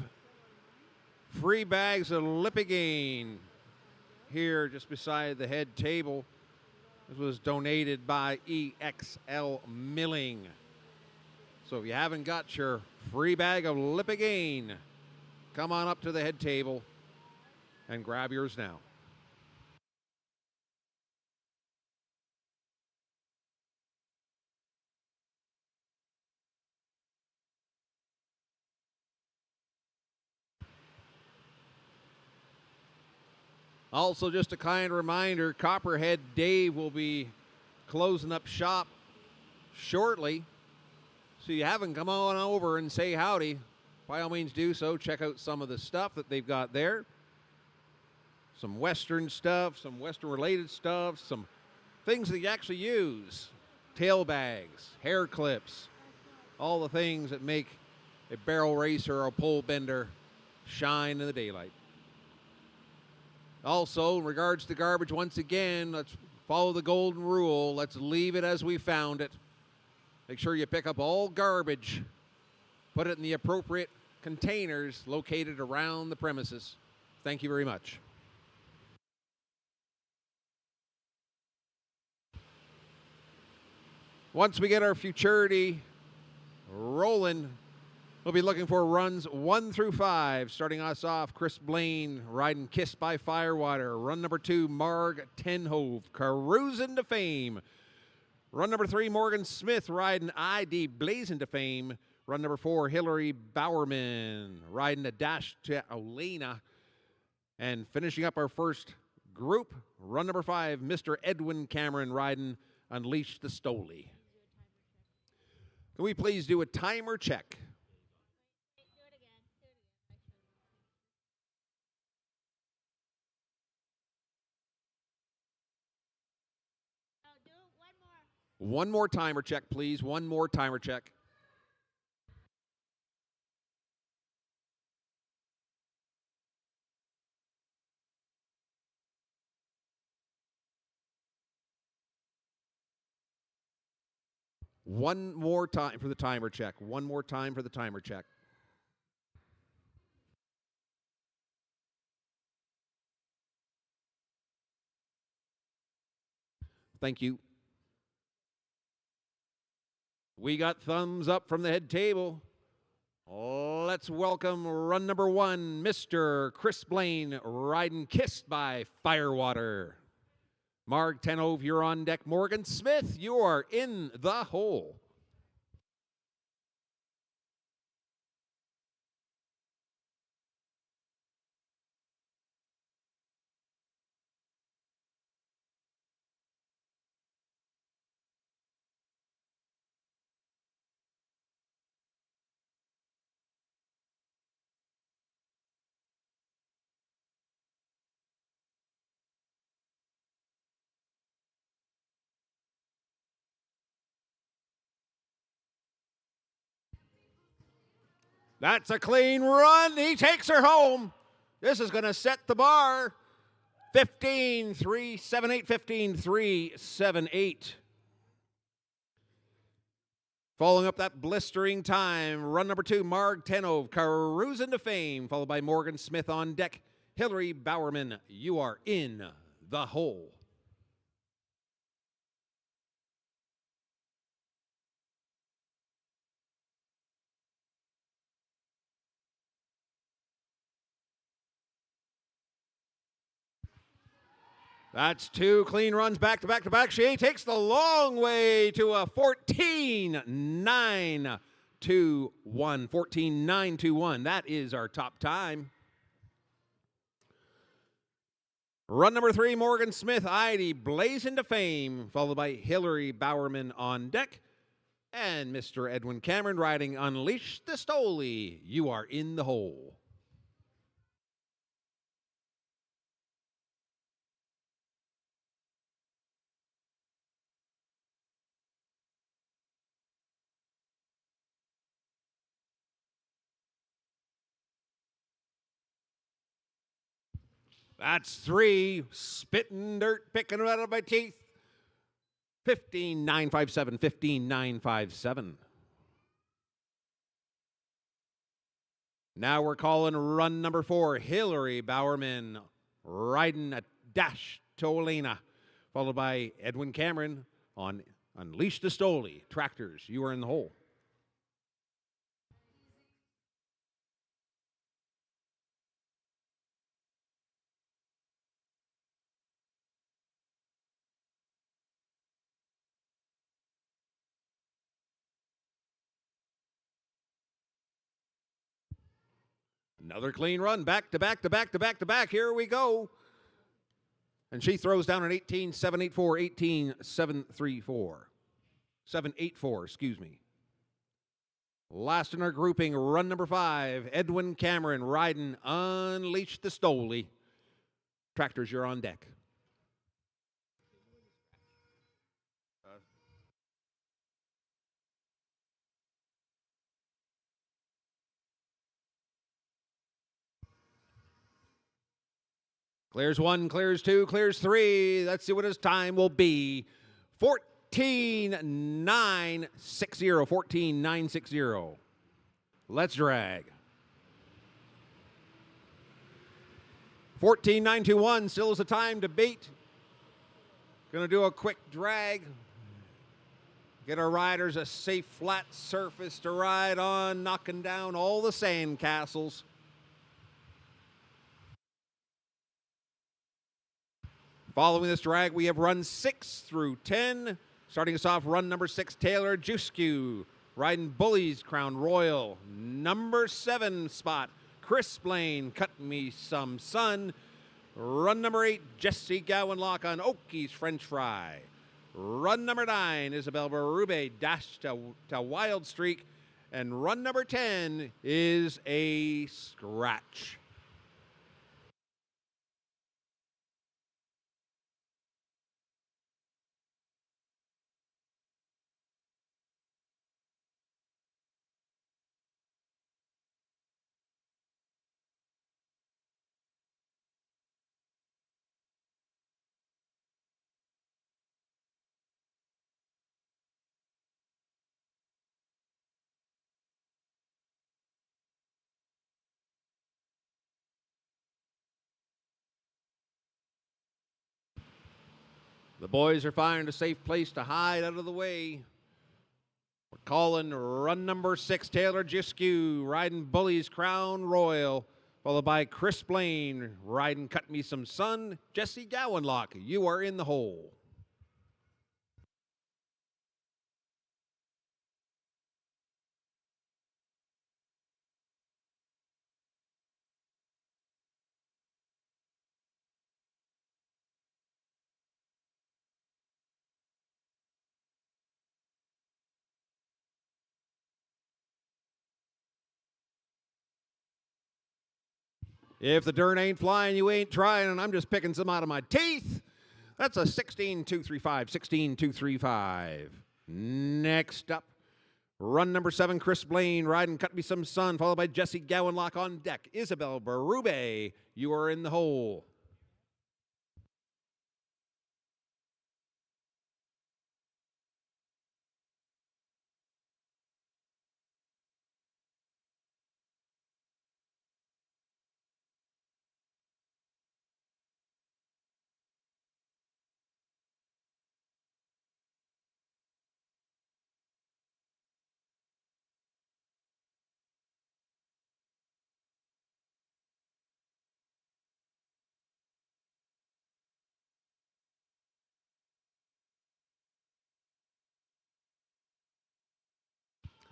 free bags of Lipigain here just beside the head table. This was donated by EXL Milling. So if you haven't got your free bag of Lipigain, come on up to the head table and grab yours now. Also, just a kind reminder, Copperhead Dave will be closing up shop shortly. So you haven't come on over and say howdy, by all means do so. Check out some of the stuff that they've got there. Some Western stuff, some Western-related stuff, some things that you actually use. Tail bags, hair clips, all the things that make a barrel racer or a pole bender shine in the daylight. Also, in regards to garbage, once again, let's follow the golden rule. Let's leave it as we found it. Make sure you pick up all garbage. Put it in the appropriate containers located around the premises. Thank you very much. Once we get our futurity rolling, we'll be looking for runs 1 through 5. Starting us off, Chris Blaine riding Kissed by Firewater. Run number 2, Marg Tenhove, Cruising to Fame. Run number 3, Morgan Smith riding ID Blazing to Fame. Run number 4, Hillary Bowerman riding a Dash to Olena. And finishing up our first group, run number 5, Mr. Edwin Cameron riding Unleash the Stoley. Can we please do a timer check? One more timer check, please. One more timer check. One more time for the timer check. One more time for the timer check. Thank you. We got thumbs up from the head table. Let's welcome run number 1, Mr. Chris Blaine, riding Kissed by Firewater. Marg Tenhove, you're on deck. Morgan Smith, you are in the hole. That's a clean run. He takes her home. This is going to set the bar. 15-3-7-8, 15-3-7-8. Following up that blistering time, run number 2, Marg Tenhove, Cruising to Fame, followed by Morgan Smith on deck. Hillary Bowerman, you are in the hole. That's 2 clean runs back to back to back. She takes the long way to a 14-9-2-1. 14-9-2-1. That is our top time. Run number 3, Morgan Smith, ID Blazing to Fame, followed by Hillary Bowerman on deck. And Mr. Edwin Cameron riding Unleash the Stoley. You are in the hole. That's 3, spitting dirt, picking it out of my teeth. 15-9-5-7, 15-9-5-7. Now we're calling run number 4, Hillary Bowerman, riding a dash to Olena, followed by Edwin Cameron on Unleash the Stoley. Tractors, you are in the hole. Another clean run, back to back to back to back to back. Here we go. And she throws down an 18.784, 18.734. 784, excuse me. Last in our grouping, run number 5, Edwin Cameron riding Unleash the Stoley. Tractors, you're on deck. Clears 1, clears 2, clears 3. Let's see what his time will be. 14.960. 14.960. Let's drag. 14.921 still is the time to beat. Gonna do a quick drag. Get our riders a safe flat surface to ride on, knocking down all the sand castles. Following this drag, we have run 6 through 10. Starting us off, run number 6, Taylor Juskew, riding Bully's Crown Royal. Number 7 spot, Chris Blaine, Cut Me Some Sun. Run number 8, Jesse Gowanlock on Oakie's French Fry. Run number 9, Isabel Berube, Dash to Wild Streak. And run number 10 is a scratch. The boys are finding a safe place to hide out of the way. We're calling run number 6, Taylor Juskew, riding Bully's Crown Royal, followed by Chris Blaine, riding Cut Me Some Sun. Jesse Gowanlock, you are in the hole. If the dirt ain't flying, you ain't trying, and I'm just picking some out of my teeth. That's a 16.235, 16.235. Next up, run number 7, Chris Blaine, riding Cut Me Some Sun, followed by Jesse Gowanlock on deck. Isabel Berube, you are in the hole.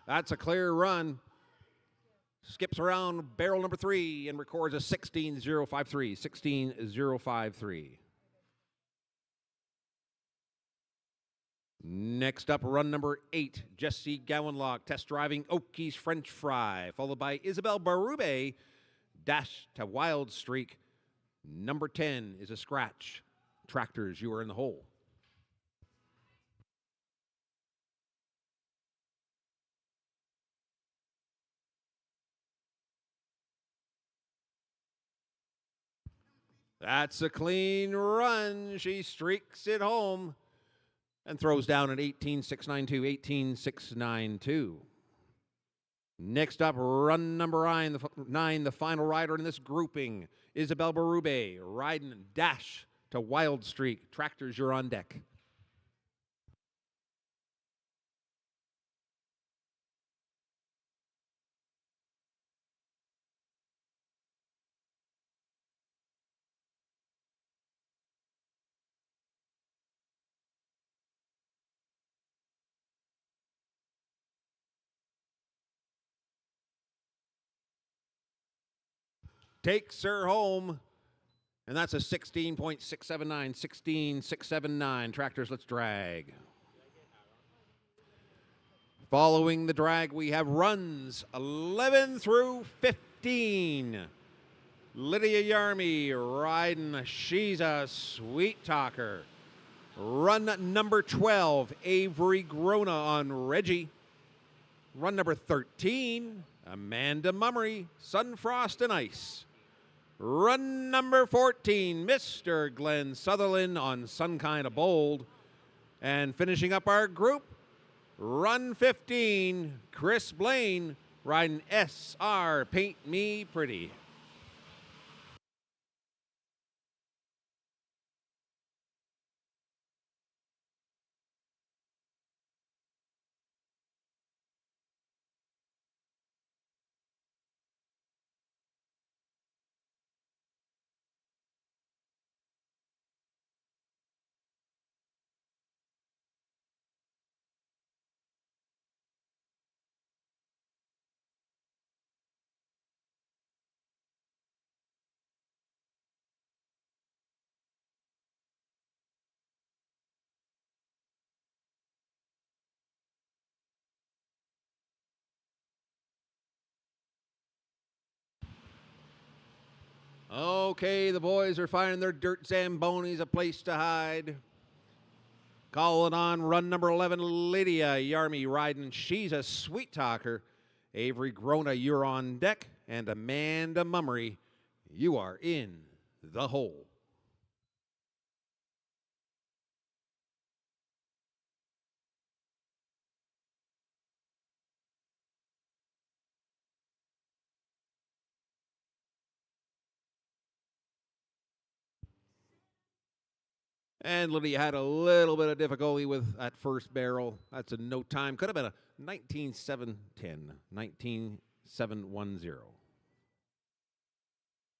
That's a clear run. Skips around barrel number 3 and records a 16.053. 16.053. Next up, run number 8, Jesse Gowanlock, test driving Oakie's French Fry, followed by Isabel Berube, Dash to Wild Streak. Number 10 is a scratch. Tractors, you are in the hole. That's a clean run. She streaks it home and throws down an 18.692, 18.692. Next up, run number nine, the final rider in this grouping, Isabel Berube, riding Dash to Wild Streak. Tractors, you're on deck. Takes her home, and that's a 16.679, 16.679. Tractors, let's drag. Following the drag, we have runs 11 through 15. Lydia Yarmy riding She's a Sweet Talker. Run number 12, Avery Grona on Reggie. Run number 13, Amanda Mummery, Sunfrost and Ice. Run number 14, Mr. Glenn Sutherland on Sun Kinda Bold. And finishing up our group, run 15, Chris Blaine riding SR Paint Me Pretty. Okay, the boys are finding their dirt Zambonis a place to hide. Calling on run number 11, Lydia Yarmy riding She's a Sweet Talker. Avery Grona, you're on deck. And Amanda Mummery, you are in the hole. And Lydia had a little bit of difficulty with that first barrel. That's a no time. Could have been a 19.710, 19.710.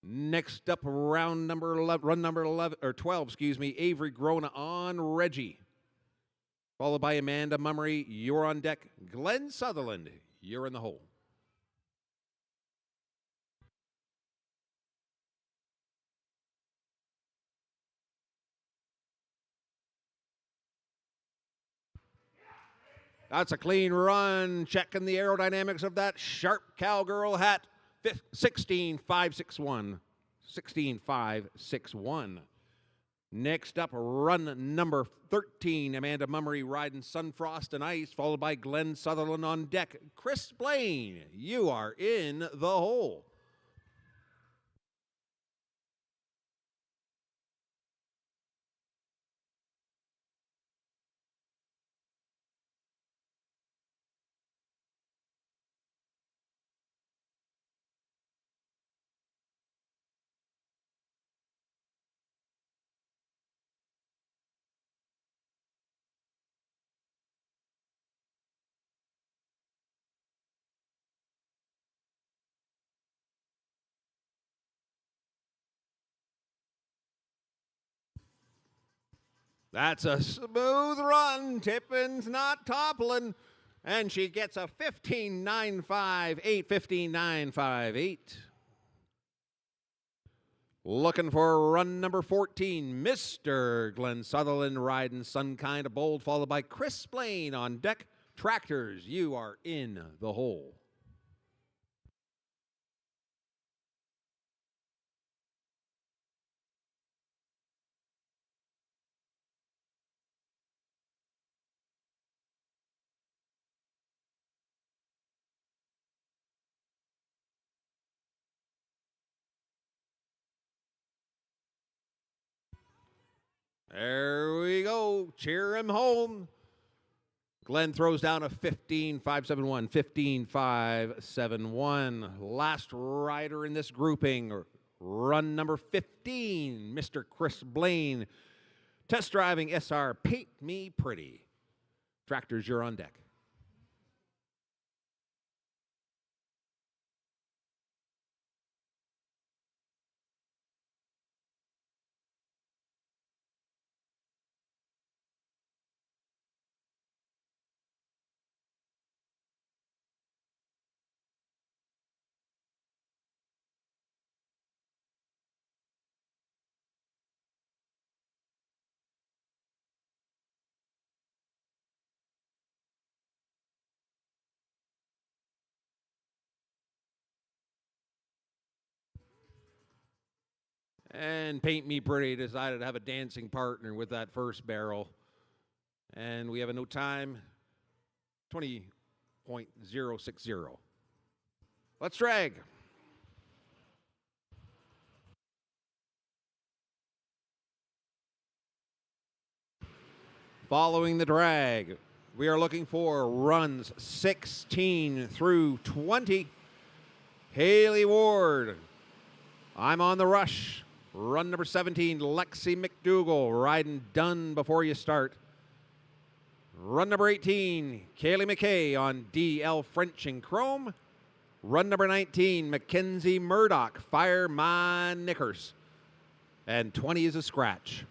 Next up, run number 11 or 12, excuse me, Avery Grona on Reggie. Followed by Amanda Mummery, you're on deck. Glenn Sutherland, you're in the hole. That's a clean run. Checking the aerodynamics of that sharp cowgirl hat. 16.561. 16.561. Next up, run number 13, Amanda Mummery riding Sunfrost and Ice, followed by Glenn Sutherland on deck. Chris Blaine, you are in the hole. That's a smooth run. Tippin's not toppling. And she gets a 15.958, 15.958. Looking for run number 14, Mr. Glenn Sutherland riding Sun Kinda Bold, followed by Chris Blaine on deck. Tractors, you are in the hole. There we go. Cheer him home. Glenn throws down a 15-5-7-1, 15-5-7-1. Last rider in this grouping, run number 15, Mr. Chris Blaine. Test driving SR Paint Me Pretty. Tractors, you're on deck. And Paint Me Pretty decided to have a dancing partner with that first barrel. And we have a no time, 20.060. Let's drag. Following the drag, we are looking for runs 16 through 20. Haley Ward, I'm on the rush. Run number 17, Lexi McDougall, riding done before you start. Run number 18, Kaylee McKay on DL French and Chrome. Run number 19, Mackenzie Murdoch, Fire My Knickers. And 20 is a scratch.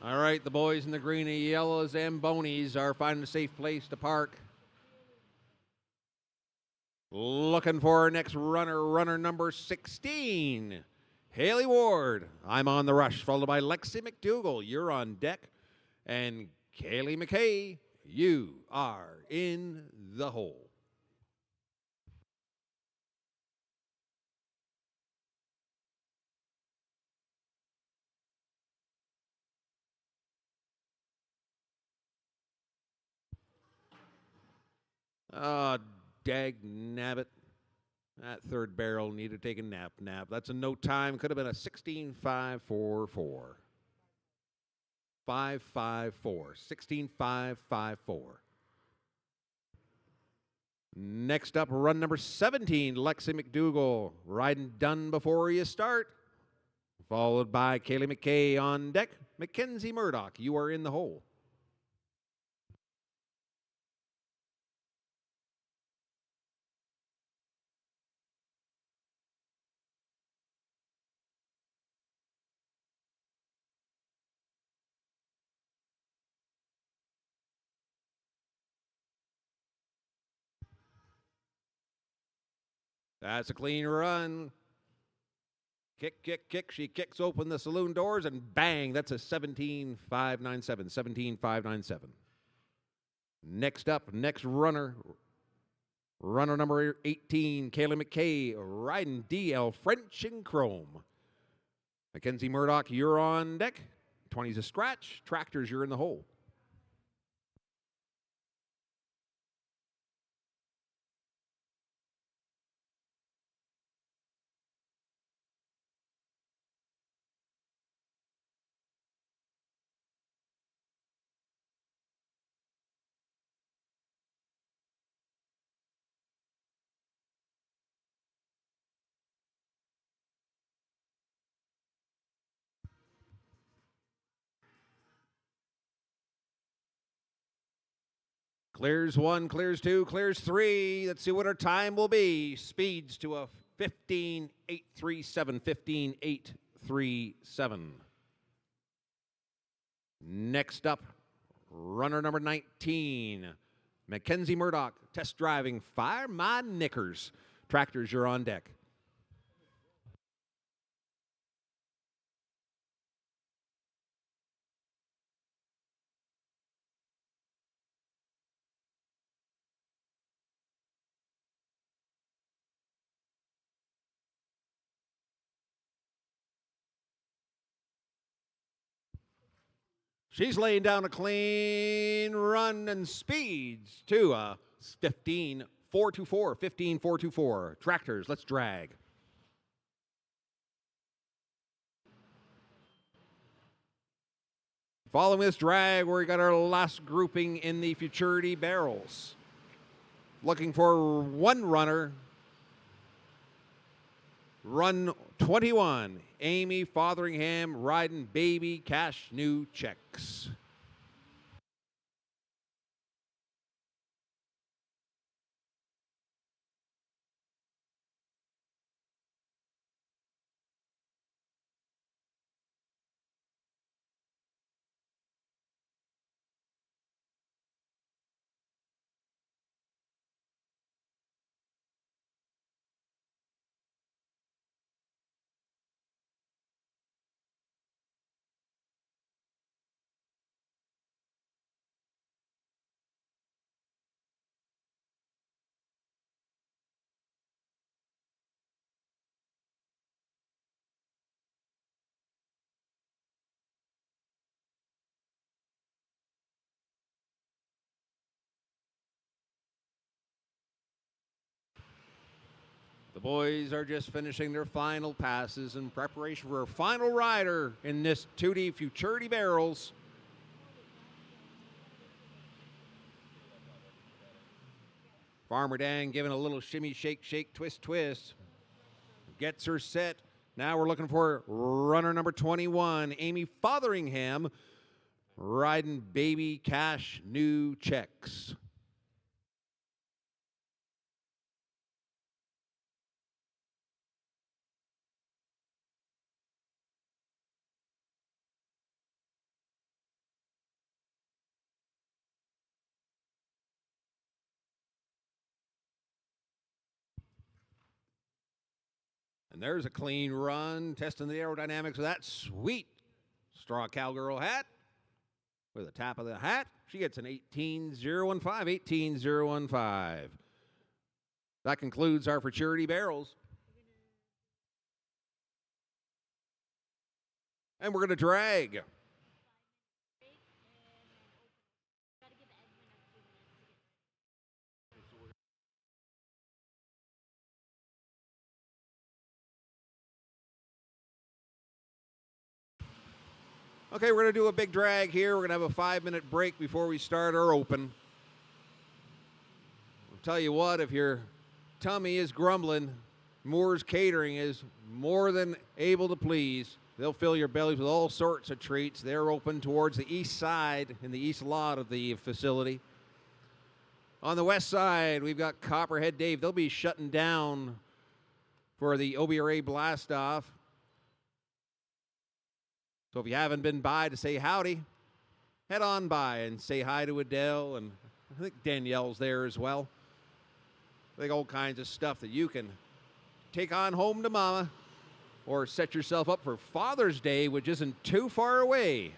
All right, the boys in the green and yellow Zambonis are finding a safe place to park. Looking for our next runner, runner number 16, Haley Ward. I'm on the rush, followed by Lexi McDougall. You're on deck. And Kaylee McKay, you are in the hole. Dag nabbit. That third barrel needed to take a nap. That's a no time. Could have been a 16-5-4-4. 5-5-4. 16-5-5-4. Next up, run number 17, Lexi McDougall. Riding done before you start. Followed by Kaylee McKay on deck. Mackenzie Murdoch, you are in the hole. That's a clean run. Kick, kick, kick. She kicks open the saloon doors and bang, that's a 17-5-9-7. 17-5-9-7. Next up, next runner. Runner number 18, Kayla McKay, riding DL French and Chrome. Mackenzie Murdoch, you're on deck. 20's a scratch. Tractors, you're in the hole. Clears one, clears two, clears three. Let's see what our time will be. Speeds to a 15-8-3-7, 15-8-3-7. Next up, Runner number 19, Mackenzie Murdoch, test driving Fire My Knickers. Tractors, you're on deck. She's laying down a clean run and speeds to a 15.424. 15.424. Tractors, let's drag. Following this drag, we got our last grouping in the Futurity barrels. Looking for one runner. Run 21, Amy Fotheringham riding Baby Cash New Checks. The boys are just finishing their final passes in preparation for a final rider in this 2D Futurity barrels. Farmer Dan giving a little shimmy, shake, shake, twist, twist. Gets her set. Now we're looking for runner number 21, Amy Fotheringham, riding Baby Cash New Checks. And there's a clean run, testing the aerodynamics of that sweet straw cowgirl hat. With a tap of the hat, she gets an 18.015, 18.015. That concludes our Futurity barrels. And we're going to drag. Okay, we're going to do a big drag here. We're going to have a 5-minute break before we start our open. I'll tell you what, if your tummy is grumbling, Moore's Catering is more than able to please. They'll fill your bellies with all sorts of treats. They're open towards the east side in the east lot of the facility. On the west side, we've got Copperhead Dave. They'll be shutting down for the OBRA blast-off. So if you haven't been by to say howdy, head on by and say hi to Adele, and I think Danielle's there as well. I think all kinds of stuff that you can take on home to mama or set yourself up for Father's Day, which isn't too far away.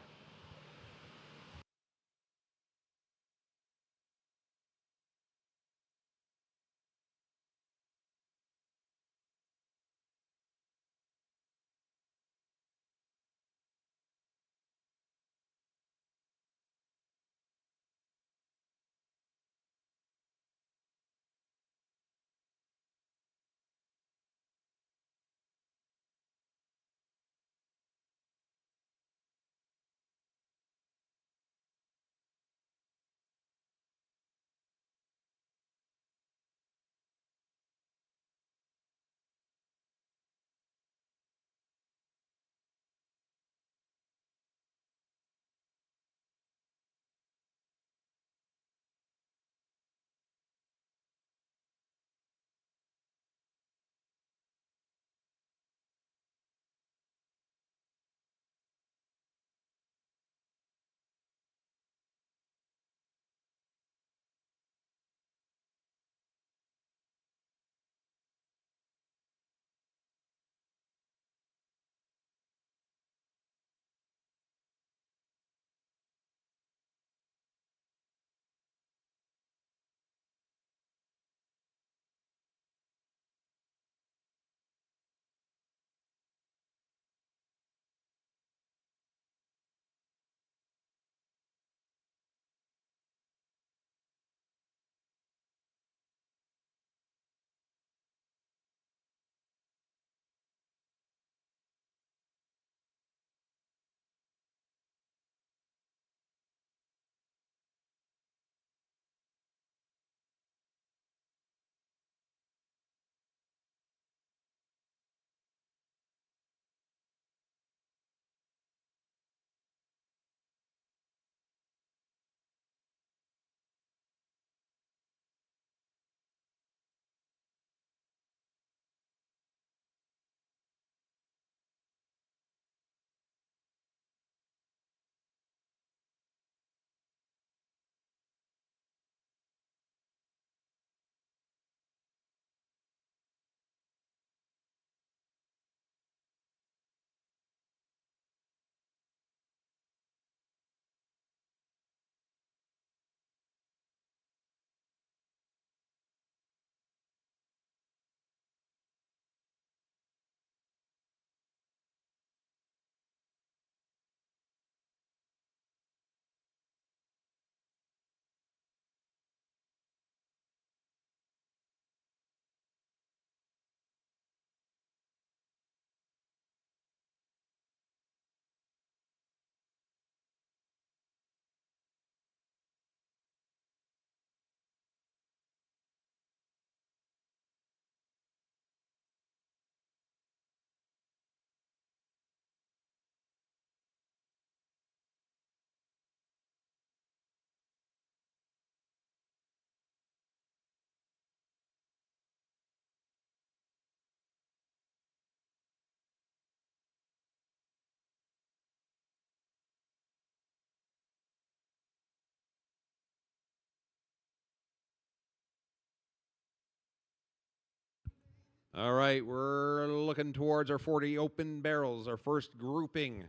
All right, we're looking towards our 40 open barrels. Our first grouping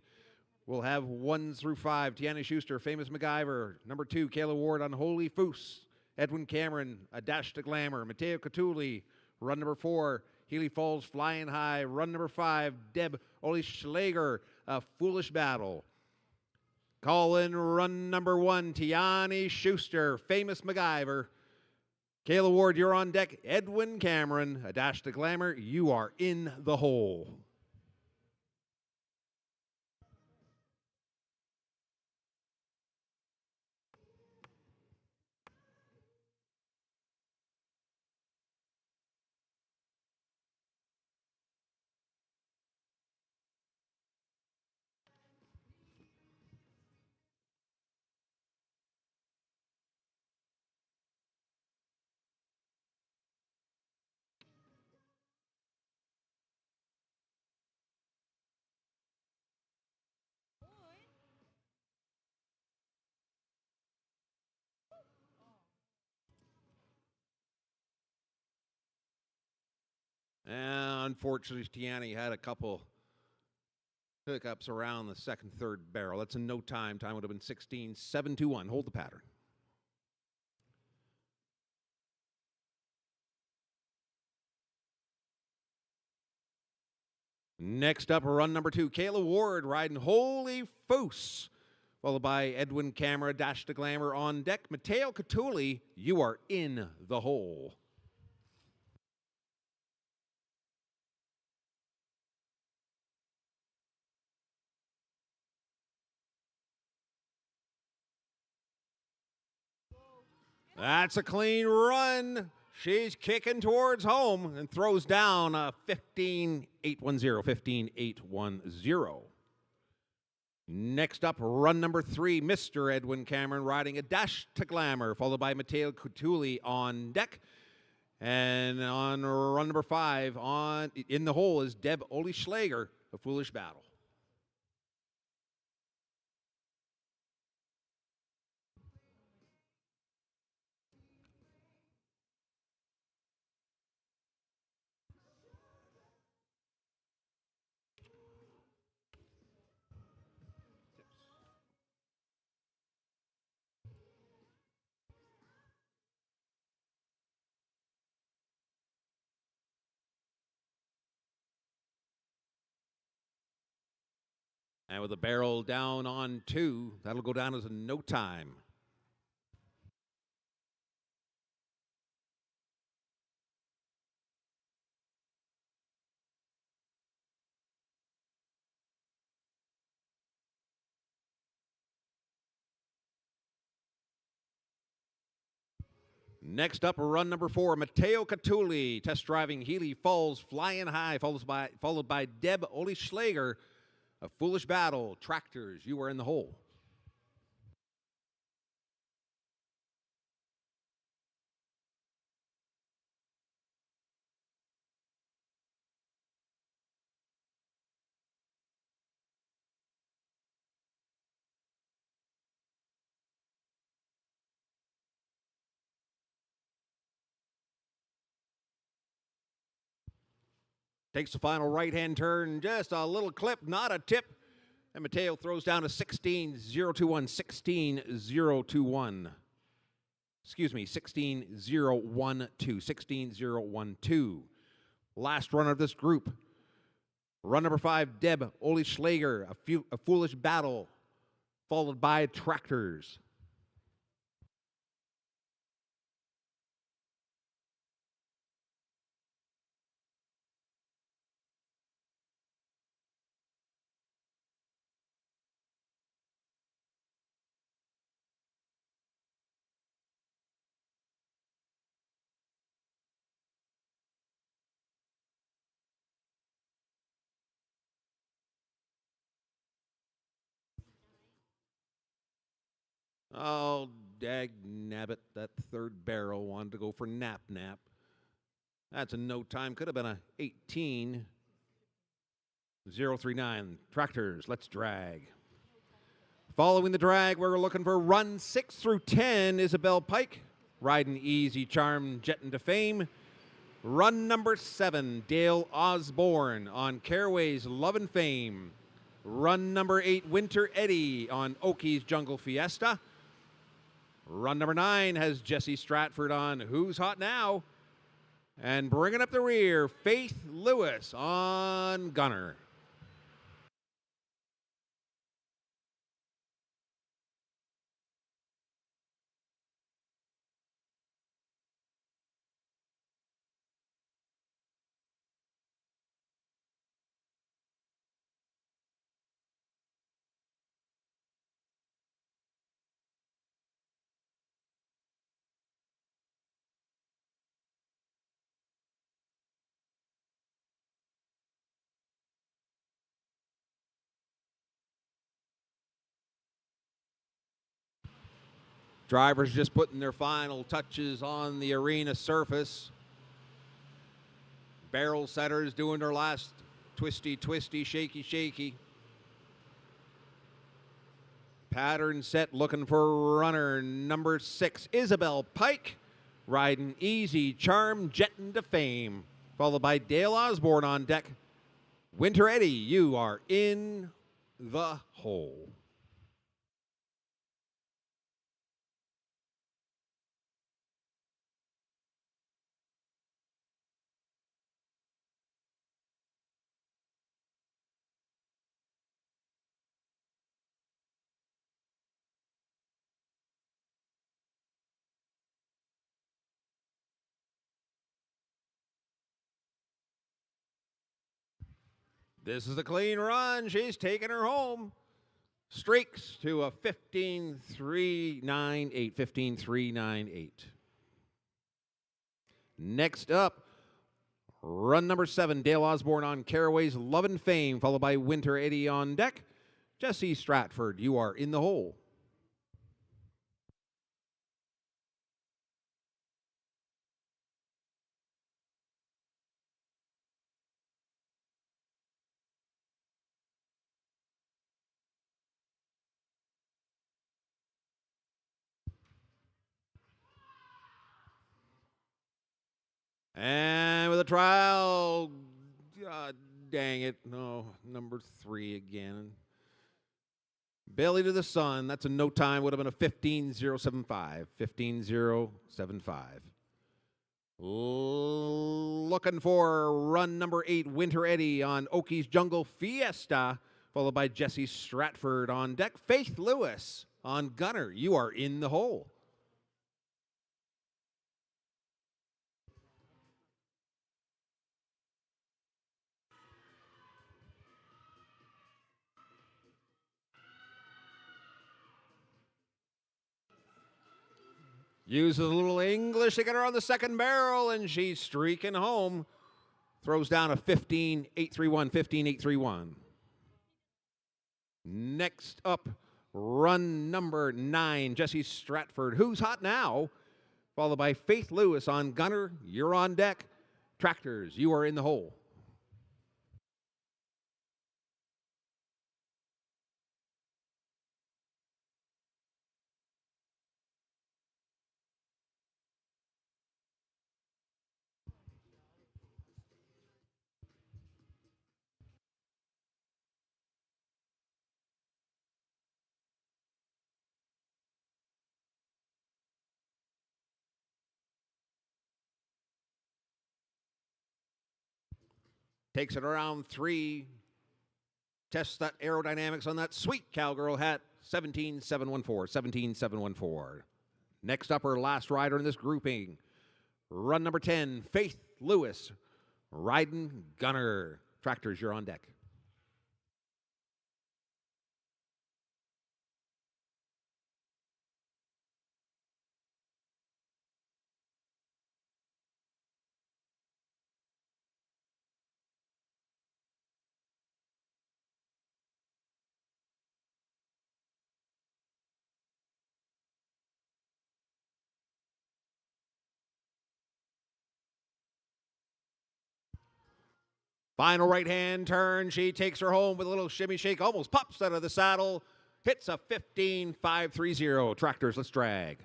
will have 1 through 5. Tiana Schuster, Famous MacGyver. Number 2, Kayla Ward, Unholy Foos. Edwin Cameron, A Dash to Glamour. Mateo Catuli, run number 4. Healy Falls, Flying High. Run number 5, Deb Olischlager, A Foolish Battle. Call in run number 1, Tiani Schuster, Famous MacGyver. Kayla Ward, you're on deck. Edwin Cameron, A Dash to Glamour, you are in the hole. And unfortunately, Tiani had a couple hiccups around the second, third barrel. That's in no time. Time would have been 16.721. Hold the pattern. Next up, run number 2, Kayla Ward riding Holy Foos, followed by Edwin Camera, Dash to Glamour on deck. Mateo Catuli, you are in the hole. That's a clean run. She's kicking towards home and throws down a 15.810, 15.810. Next up, run number 3, Mr. Edwin Cameron riding A Dash to Glamour, followed by Mateo Catuli on deck. And on run number 5, in the hole is Deb Olischlager, A Foolish Battle. And with the barrel down on 2, that'll go down as a no time. Next up, run number 4, Mateo Catuli, test driving Healy Falls, Flying High, followed by Deb Olischlager, A Foolish Battle. Tractors, you are in the hole. Takes the final right-hand turn, just a little clip, not a tip. And Mateo throws down a 16.021, 16.021. Excuse me, 16.012, 16.012. Last runner of this group. Run number 5, Deb Olischlager, A Foolish Battle, followed by Tractors. Oh, dag nabbit, that third barrel wanted to go for nap. That's a no time. Could have been a 18.039. Tractors, let's drag. Following the drag, we're looking for run 6 through 10. Isabel Pike riding Easy Charm, jetting to fame. Run number 7, Dale Osborne on Caraway's Love and Fame. Run number 8, Winter Eddie on Oki's Jungle Fiesta. Run number 9 has Jesse Stratford on Who's Hot Now. And bringing up the rear, Faith Lewis on Gunner. Drivers just putting their final touches on the arena surface. Barrel setters doing their last twisty, shaky, shaky. Pattern set looking for runner number 6, Isabel Pike, riding Easy Charm, jetting to fame. Followed by Dale Osborne on deck. Winter Eddie, you are in the hole. This is a clean run. She's taking her home. Streaks to a 15.398. 15.398. Next up, run number 7, Dale Osborne on Caraway's Love and Fame, followed by Winter Eddie on deck. Jesse Stratford, you are in the hole. And with a trial, God dang it, no, number 3 again. Belly to the sun, that's a no time, would have been a 15.075. 15.075. Looking for run number 8, Winter Eddie on Oki's Jungle Fiesta, followed by Jesse Stratford on deck. Faith Lewis on Gunner, you are in the hole. Uses a little English to get her on the second barrel, and she's streaking home. Throws down a 15.831, 15.831. Next up, run number 9, Jesse Stratford, Who's Hot Now, followed by Faith Lewis on Gunner, you're on deck. Tractors, you are in the hole. Takes it around 3. Tests that aerodynamics on that sweet cowgirl hat. 17.714. 17.714. Next up, our last rider in this grouping. Run number 10, Faith Lewis, riding Gunner. Tractors, you're on deck. Final right-hand turn. She takes her home with a little shimmy shake. Almost pops out of the saddle. Hits a 15.530. Tractors, let's drag.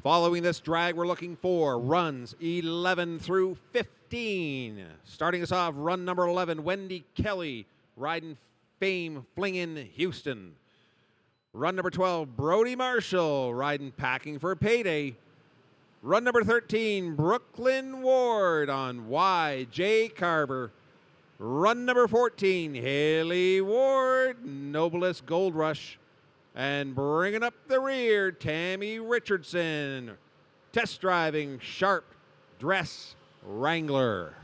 Following this drag, we're looking for runs 11 through 15. Starting us off, run number 11, Wendy Kelly, riding Fame Flingin' Houston. Run number 12, Brody Marshall, riding Packing for Payday. Run number 13, Brooklyn Ward on Y.J. Carver. Run number 14, Haley Ward, Noblest Gold Rush. And bringing up the rear, Tammy Richardson, test driving Sharp Dress Wrangler.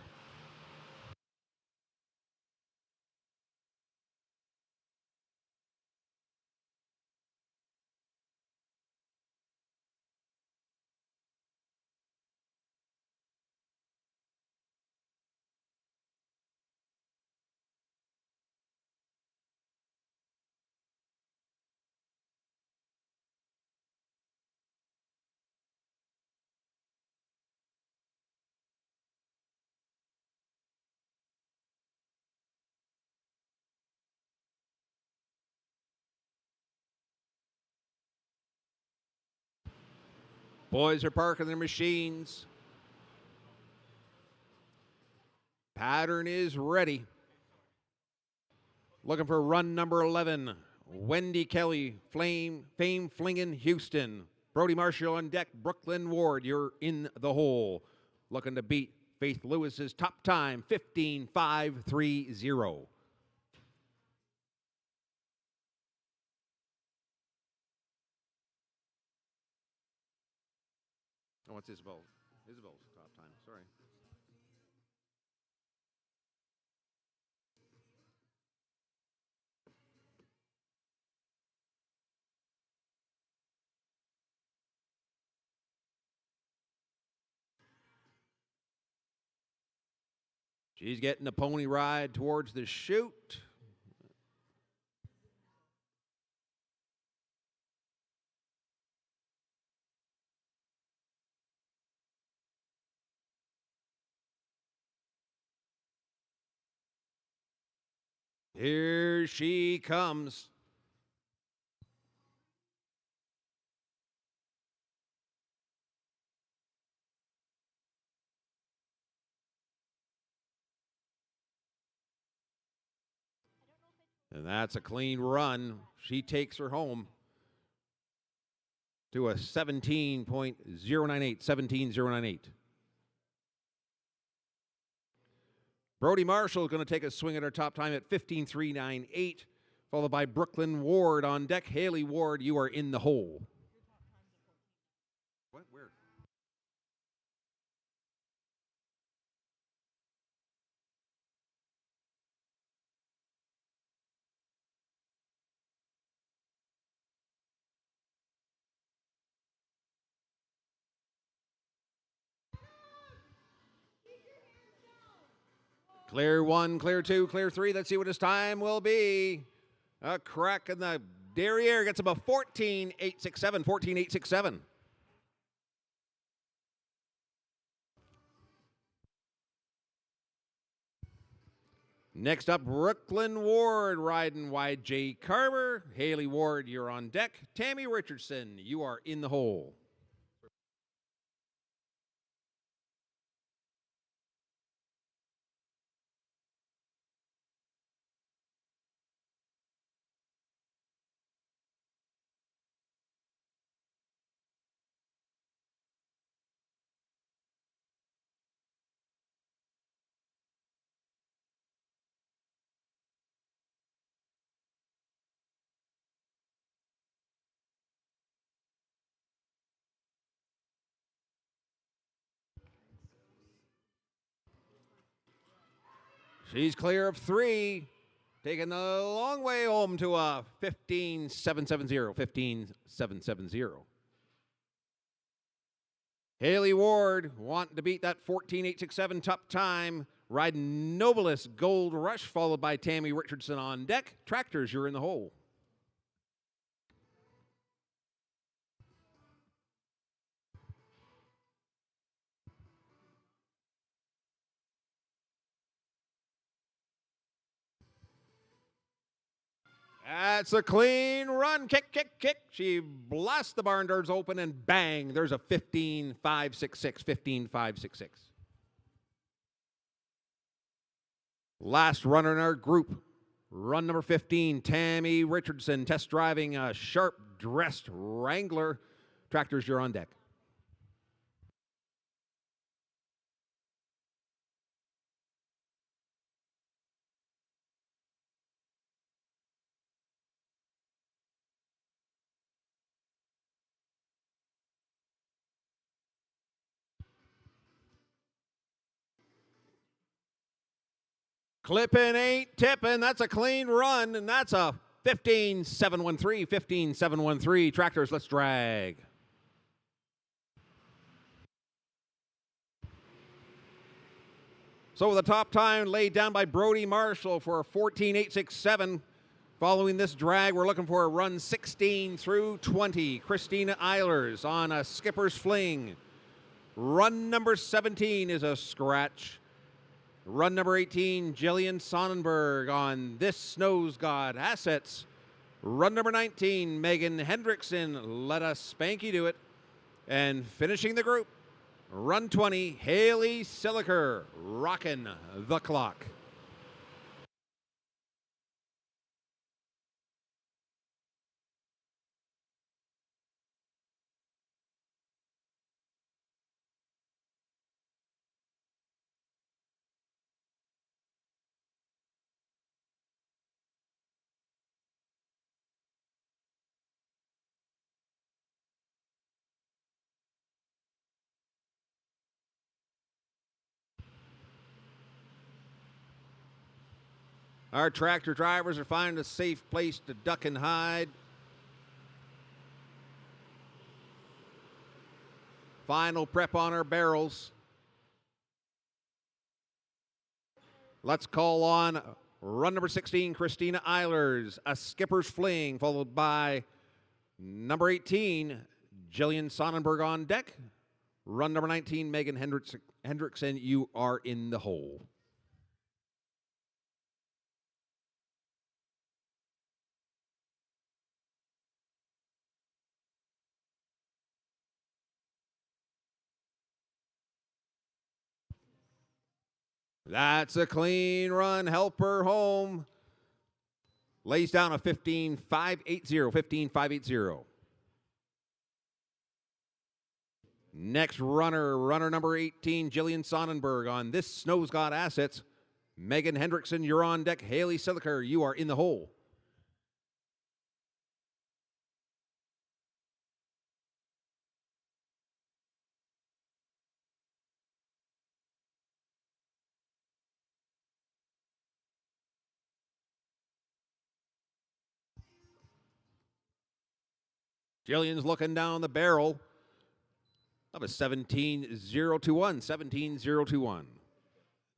Boys are parking their machines. Pattern is ready. Looking for run number 11, Wendy Kelly, Fame Flingin' Houston. Brody Marshall on deck, Brooklyn Ward, you're in the hole. Looking to beat Faith Lewis's top time, 15.530. Oh, it's Isabel's top time, sorry. She's getting the pony ride towards the chute. Here she comes. And that's a clean run. She takes her home to a 17.098, 17.098. Brody Marshall is going to take a swing at her top time at 15.398, followed by Brooklyn Ward on deck. Haley Ward, you are in the hole. What? Where? Clear 1, clear 2, clear 3. Let's see what his time will be. A crack in the derriere gets him a 14.867, 14.867. Next up, Brooklyn Ward riding Y.J. Carver. Haley Ward, you're on deck. Tammy Richardson, you are in the hole. She's clear of 3, taking the long way home to a 15.770, 15.770. Haley Ward wanting to beat that 14.867 top time, riding Noblest Gold Rush, followed by Tammy Richardson on deck. Tractors, you're in the hole. That's a clean run. Kick, kick, kick. She blasts the barn doors open and bang. There's a 15-5-6-6, 15-5-6-6. Last runner in our group, run number 15, Tammy Richardson, test driving a sharp-dressed Wrangler. Tractors, you're on deck. Clipping ain't tipping. That's a clean run, and that's a 15-7-1-3, 15-7-1-3. Tractors, let's drag. So the top time laid down by Brody Marshall for a 14-8-6-7. Following this drag, we're looking for a run 16 through 20. Christina Eilers on a skipper's fling. Run number 17 is a scratch. Run number 18, Jillian Sonnenberg on This Snow's God Assets. Run number 19, Megan Hendrickson, Let Us Spanky Do It. And finishing the group, run 20, Haley Siliker, Rockin' the Clock. Our tractor drivers are finding a safe place to duck and hide. Final prep on our barrels. Let's call on run number 16, Christina Eilers, a skipper's fling, followed by number 18, Jillian Sonnenberg on deck. Run number 19, Megan Hendrickson, you are in the hole. That's a clean run. Help her home. Lays down a 15-5-8-0. 15-5-8-0. Next runner number 18, Jillian Sonnenberg on This Snow's Got Assets. Megan Hendrickson, you're on deck. Haley Siliker, you are in the hole. Jillian's looking down the barrel of a 17-0-1. 17-0-1.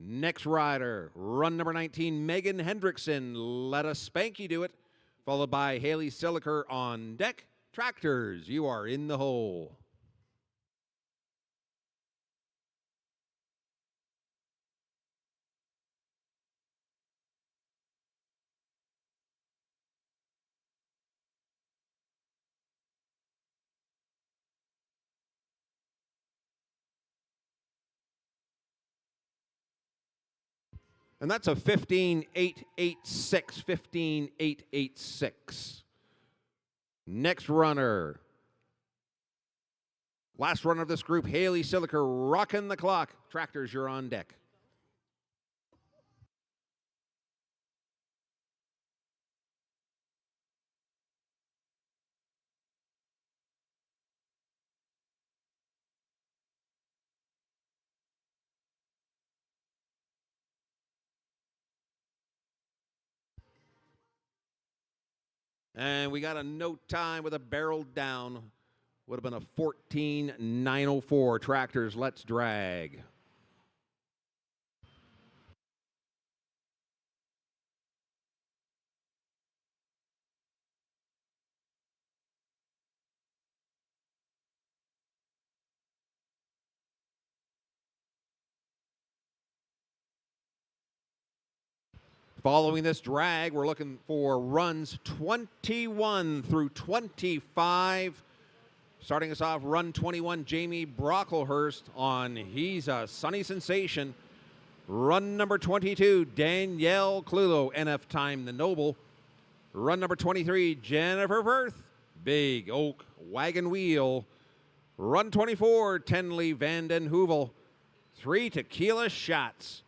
Next rider, run number 19, Megan Hendrickson, Let Us Spanky Do It, followed by Haley Siliker on deck. Tractors, you are in the hole. And that's a 15-8-8-6, 15-8-8-6. Next runner. Last runner of this group, Haley Siliker, rocking the clock. Tractors, you're on deck. And we got a note time with a barrel down. Would have been a 14-9-04. Tractors, let's drag. Following this drag, we're looking for runs 21 through 25. Starting us off, run 21, Jamie Brocklehurst on He's a Sunny Sensation. Run number 22, Danielle Clulo, NF Time the Noble. Run number 23, Jennifer Firth, Big Oak Wagon Wheel. Run 24, Tenley Vanden Heuvel, 3 Tequila Shots.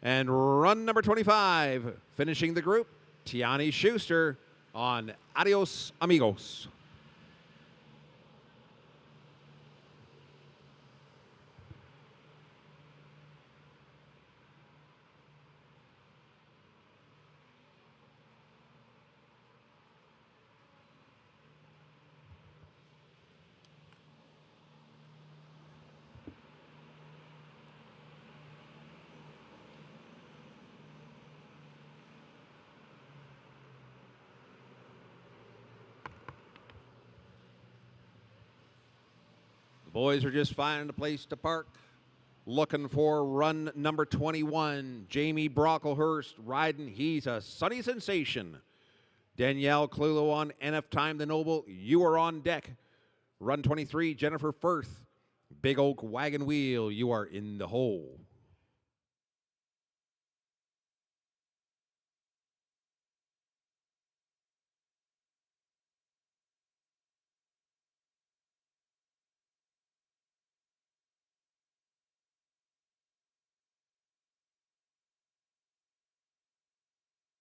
And run number 25, finishing the group, Tiani Schuster on Adios Amigos. The boys are just finding a place to park. Looking for run number 21, Jamie Brocklehurst riding He's a Sunny Sensation. Danielle Clulo on NF Time the Noble, you are on deck. Run 23, Jennifer Firth, Big Oak Wagon Wheel, you are in the hole.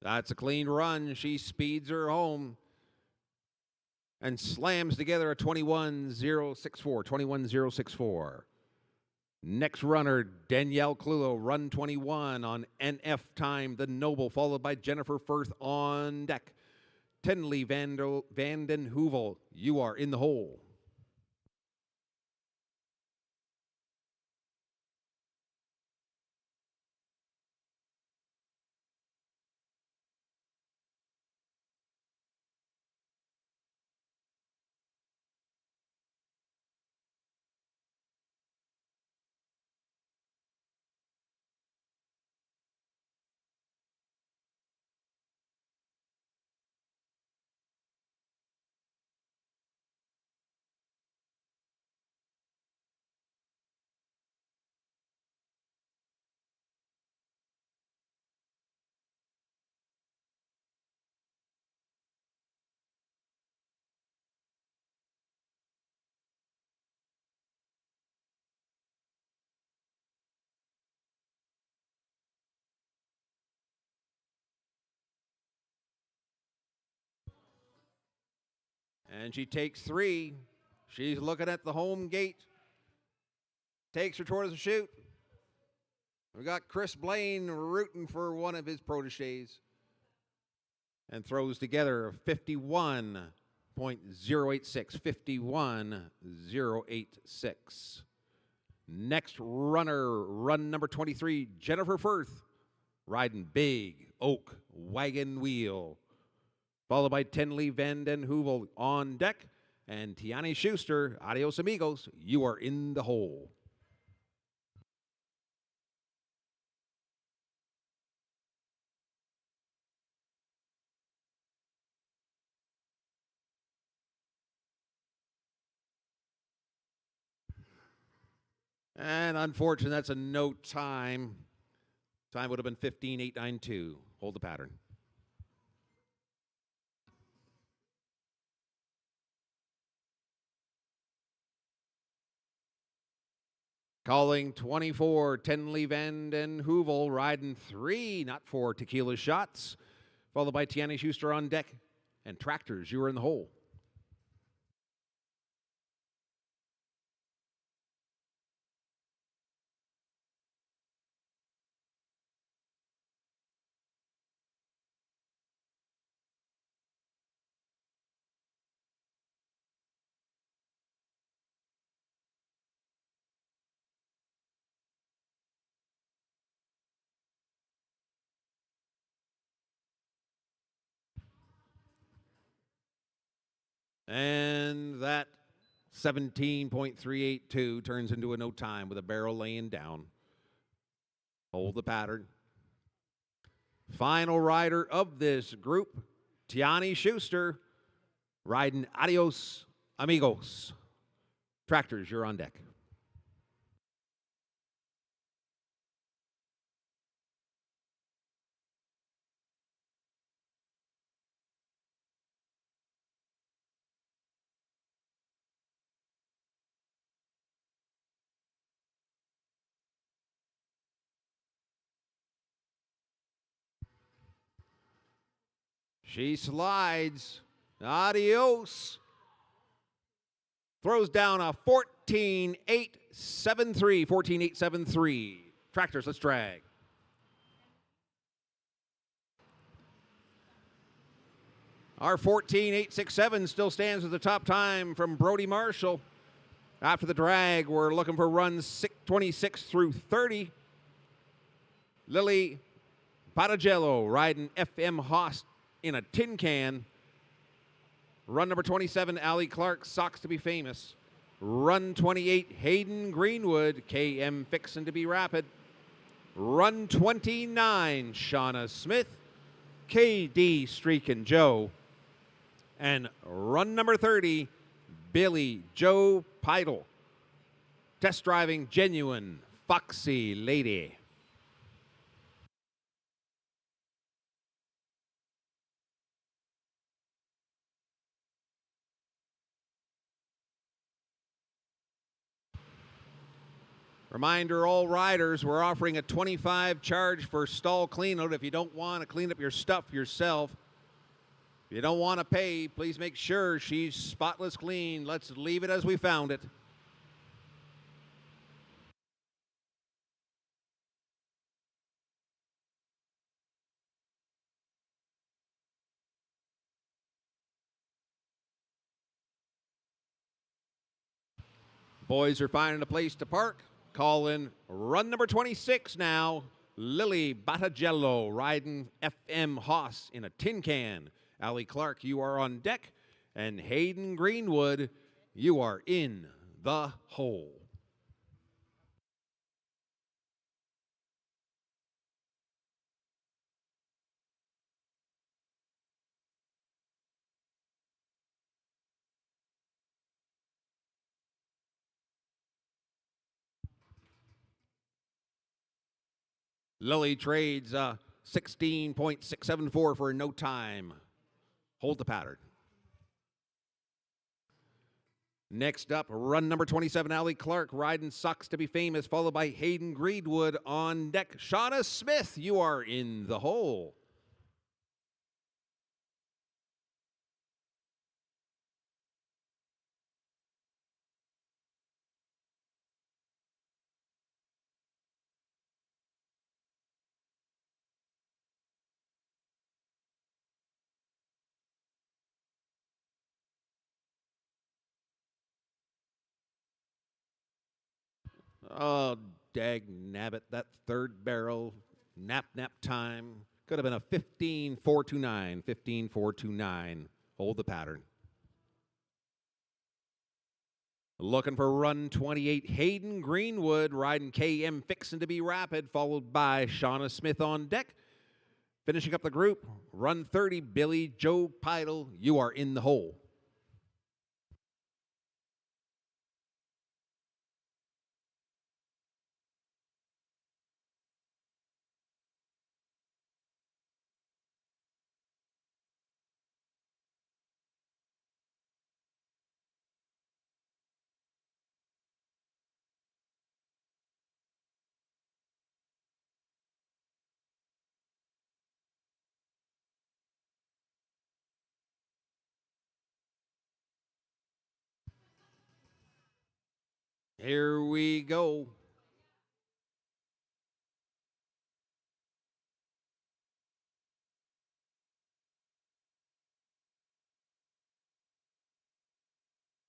That's a clean run. She speeds her home and slams together a 21.064. 21.064. Next runner, Danielle Clulo, run 21 on NF Time the Noble, followed by Jennifer Firth on deck. Tenley Vanden Heuvel, you are in the hole. And she takes 3. She's looking at the home gate. Takes her towards the chute. We got Chris Blaine rooting for one of his proteges. And throws together a 51.086. 51.086. Next runner, run number 23, Jennifer Firth, riding Big Oak Wagon Wheel. Followed by Tenley Vanden Heuvel on deck. And Tiani Schuster, adios amigos, you are in the hole. And unfortunately, that's a no time. Time would have been 15.892. Hold the pattern. Calling 24, Tenley Vanden Heuvel, riding 3, not 4 Tequila Shots. Followed by Tiani Schuster on deck. And Tractors, you are in the hole. And that 17.382 turns into a no time with a barrel laying down. Hold the pattern. Final rider of this group, Tiani Schuster, riding Adios Amigos. Tractors, you're on deck. She slides. Adios. Throws down a 14.873. 14.873. Tractors, let's drag. Our 14.867 still stands at the top time from Brody Marshall. After the drag, we're looking for runs 26 through 30. Lily Patagello riding FM Haas in a tin can. Run number 27, Allie Clark, Socks to be Famous. Run 28, Hayden Greenwood, KM Fixin' to be Rapid. Run 29, Shauna Smith, KD Streakin' Joe. And run number 30, Billy Joe Pidle. Test driving Genuine Foxy Lady. Reminder, all riders, we're offering a $25 charge for stall cleanout if you don't want to clean up your stuff yourself. If you don't want to pay, please make sure she's spotless clean. Let's leave it as we found it. Boys are finding a place to park. Call in run number 26 now. Lily Battagello riding FM Haas in a tin can. Allie Clark, you are on deck. And Hayden Greenwood, you are in the hole. Lily trades 16.674 for no time. Hold the pattern. Next up, run number 27, Allie Clark, riding Socks to be Famous, followed by Hayden Greenwood on deck. Shauna Smith, you are in the hole. Oh, dag nabbit, that third barrel, nap time. Could have been a 15.429, 15.429. Hold the pattern. Looking for run 28, Hayden Greenwood riding KM Fixin' to be Rapid, followed by Shauna Smith on deck. Finishing up the group, run 30, Billy Joe Pidle, you are in the hole. Here we go.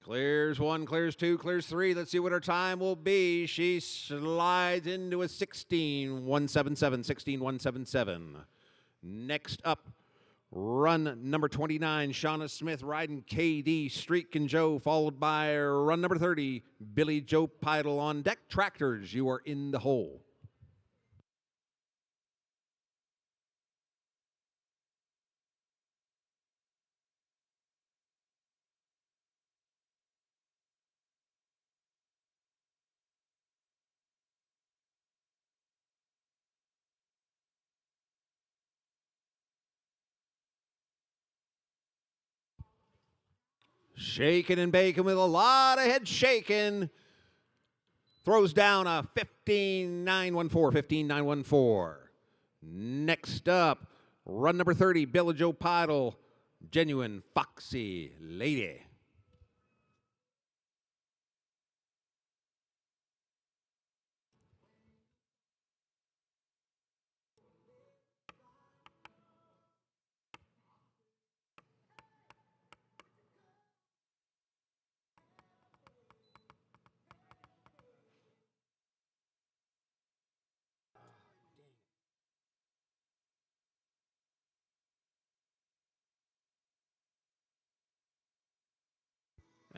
Clears one, clears two, clears three. Let's see what her time will be. She slides into a 16.177, 16.177. Next up, run number 29, Shauna Smith riding KD Streakin' Joe, followed by run number 30, Billy Joe Pidle on deck. Tractors, you are in the hole. Shaking and baking with a lot of head shaking. Throws down a 15-9-1-4, 15-9-1-4. Next up, run number 30, Billy Joe Pidle, Genuine Foxy Lady.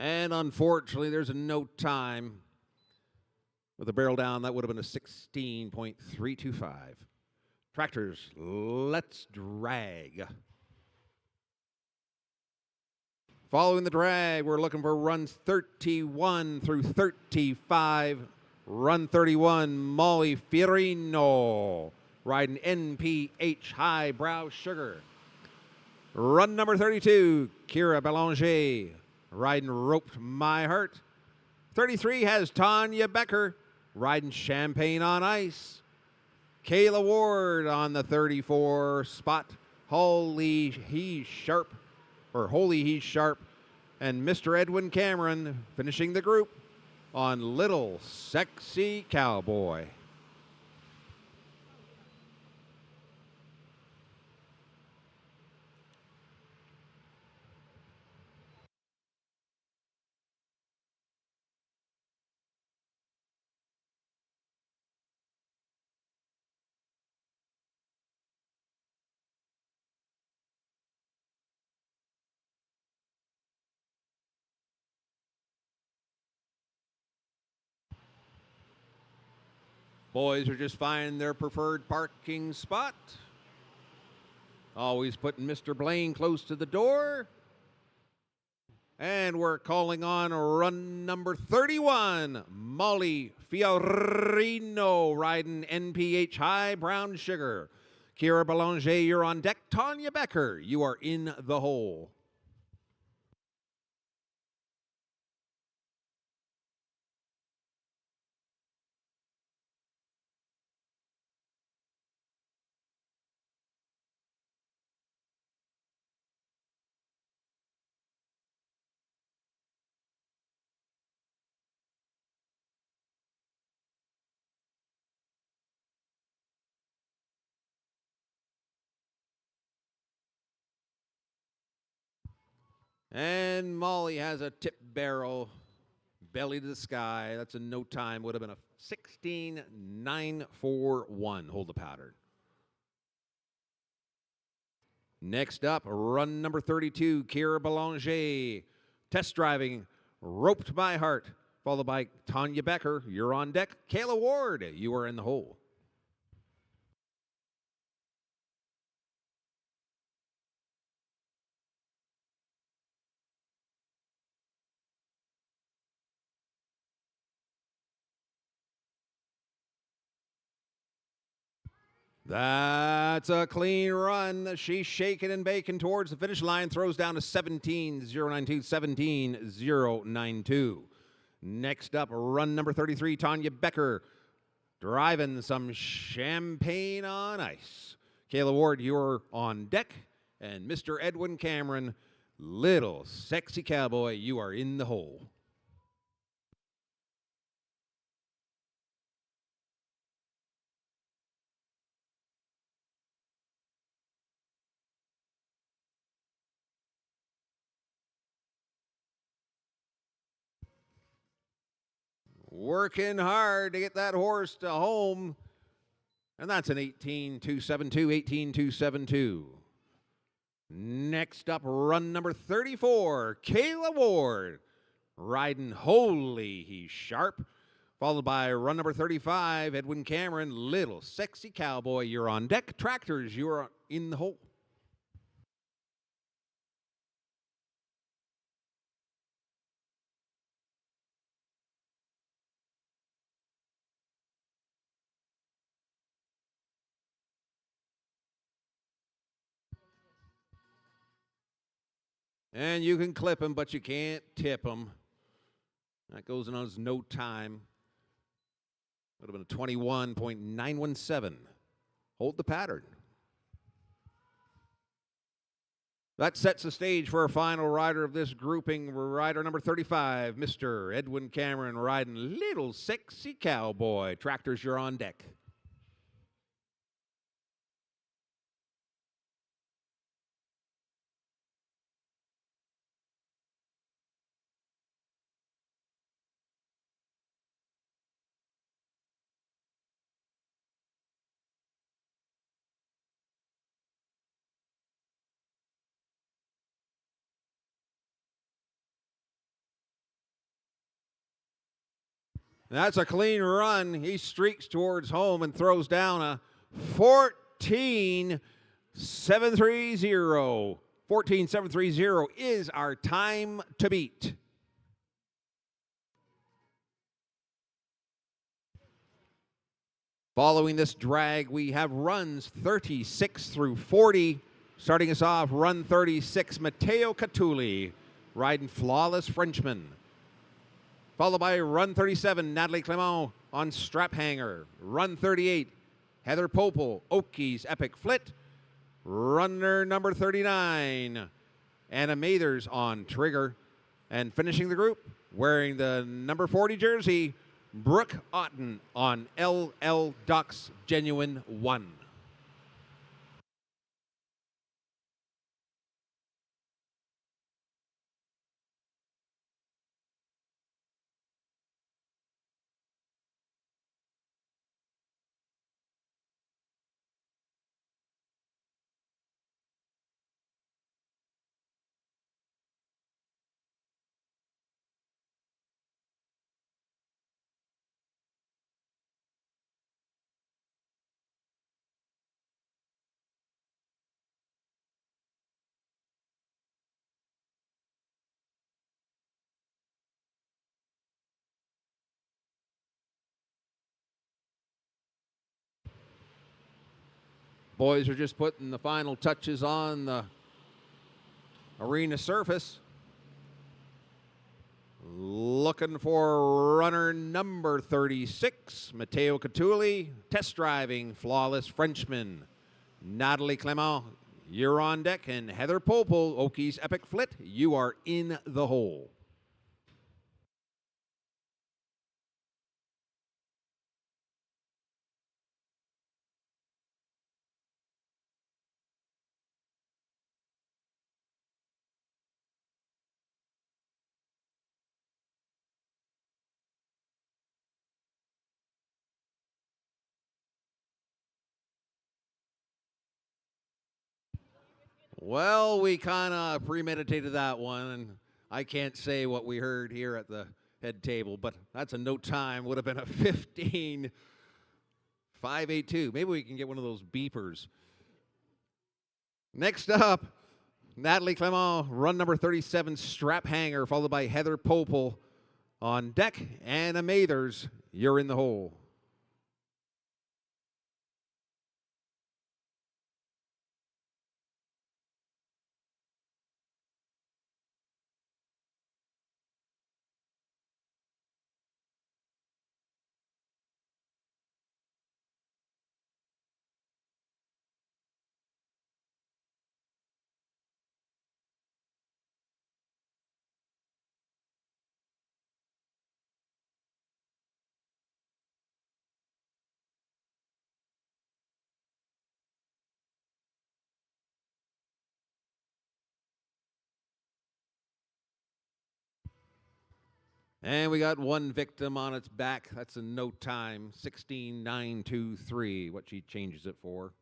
And unfortunately, there's a no time. With a barrel down, that would have been a 16.325. Tractors, let's drag. Following the drag, we're looking for runs 31 through 35. Run 31, Molly Fiorino, riding NPH High Brow Sugar. Run number 32, Kira Belanger, riding Roped My Heart. 33 has Tanya Becker, riding Champagne on Ice. Kayla Ward on the 34 spot. Holy He's Sharp, and Mr. Edwin Cameron finishing the group on Little Sexy Cowboy. Boys are just finding their preferred parking spot. Always putting Mr. Blaine close to the door. And we're calling on run number 31, Molly Fiorino, riding NPH High Brown Sugar. Kira Belanger, you're on deck. Tanya Becker, you are in the hole. And Molly has a tip barrel, belly to the sky. That's a no time. Would have been a 16-9-4-1. Hold the pattern. Next up, run number 32, Kira Belanger. Test driving, Roped My Heart, followed by Tanya Becker. You're on deck. Kayla Ward, you are in the hole. That's a clean run. She's shaking and baking towards the finish line. Throws down to 17-092, 17-092. Next up, run number 33, Tanya Becker. Driving some Champagne on Ice. Kayla Ward, you're on deck. And Mr. Edwin Cameron, Little Sexy Cowboy, you are in the hole. Working hard to get that horse to home. And that's an 18-2-7-2, 18-2-7-2. Next up, run number 34, Kayla Ward, riding Holy He's Sharp, followed by run number 35, Edwin Cameron, Little Sexy Cowboy. You're on deck. Tractors, you are in the hole. And you can clip them, but you can't tip them. That goes in as no time. Would have been a 21.917. Hold the pattern. That sets the stage for our final rider of this grouping, rider number 35, Mr. Edwin Cameron, riding Little Sexy Cowboy. Tractors, you're on deck. That's a clean run. He streaks towards home and throws down a 14.730. 14.730 is our time to beat. Following this drag, we have runs 36 through 40. Starting us off, run 36, Matteo Catulli, riding Flawless Frenchman. Followed by run 37, Natalie Clement on Strap Hanger. Run 38, Heather Popel, Okies Epic Flit. Runner number 39, Anna Mathers on Trigger. And finishing the group, wearing the number 40 jersey, Brooke Otten on LL Ducks Genuine 1. Boys are just putting the final touches on the arena surface. Looking for runner number 36, Matteo Catulli, test driving Flawless Frenchman. Natalie Clement, you're on deck, and Heather Popel, Okies Epic Flit, you are in the hole. Well, we kind of premeditated that one, and I can't say what we heard here at the head table, but that's a no time. Would have been a 15.582. Maybe we can get one of those beepers. Next up, Natalie Clement, run number 37, Strap Hanger, followed by Heather Popel on deck. Anna Mathers, you're in the hole. And we got one victim on its back. That's a no time, 16.923, what she changes it for.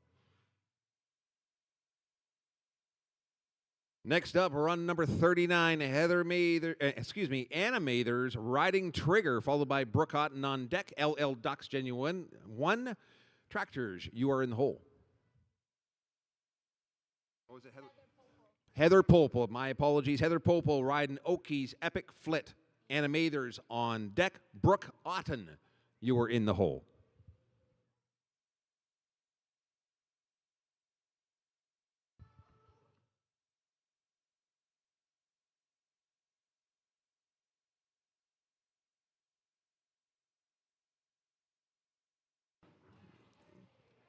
Next up, run number 39, Anna Mathers, riding Trigger, followed by Brooke Otten on deck, LL Ducks Genuine 1. Tractors, you are in the hole. What was it, Heather Popel, my apologies. Heather Popel riding Okies Epic Flit. Anna Mathers on deck. Brooke Otten, you were in the hole.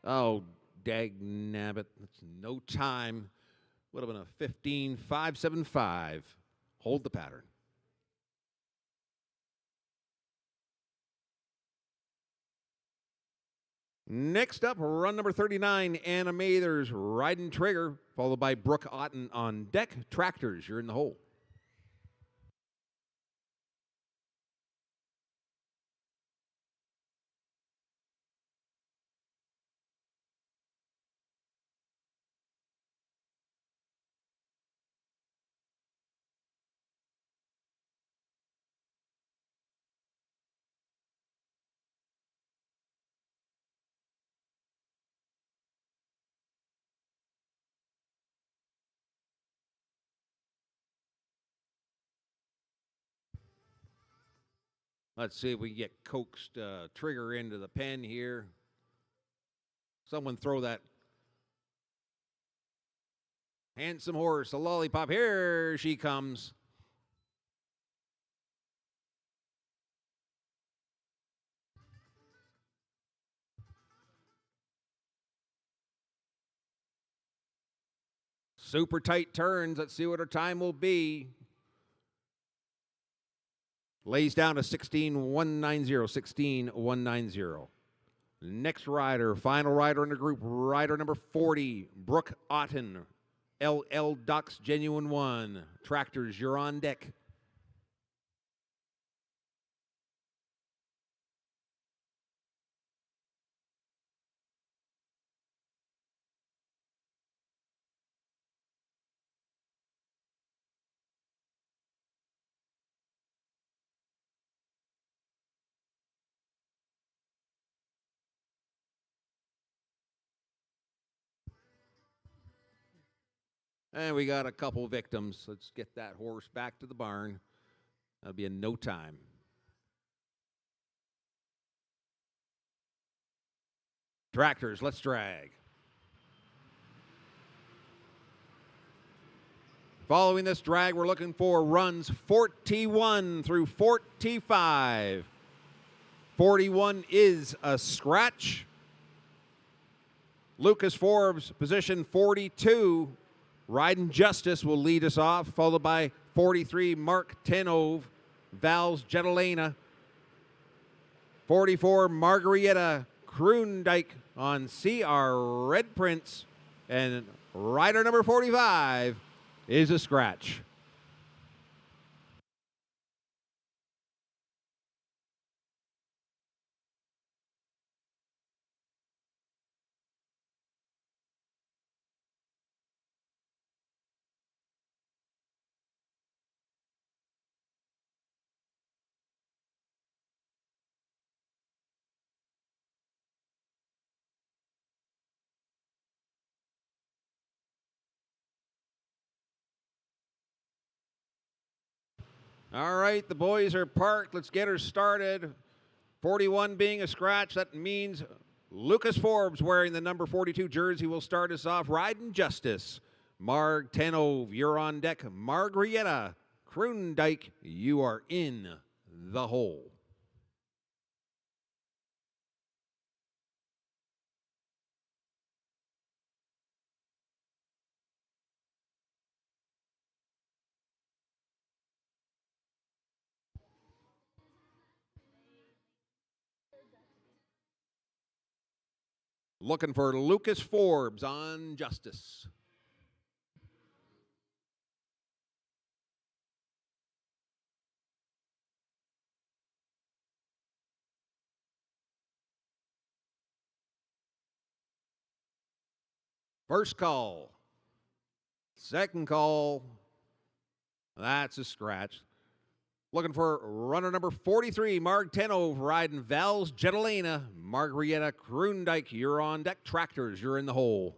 Oh, dag nabbit. That's no time. Would have been a 15.575. Hold the pattern. Next up, run number 39, Animators Riding Trigger, followed by Brooke Otten on deck. Tractors, you're in the hole. Let's see if we can get coaxed trigger into the pen here. Someone throw that handsome horse, a lollipop. Here she comes. Super tight turns. Let's see what her time will be. Lays down to 16.190, 16.190. Next rider, final rider in the group, rider number 40, Brooke Otten, LL Ducks Genuine One. Tractors, you're on deck. And we got a couple victims. Let's get that horse back to the barn. That'll be in no time. Tractors, let's drag. Following this drag, we're looking for runs 41 through 45. 41 is a scratch. Lucas Forbes, position 42. Riding Justice will lead us off, followed by 43, Mark Tenove, Val's Jetalena. 44, Margarita Kroondijk on CR Red Prince. And rider number 45 is a scratch. All right, the boys are parked. Let's get her started. 41 being a scratch, that means Lucas Forbes wearing the number 42 jersey will start us off. Riding Justice. Marg Tenove, you're on deck. Margarita Kroondijk, you are in the hole. Looking for Lucas Forbes on Justice. First call. Second call. That's a scratch. Looking for runner number 43, Marg Tenove, riding Val's Jetalena. Margarita Kroondijk, you're on deck. Tractors, you're in the hole.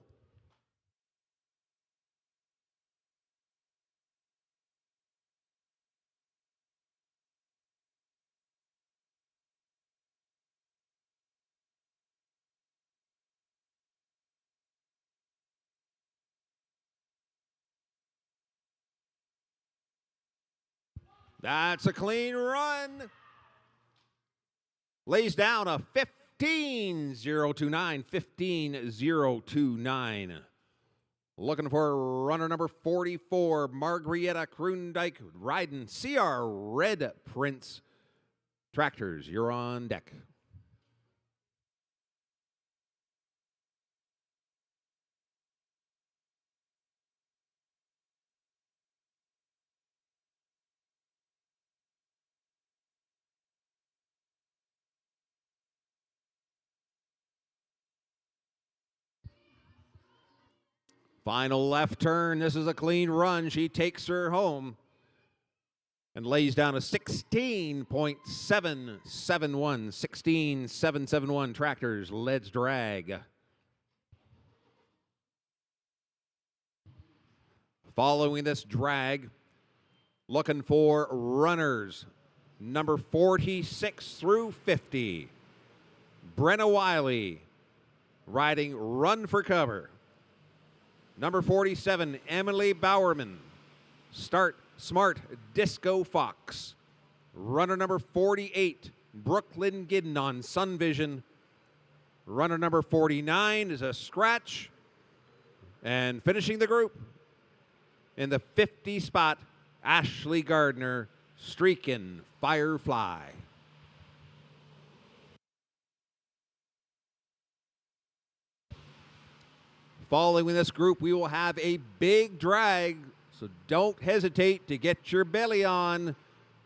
That's a clean run. Lays down a 15029. 15029. Looking for runner number 44, Margrietta Kroondijk, riding CR Red Prince. Tractors, you're on deck. Final left turn. This is a clean run. She takes her home and lays down a 16.771. 16.771. Tractors, Let's Drag. Following this drag, looking for runners number 46 through 50. Brenna Wiley riding Run for Cover. Number 47, Emily Bowerman. Start Smart Disco Fox. Runner number 48, Brooklyn Gidden on Sun Vision. Runner number 49 is a scratch. And finishing the group in the 50 spot, Ashley Gardner, Streakin' Firefly. Following this group, we will have a big drag, so don't hesitate to get your belly on.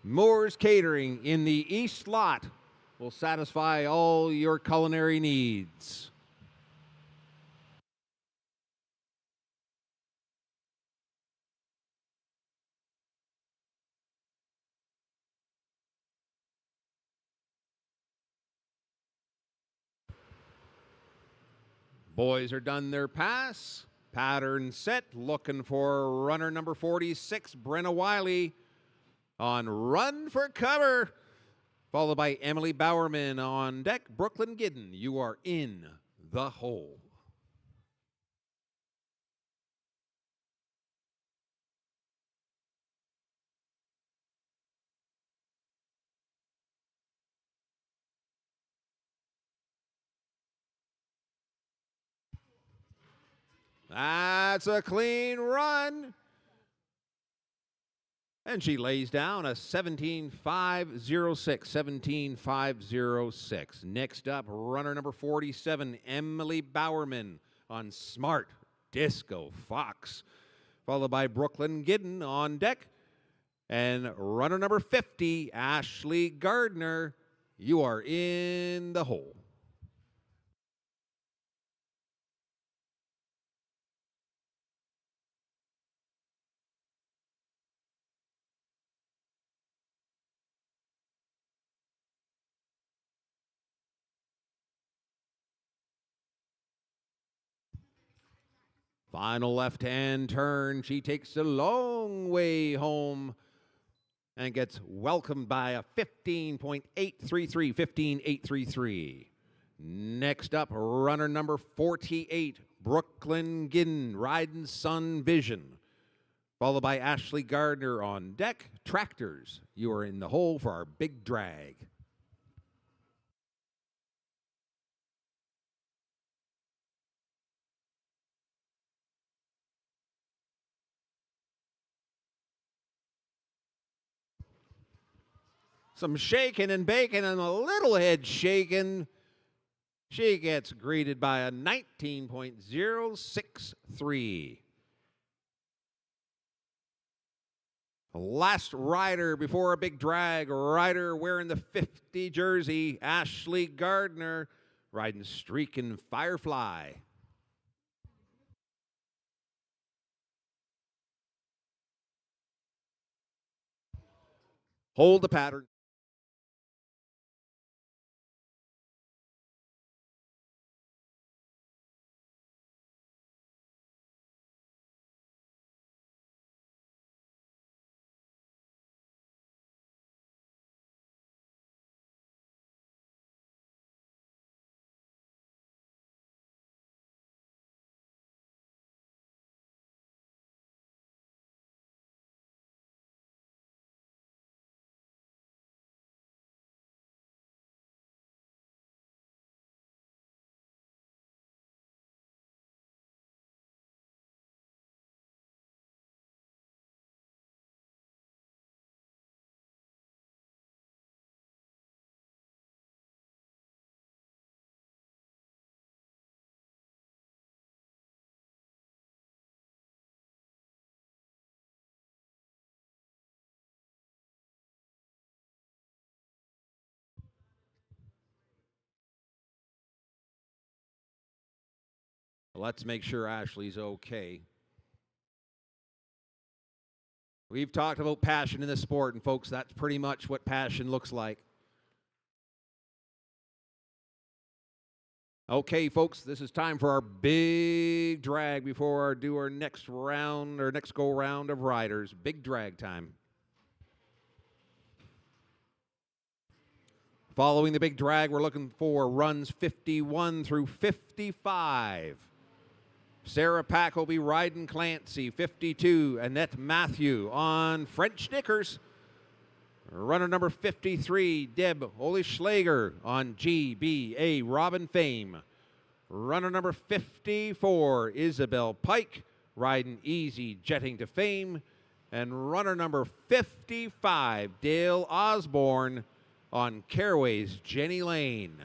Moore's Catering in the East Lot will satisfy all your culinary needs. Boys are done their pass. Pattern set, looking for runner number 46, Brenna Wiley on Run for Cover, followed by Emily Bowerman on deck. Brooklyn Gidden, you are in the hole. That's a clean run. And she lays down a 17.506. 17.506. Next up, runner number 47, Emily Bowerman on Smart Disco Fox, followed by Brooklyn Gidden on deck. And runner number 50, Ashley Gardner, you are in the hole. Final left-hand turn. She takes a long way home and gets welcomed by a 15.833. 15.833. Next up, runner number 48, Brooklyn Gidden, riding Sun Vision, followed by Ashley Gardner on deck. Tractors, you are in the hole for our big drag. Some shaking and baking and a little head shaking. She gets greeted by a 19.063. Last rider before a big drag, rider wearing the 50 jersey, Ashley Gardner, riding Streakin' Firefly. Hold the pattern. Let's make sure Ashley's okay. We've talked about passion in this sport, and folks, that's pretty much what passion looks like. Okay, folks, this is time for our big drag before we do our next round, or next go round of riders. Big drag time. Following the big drag, we're looking for runs 51 through 55. Sarah Pack will be riding Clancy, 52. Annette Matthew on French Knickers. Runner number 53, Deb Olischlager on GBA Robin Fame. Runner number 54, Isabel Pike, riding Easy Jetting to Fame. And runner number 55, Dale Osborne on Caraway's Jenny Lane.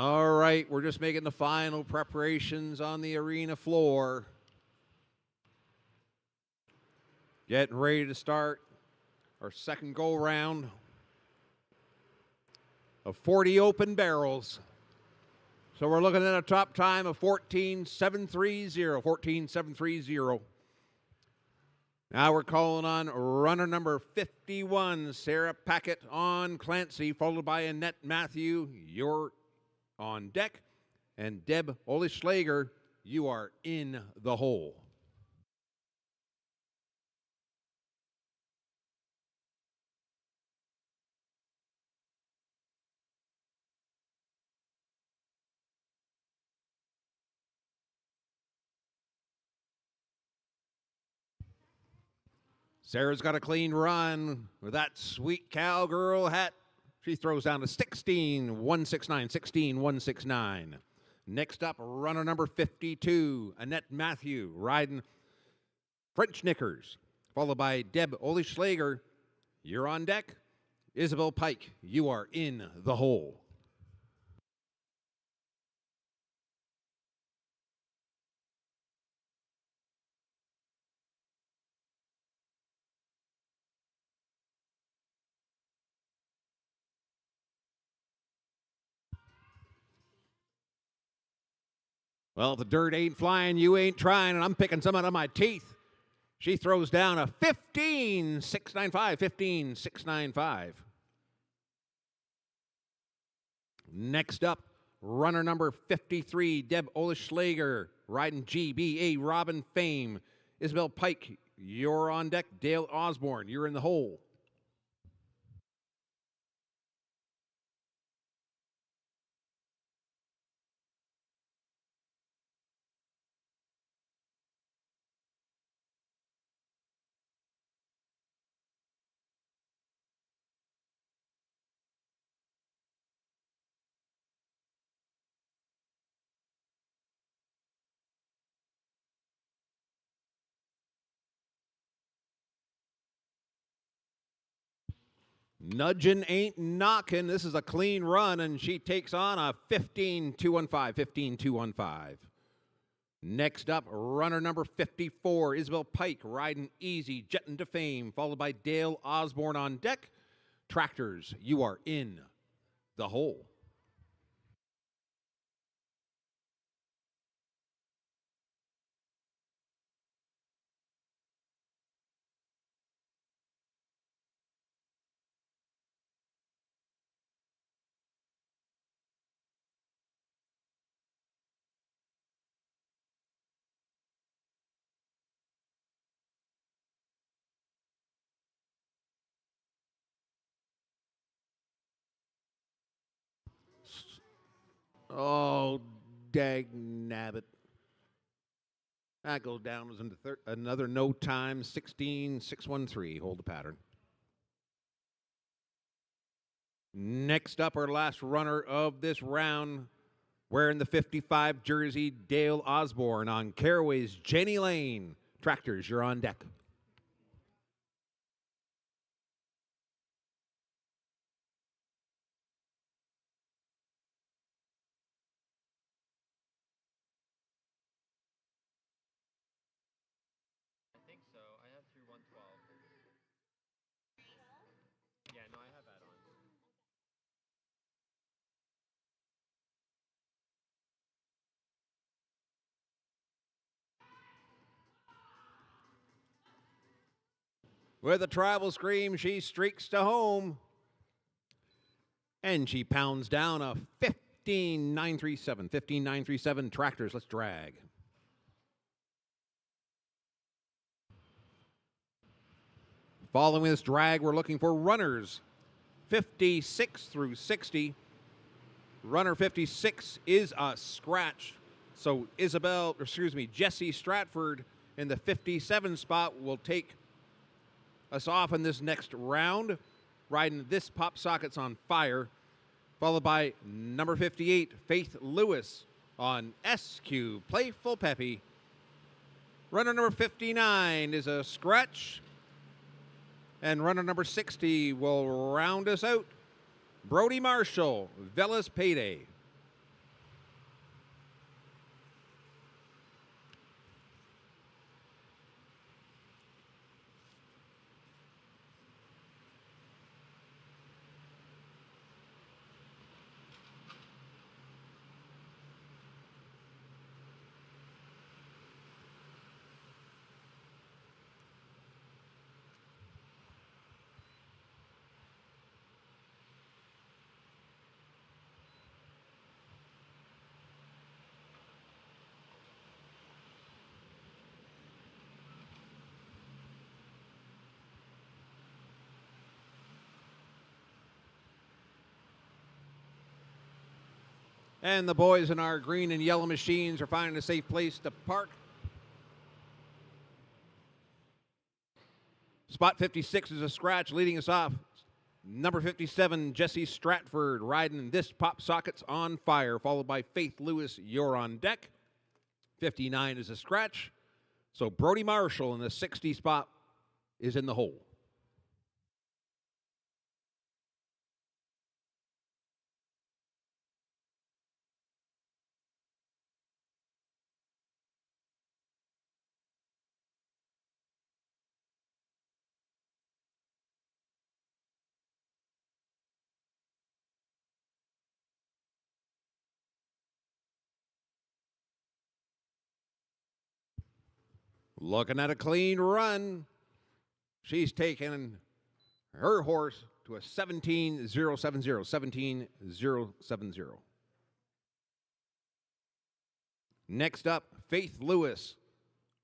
All right, we're just making the final preparations on the arena floor. Getting ready to start our second go round of 40 open barrels. So we're looking at a top time of 14.730. 14.730. Now we're calling on runner number 51, Sarah Packett on Clancy, followed by Annette Matthew. You're on deck. And Deb Olischlager, you are in the hole. Sarah's got a clean run with that sweet cowgirl hat. She throws down to 16.169, 16.169. Next up, runner number 52, Annette Matthew, riding French Knickers, followed by Deb Olischlager. You're on deck. Isabel Pike, you are in the hole. Well, if the dirt ain't flying, you ain't trying, and I'm picking some out of my teeth. She throws down a 15.695, 15.695. Next up, runner number 53, Deb Olischlager, riding GBA Robin Fame. Isabel Pike, you're on deck. Dale Osborne, you're in the hole. Nudging ain't knocking. This is a clean run, and she takes on a 15.215, 15.215. Next up, runner number 54, Isabel Pike, riding easy, jetting to fame, followed by Dale Osborne on deck. Tractors, you are in the hole. Oh, dag nabbit. That goes down as another no time, 16.613. Hold the pattern. Next up, our last runner of this round, wearing the 55 jersey, Dale Osborne on Caraway's Jenny Lane. Tractors, you're on deck. I think so. I have through 112. Yeah, no, I have that on. With a tribal scream, she streaks to home. And she pounds down a 15.937. 15.937. Tractors, let's drag. Following this drag, we're looking for runners 56 through 60. Runner 56 is a scratch. So Jesse Stratford in the 57 spot will take us off in this next round, riding This Pop Socket's on Fire, followed by number 58, Faith Lewis on SQ, Playful Peppy. Runner number 59 is a scratch, and runner number 60 will round us out, Brody Marshall, Velas Payday. And the boys in our green and yellow machines are finding a safe place to park. Spot 56 is a scratch, leading us off. Number 57, Jesse Stratford, riding This Pop Socket's on Fire, followed by Faith Lewis, You're on Deck. 59 is a scratch. So Brody Marshall in the 60 spot is in the hole. Looking at a clean run. She's taken her horse to a 17,070. 17,070. Next up, Faith Lewis,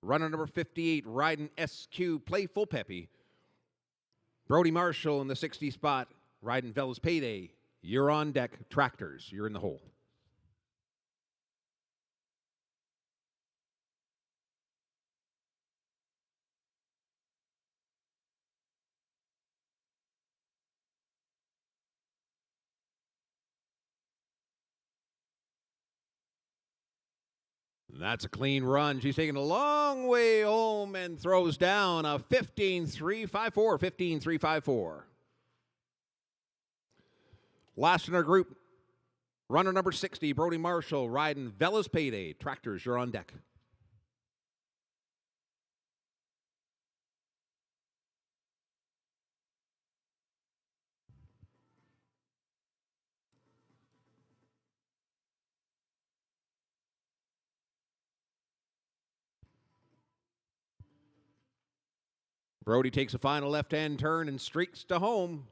runner number 58, riding SQ Playful Peppy. Brody Marshall in the 60 spot, riding Velas Payday. You're on deck, Tractors. You're in the hole. That's a clean run. She's taking a long way home and throws down a 15.354. 15.354. Last in our group, runner number 60, Brody Marshall, riding Velas Payday. Tractors, you're on deck. Brody takes a final left-hand turn and streaks to home.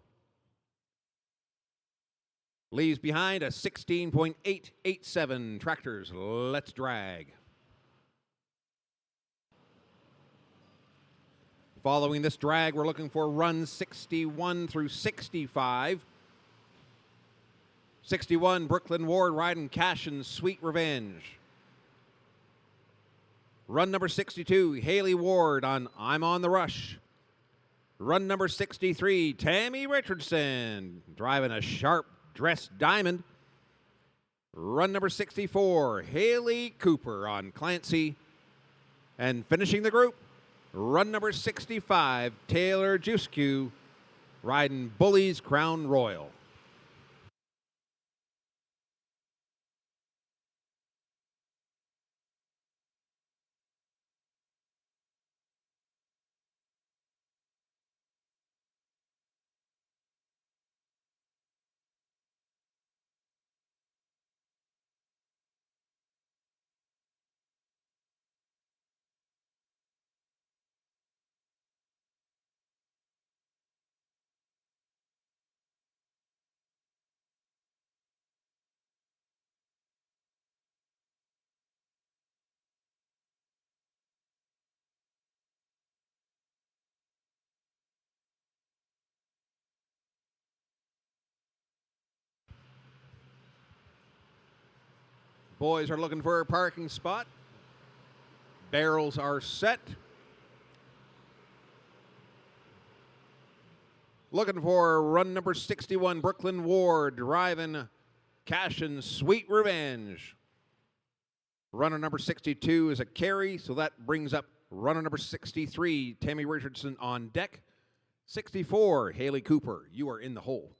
Leaves behind a 16.887. Tractors, let's drag. Following this drag, we're looking for runs 61 through 65. 61, Brooklyn Ward riding Cashin, Sweet Revenge. Run number 62, Haley Ward on I'm on the Rush. Run number 63, Tammy Richardson, driving a sharp dressed diamond. Run number 64, Haley Cooper on Clancy. And finishing the group, run number 65, Taylor Juscu, riding Bully's Crown Royal. Boys are looking for a parking spot. Barrels are set. Looking for run number 61, Brooklyn Ward, driving Cashin, Sweet Revenge. Runner number 62 is a carry, so that brings up runner number 63, Tammy Richardson on deck. 64, Haley Cooper, you are in the hole.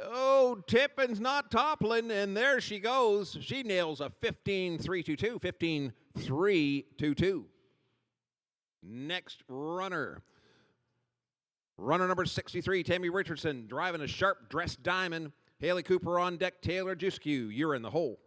Oh, Tippin's not toppling, and there she goes. She nails a 15.322. 15.322. Next runner. Runner number 63, Tammy Richardson, driving a sharp dressed diamond. Haley Cooper on deck, Taylor Juscu, you're in the hole.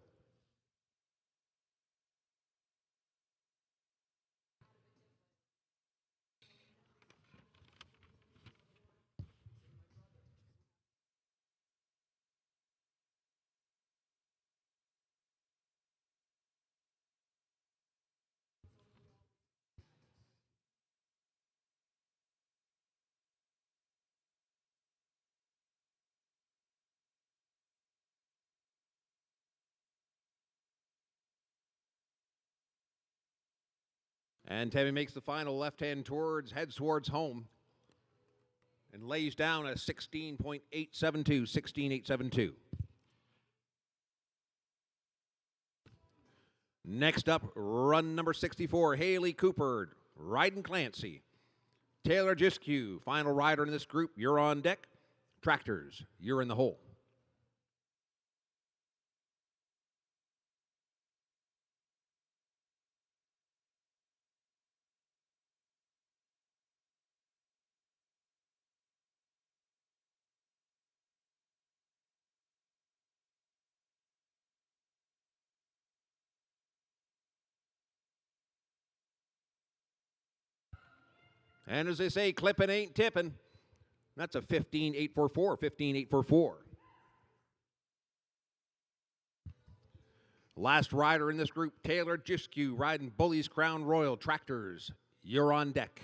And Tammy makes the final left-hand heads towards home and lays down a 16.872, 16.872. Next up, run number 64, Haley Cooper, riding Clancy. Taylor Giskew, final rider in this group, you're on deck. Tractors, you're in the hole. And as they say, clipping ain't tipping. That's a 15.844, 15.844. Last rider in this group, Taylor Giskew, riding Bully's Crown Royal. Tractors, you're on deck.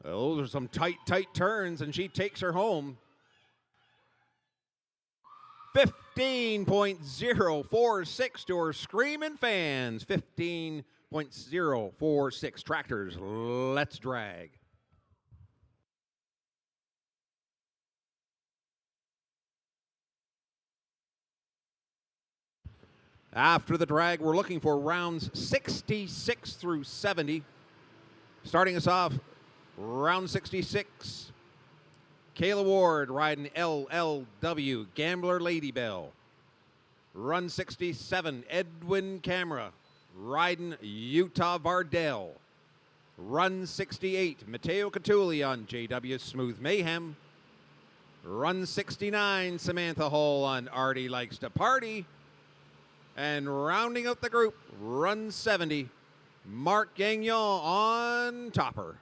Those are some tight, tight turns, and she takes her home. 15.046 to her screaming fans. 15.046. Tractors, let's drag. After the drag, we're looking for rounds 66 through 70. Starting us off, round 66. Kayla Ward riding LLW, Gambler Lady Bell. Run 67, Edwin Camera riding Utah Vardell. Run 68, Mateo Catulli on JW Smooth Mayhem. Run 69, Samantha Hull on Artie Likes to Party. And rounding out the group, run 70, Mark Gagnon on Topper.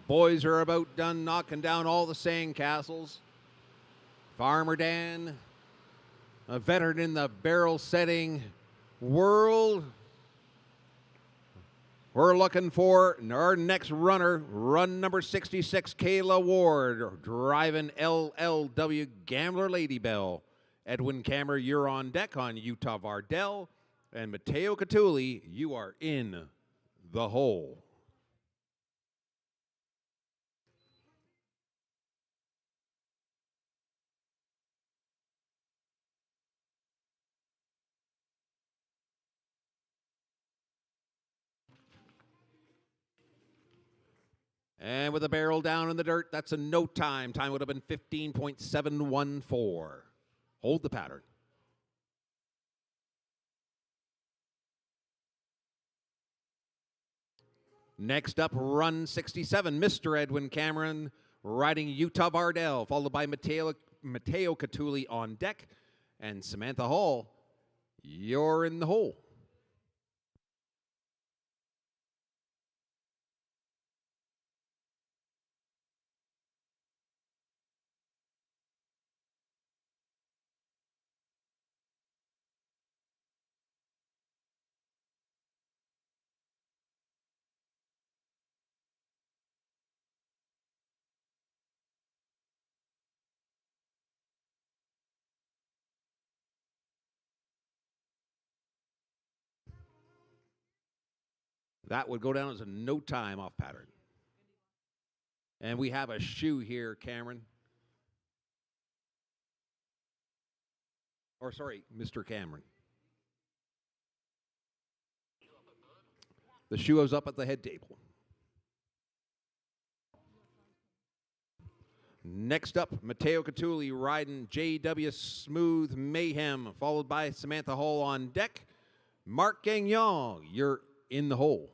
Boys are about done knocking down all the sandcastles. Farmer Dan, a veteran in the barrel setting world. We're looking for our next runner, run number 66, Kayla Ward, driving LLW Gambler Lady Bell. Edwin Cammer, you're on deck on Utah Vardell. And Mateo Catulli, you are in the hole. And with the barrel down in the dirt, that's a no time. Time would have been 15.714. Hold the pattern. Next up, run 67, Mr. Edwin Cameron riding Utah Vardell, followed by Mateo Catulli on deck. And Samantha Hall, you're in the hole. That would go down as a no time off pattern. And we have a shoe here, Cameron. Or sorry, Mr. Cameron. The shoe is up at the head table. Next up, Matteo Catulli riding JW Smooth Mayhem, followed by Samantha Hall on deck. Mark Gagnon, you're in the hole.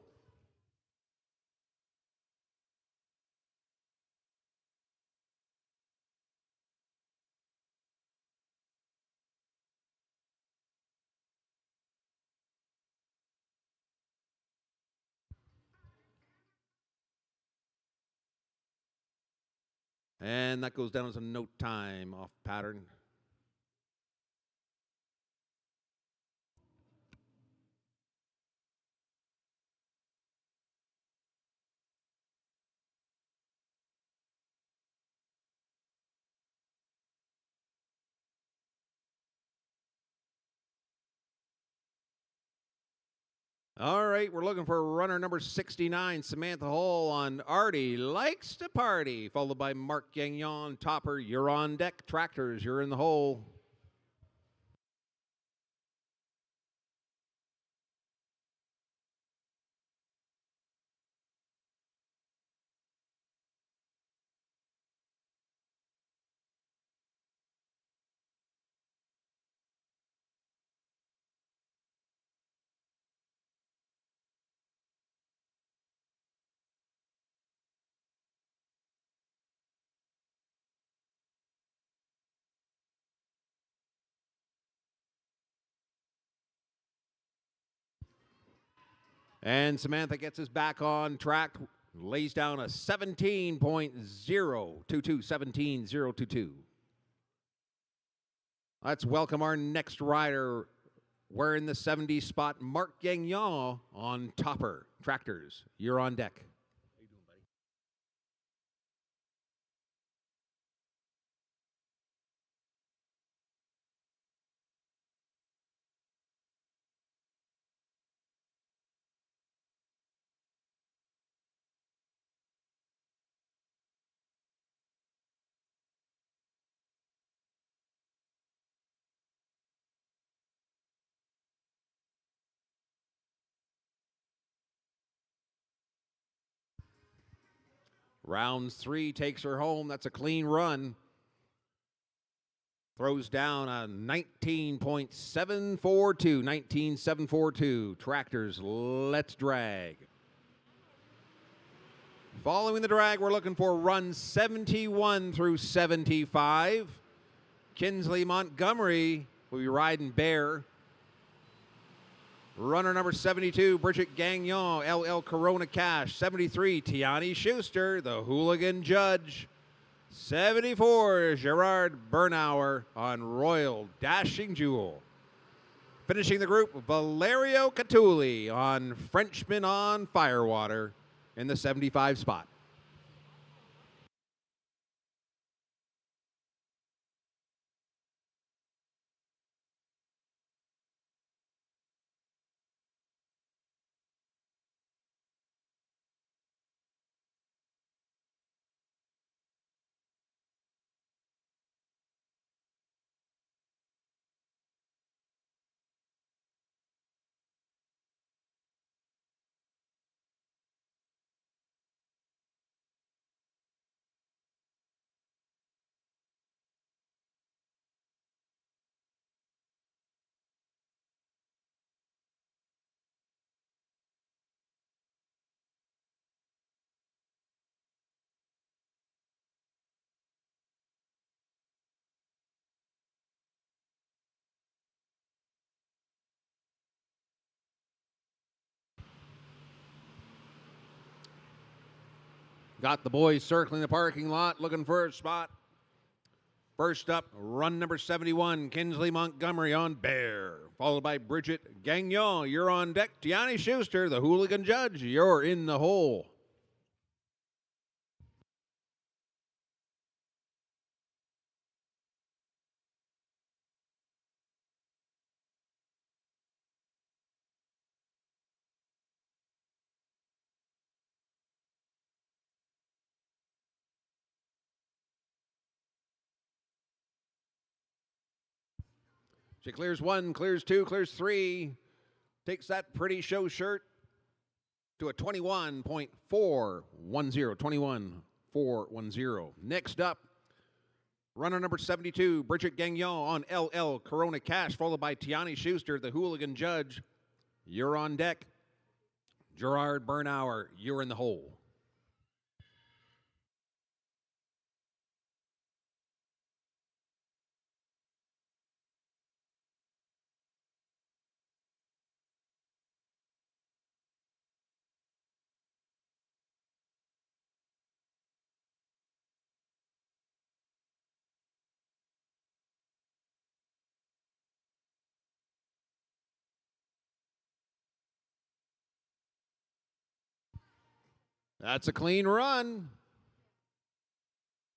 And that goes down as a note time off pattern. All right, we're looking for runner number 69, Samantha Hall on Artie Likes to Party, followed by Mark Gagnon, Topper, you're on deck. Tractors, you're in the hole. And Samantha gets us back on track, lays down a 17.022, 17.022. Let's welcome our next rider wearing the 70 spot, Mark Gagnon on Topper. Tractors, you're on deck. How you doing, buddy? Rounds 3 takes her home. That's a clean run. Throws down a 19.742, 19.742. Tractors, let's drag. Following the drag, we're looking for runs 71 through 75. Kinsley Montgomery will be riding Bear. Runner number 72, Bridget Gagnon, LL Corona Cash. 73, Tiani Schuster, the Hooligan Judge. 74, Gerard Bernauer on Royal Dashing Jewel. Finishing the group, Valerio Catulli on Frenchman on Firewater in the 75 spot. Got the boys circling the parking lot, looking for a spot. First up, run number 71, Kinsley Montgomery on Bear, followed by Bridget Gagnon. You're on deck. Tiani Schuster, the Hooligan Judge. You're in the hole. She clears 1, clears 2, clears 3. Takes that pretty show shirt to a 21.410. 21.410. Next up, Runner number 72, Bridget Gagnon on LL Corona Cash, followed by Tiani Schuster, the hooligan judge. You're on deck. Gerard Bernauer, you're in the hole. That's a clean run.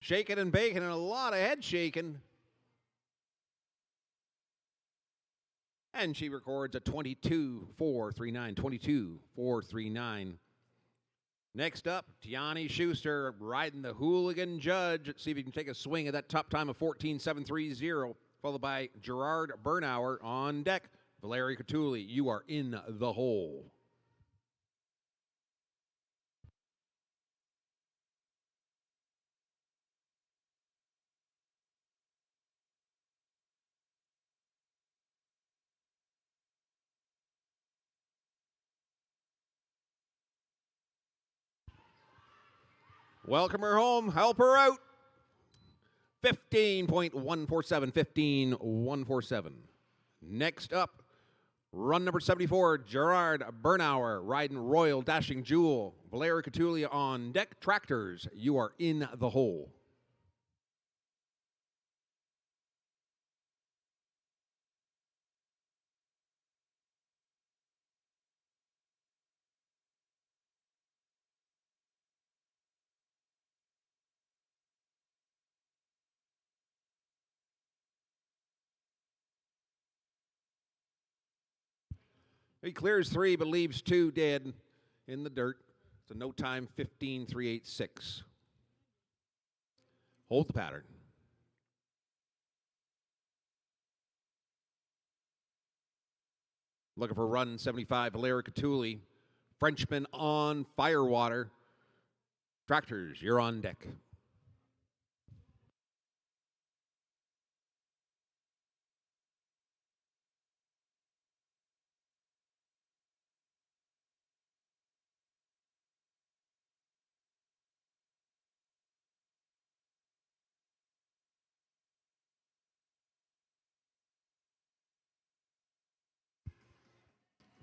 Shaking and baking and a lot of head shaking. And she records a 22.439. 22.439. Next up, Tiani Schuster riding the hooligan judge. Let's see if he can take a swing at that top time of 14.730, followed by Gerard Bernauer on deck. Valerie Catulli, you are in the hole. Welcome her home. Help her out. 15.147. 15.147. Next up, run number 74, Gerard Bernauer riding Royal Dashing Jewel. Valeria Catulli on deck. Tractors, you are in the hole. He clears 3 but leaves 2 dead in the dirt. It's a no time 15.386. Hold the pattern. Looking for run 75, Valeria Catulli. Frenchman on Firewater. Tractors, you're on deck.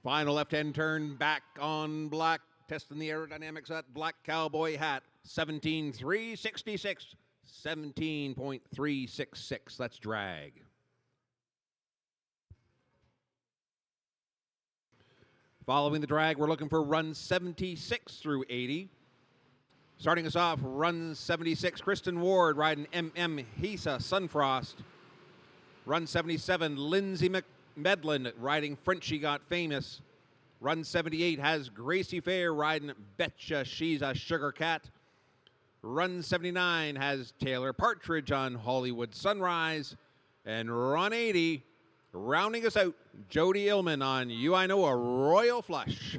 Final left-hand turn, back on black, testing the aerodynamics at black cowboy hat. 17.366. 17.366. That's drag. Following the drag, we're looking for run 76 through 80. Starting us off, run 76, Kristen Ward riding MM Hisa Sunfrost. Run 77, Lindsay Medlin riding Frenchie Got Famous. Run 78 has Gracie Fair riding Betcha She's a Sugar Cat. Run 79 has Taylor Partridge on Hollywood Sunrise. And run 80, rounding us out, Jody Illman on You I Know a Royal Flush.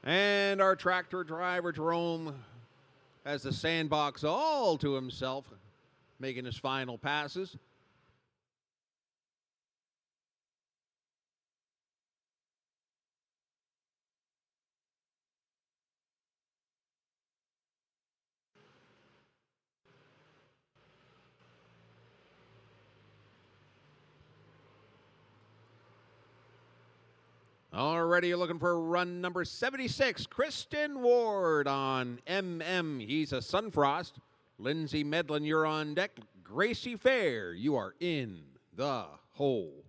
And our tractor driver, Jerome, has the sandbox all to himself, making his final passes. Already you're looking for run number 76. Kristen Ward on MM. He's a Sunfrost. Lindsay Medlin, you're on deck. Gracie Fair, you are in the hole.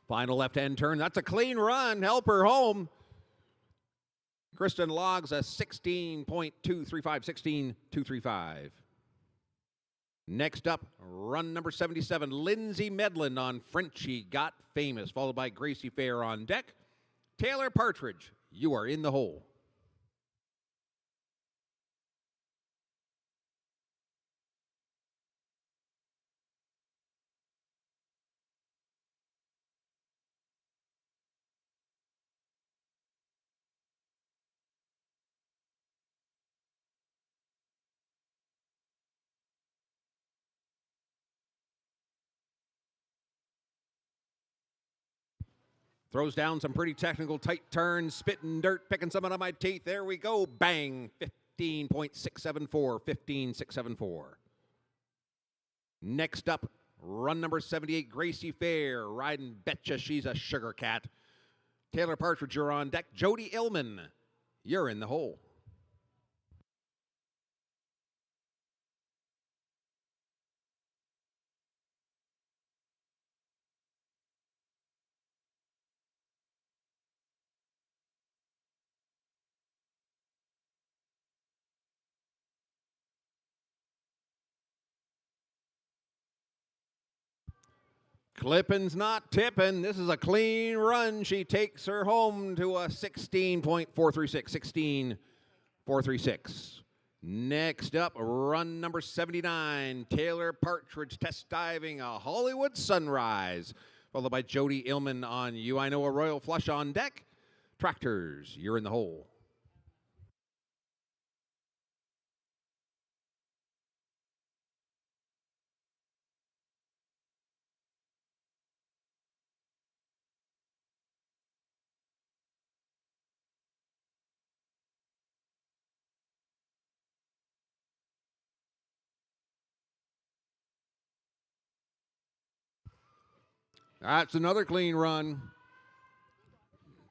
Final left-hand turn. That's a clean run. Help her home. Kristen logs a 16.235, 16.235. Next up, run number 77, Lindsay Medlin on Frenchie Got Famous, followed by Gracie Fair on deck. Taylor Partridge, you are in the hole. Throws down some pretty technical tight turns, spitting dirt, picking some out of my teeth. There we go. Bang. 15.674. 15.674. Next up, run number 78, Gracie Fair, riding Betcha She's a Sugar Cat. Taylor Partridge, you're on deck. Jody Illman, you're in the hole. Clippin's not tipping. This is a clean run. She takes her home to a 16.436. 16.436. Next up, run number 79, Taylor Partridge test diving a Hollywood Sunrise, followed by Jody Illman on You I Know a Royal Flush on deck. Tractors, you're in the hole. That's another clean run.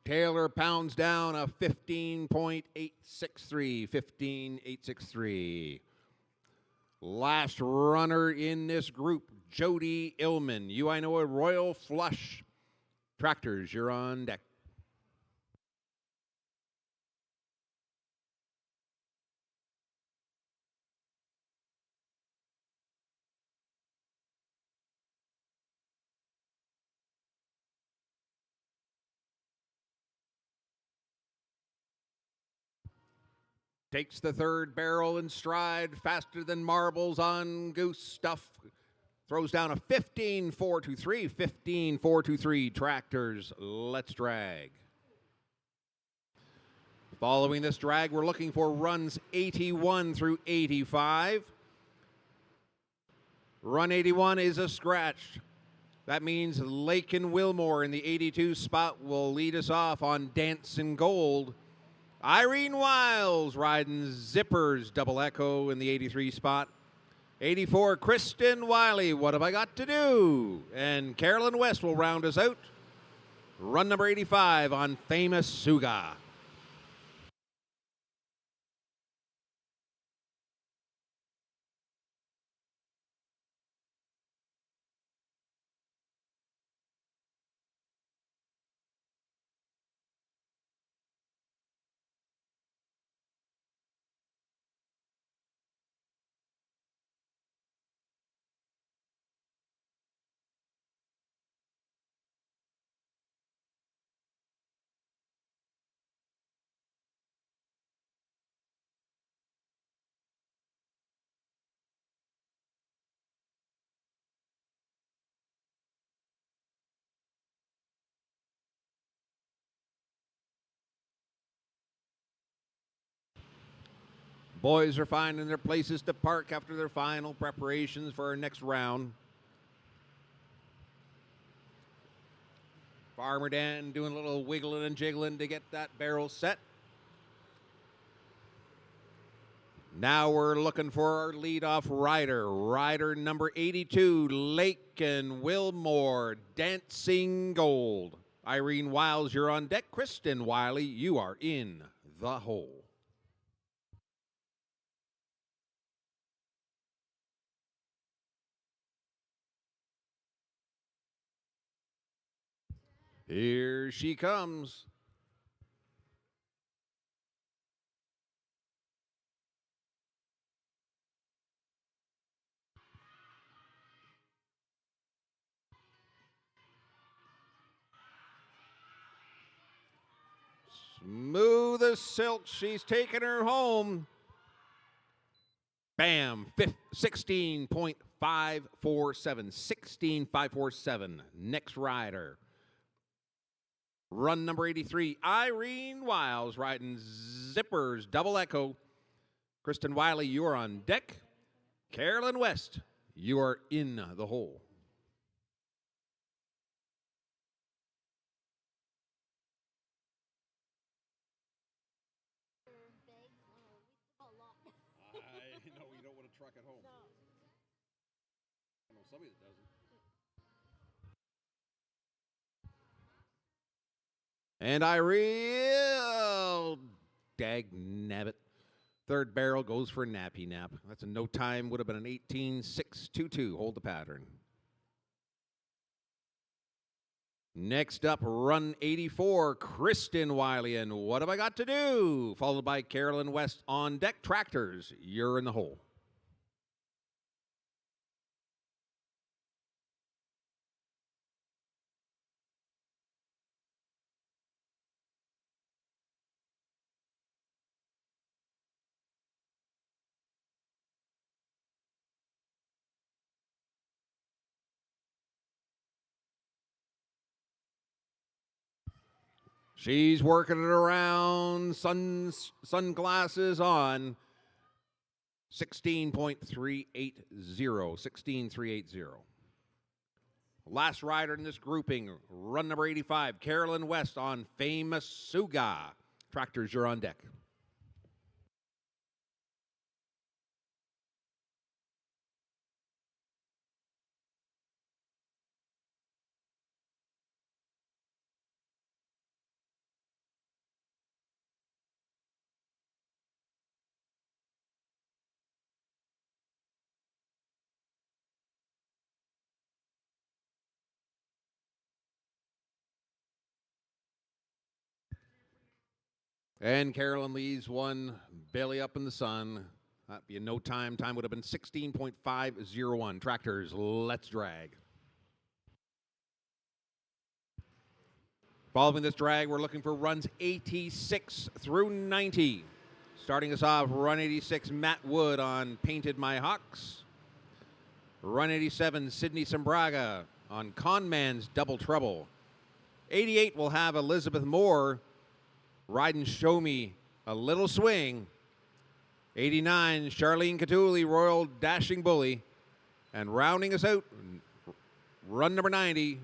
Taylor pounds down a 15.863. 15.863. Last runner in this group, Jody Illman. You I Know a Royal Flush. Tractors, you're on deck. Takes the third barrel in stride, faster than marbles on Goose Stuff. Throws down a 15.423. 15.423. Tractors, let's drag. Following this drag, we're looking for runs 81 through 85. Run 81 is a scratch. That means Lakin Wilmore in the 82 spot will lead us off on Dancing Gold. Irene Wiles riding Zippers double echo in the 83 spot. 84, Kristen Wiley, What Have I Got to Do? And Carolyn West will round us out. Run number 85 on Famous Suga. Boys are finding their places to park after their final preparations for our next round. Farmer Dan doing a little wiggling and jiggling to get that barrel set. Now we're looking for our leadoff rider. Rider number 82, Lake and Wilmore, Dancing Gold. Irene Wiles, you're on deck. Kristen Wiley, you are in the hole. Here she comes. Smooth as silk, she's taking her home. Bam, 16.547, 16.547. Next rider. Run number 83, Irene Wiles riding Zippers, double echo. Kristen Wiley, you are on deck. Carolyn West, you are in the hole. I know you don't want to truck it home. I know somebody that doesn't. And dag nabbit. Third barrel goes for Nappy Nap. That's a no time, would have been an 18.622. Hold the pattern. Next up, run 84, Kristen Wiley, and What Have I Got to Do? Followed by Carolyn West on deck. Tractors, you're in the hole. She's working it around, sunglasses on. 16.380, 16.380. Last rider in this grouping, run number 85, Carolyn West on Famous Suga. Tractors, you're on deck. And Carolyn leaves one belly up in the sun. That'd be a no time. Time would have been 16.501. Tractors, let's drag. Following this drag, we're looking for runs 86 through 90. Starting us off, run 86, Matt Wood on Painted My Hawks. Run 87, Sydney Sambraga on Conman's Double Trouble. 88 will have Elizabeth Moore riding Show Me a Little Swing. 89, Charlene Catuli, Royal Dashing Bully. And rounding us out, run number 90,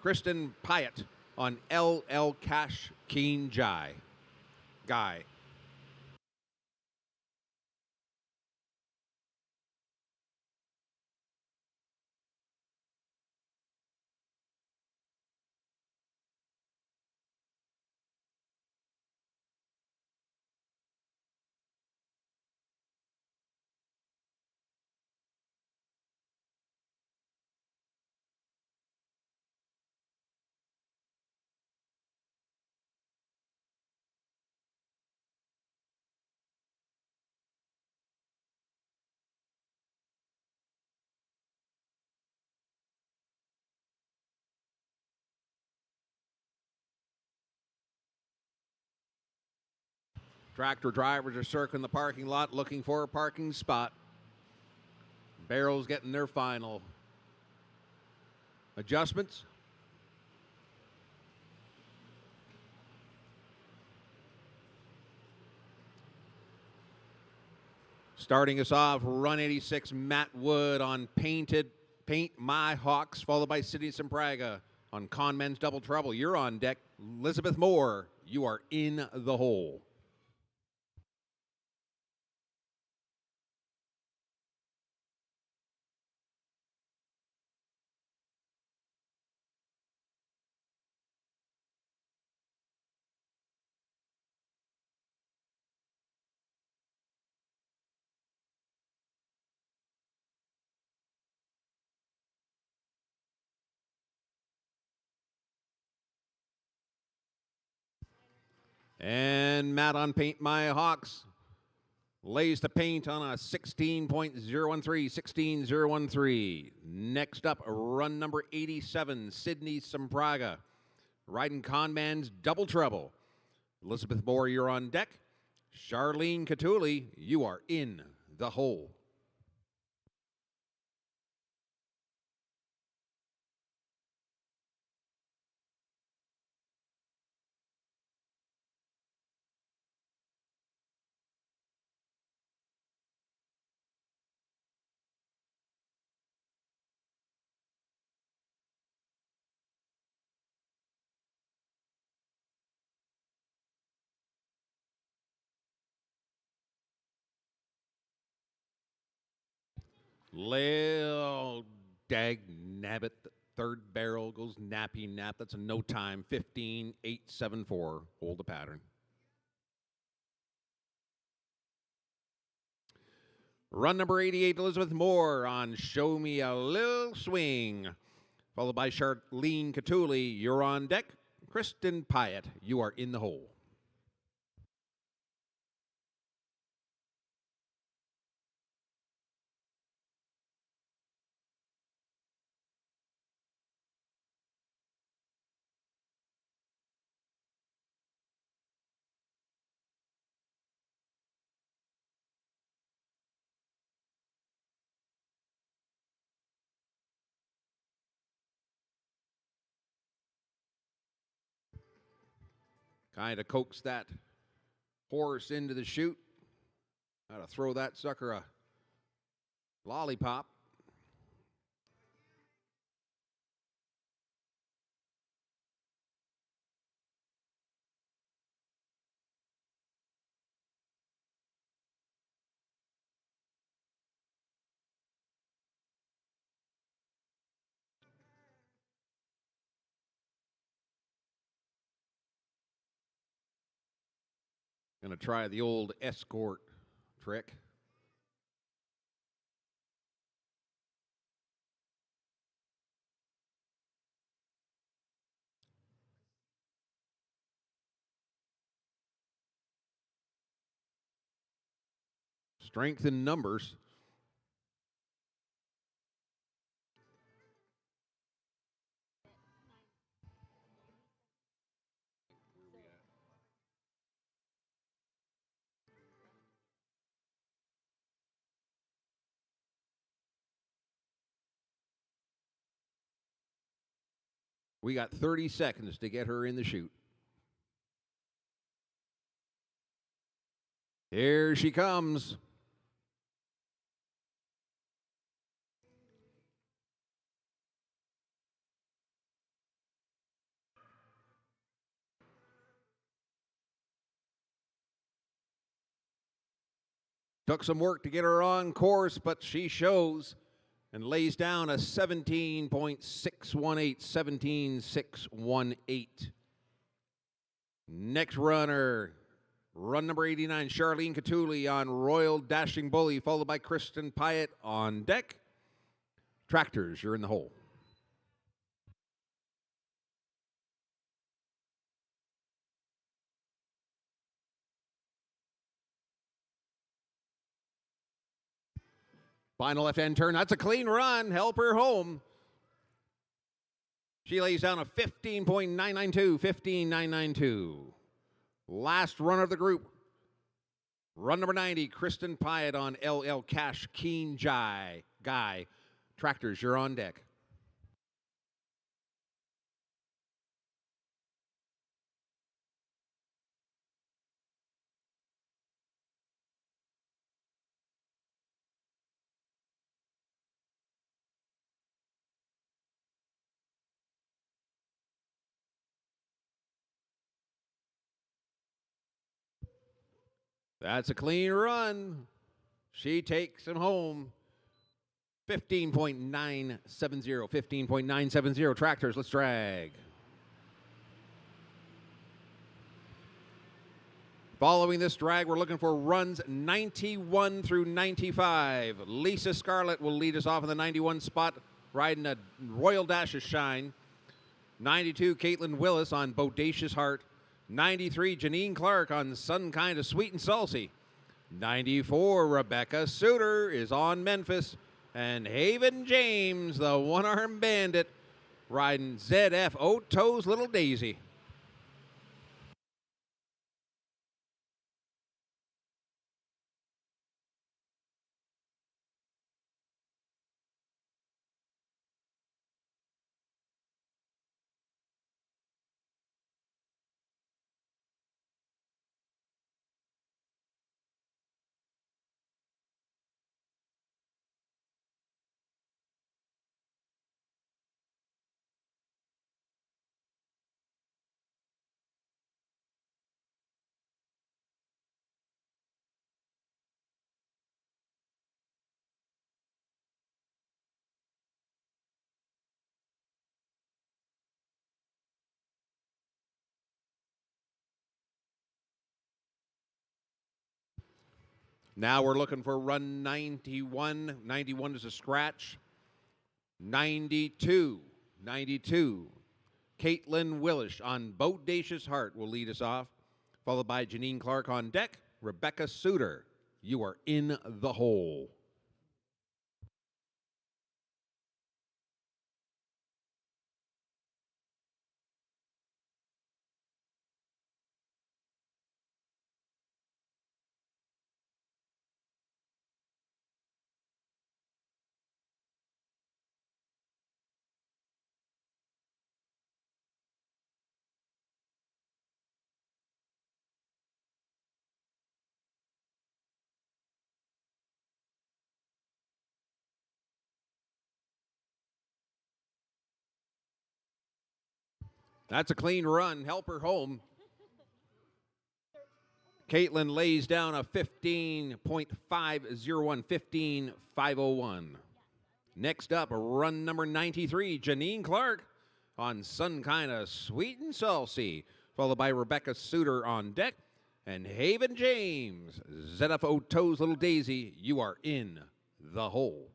Kristen Pyatt on LL Cash Keen Guy. Tractor drivers are circling the parking lot looking for a parking spot. Barrels getting their final adjustments. Starting us off, run 86, Matt Wood on Paint My Hawks, followed by Sydney Sambraga On Conmen's Double Trouble, you're on deck. Elizabeth Moore, you are in the hole. And Matt on Paint My Hawks lays the paint on a 16.013, 16.013. Next up, run number 87, Sydney Sampraga, riding Conman's Double Trouble. Elizabeth Moore, you're on deck. Charlene Catuli, you are in the hole. Lil dag nabbit, third barrel goes nappy nap. That's a no time, 15.874. Hold the pattern. Run number 88, Elizabeth Moore on Show Me a Lil Swing. Followed by Charlene Catuli, you're on deck. Kristen Pyatt, you are in the hole. Kind of coax that horse into the chute. Gotta throw that sucker a lollipop. Gonna try the old escort trick. Strength in numbers. We got 30 seconds to get her in the chute. Here she comes. Took some work to get her on course, but she shows and lays down a 17.618, 17.618. Next runner, run number 89, Charlene Catuli on Royal Dashing Bully, followed by Kristen Pyatt on deck. Tractors, you're in the hole. Final left-hand turn. That's a clean run. Help her home. She lays down a 15.992, 15.992. Last runner of the group. Run number 90, Kristen Pyatt on LL Cash Keen Guy. Tractors, you're on deck. That's a clean run. She takes him home. 15.970. 15.970. Tractors, let's drag. Following this drag, we're looking for runs 91 through 95. Lisa Scarlett will lead us off in the 91 spot, riding a Royal Dash of Shine. 92, Caitlin Willis on Bodacious Heart. 93, Janine Clark on Sun Kinda Sweet and Salty. 94, Rebecca Suter is on Memphis. And Haven James, the one-armed bandit, riding ZF Oto's Little Daisy. Now we're looking for run 91. 91 is a scratch. 92. 92. Caitlin Willish on Bodacious Heart will lead us off, followed by Janine Clark on deck. Rebecca Suter, you are in the hole. That's a clean run. Help her home. Caitlin lays down a 15.501, 15.501. Next up, run number 93, Janine Clark on Sun Kinda Sweet and Salty, followed by Rebecca Suter on deck. And Haven James, ZFO Toes Little Daisy, you are in the hole.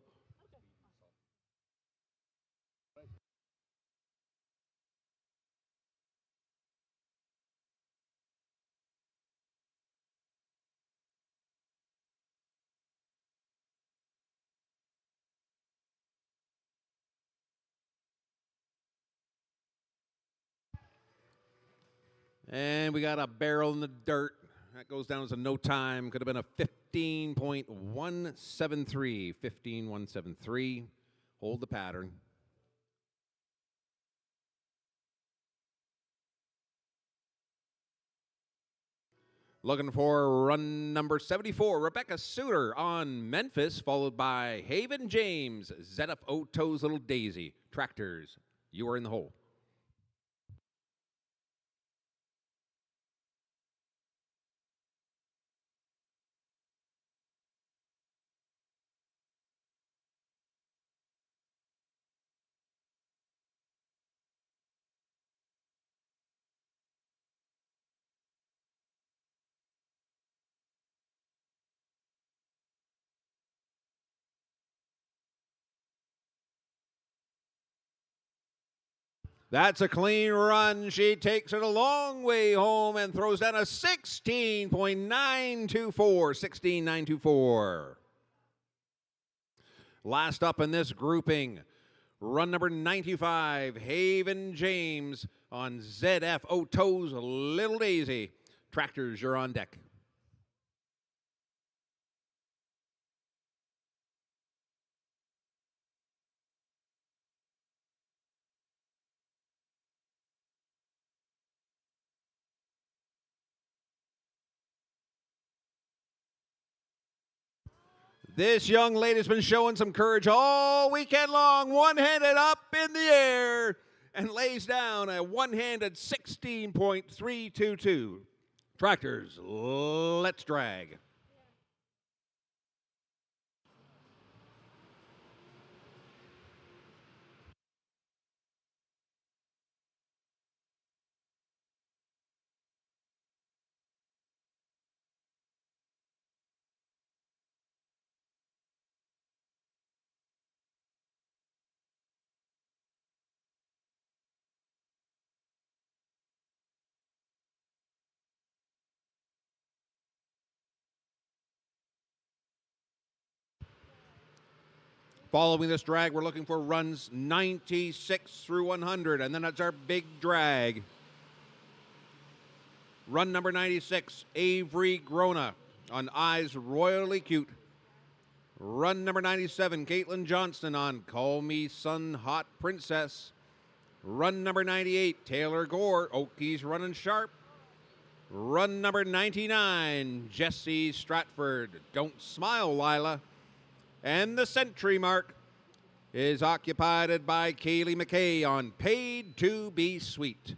And we got a barrel in the dirt. That goes down as a no time. Could have been a 15.173. 15.173. Hold the pattern. Looking for run number 74, Rebecca Suter on Memphis, followed by Haven James, ZFO Toes Little Daisy. Tractors, you are in the hole. That's a clean run. She takes it a long way home and throws down a 16.924. 16.924. Last up in this grouping, run number 95, Haven James on ZF Oto's Little Daisy. Tractors, you're on deck. This young lady's been showing some courage all weekend long, one-handed up in the air, and lays down a one-handed 16.322. Tractors, let's drag. Following this drag, we're looking for runs 96 through 100, and then that's our big drag. Run number 96, Avery Grona on Eyes Royally Cute. Run number 97, Caitlin Johnston on Call Me Sun Hot Princess. Run number 98, Taylor Gore, Okies running sharp. Run number 99, Jesse Stratford, Don't Smile, Lila. And the century mark is occupied by Kaylee McKay on Paid to Be Sweet.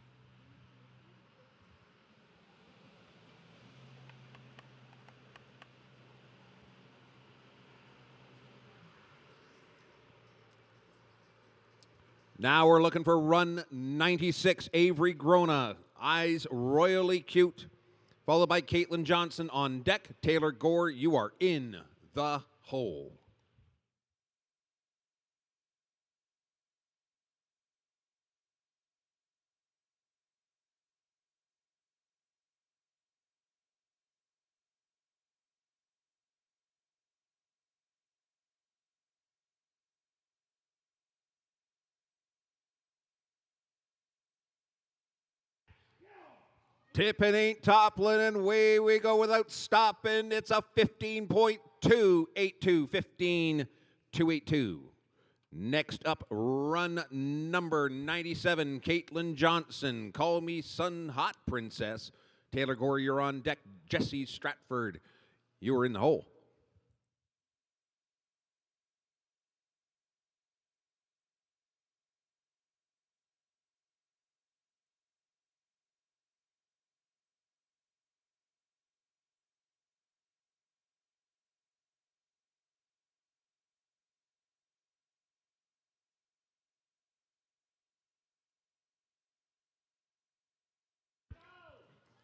Now we're looking for run 96, Avery Grona, Eyes Royally Cute, followed by Caitlin Johnson on deck. Taylor Gore, you are in the hole. Tipping ain't toppling, and away we go without stopping. It's a 15.282, 15.282. Next up, run number 97, Caitlin Johnson. Call Me Sun Hot Princess. Taylor Gore, you're on deck. Jesse Stratford, you are in the hole.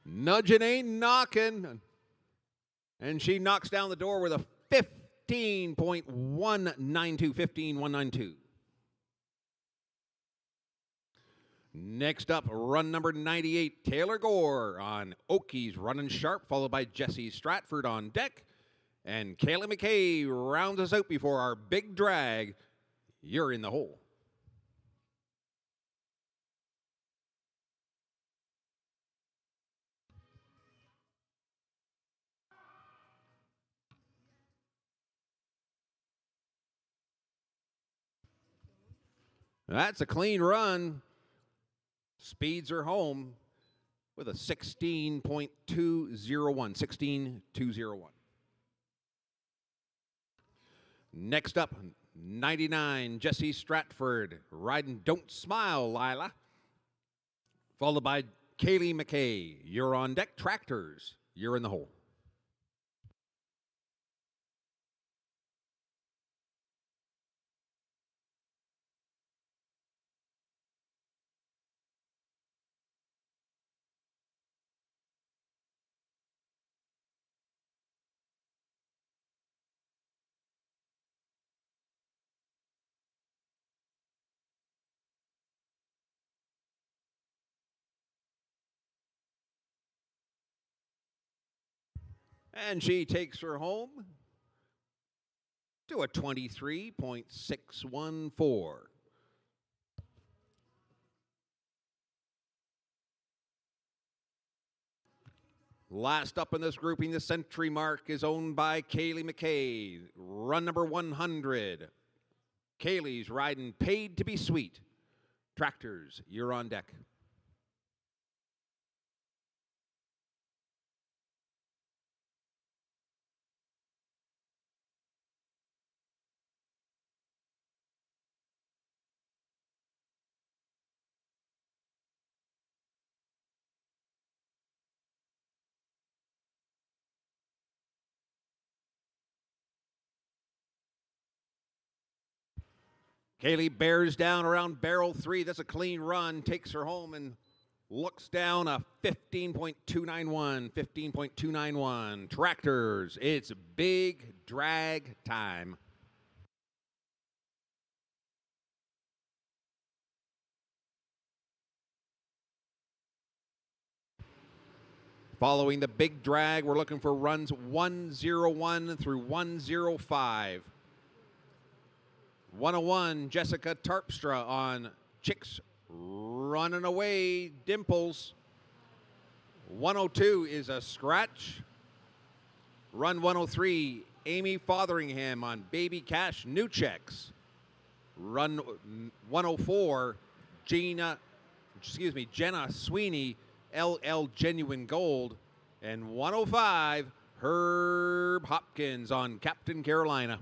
Nudging ain't knocking. And she knocks down the door with a 15.192, 15.192. Next up, run number 98, Taylor Gore on Okies running sharp, followed by Jesse Stratford on deck. And Kaylee McKay rounds us out before our big drag. You're in the hole. That's a clean run. Speeds are home with a 16.201, 16.201. Next up, 99, Jesse Stratford, riding Don't Smile, Lila. Followed by Kaylee McKay. You're on deck. Tractors, you're in the hole. And she takes her home to a 23.614. Last up in this grouping, the century mark is owned by Kaylee McKay. Run number 100. Kaylee's riding Paid to Be Sweet. Tractors, you're on deck. Kaylee bears down around barrel 3. That's a clean run. Takes her home and looks down a 15.291. 15.291. Tractors. It's big drag time. Following the big drag, we're looking for runs 101 through 105. 101, Jessica Tarpstra on Chicks Running Away, Dimples. 102 is a scratch. Run 103, Amy Fotheringham on Baby Cash, New Checks. Run 104, Jenna Sweeney, LL Genuine Gold. And 105, Herb Hopkins on Captain Carolina.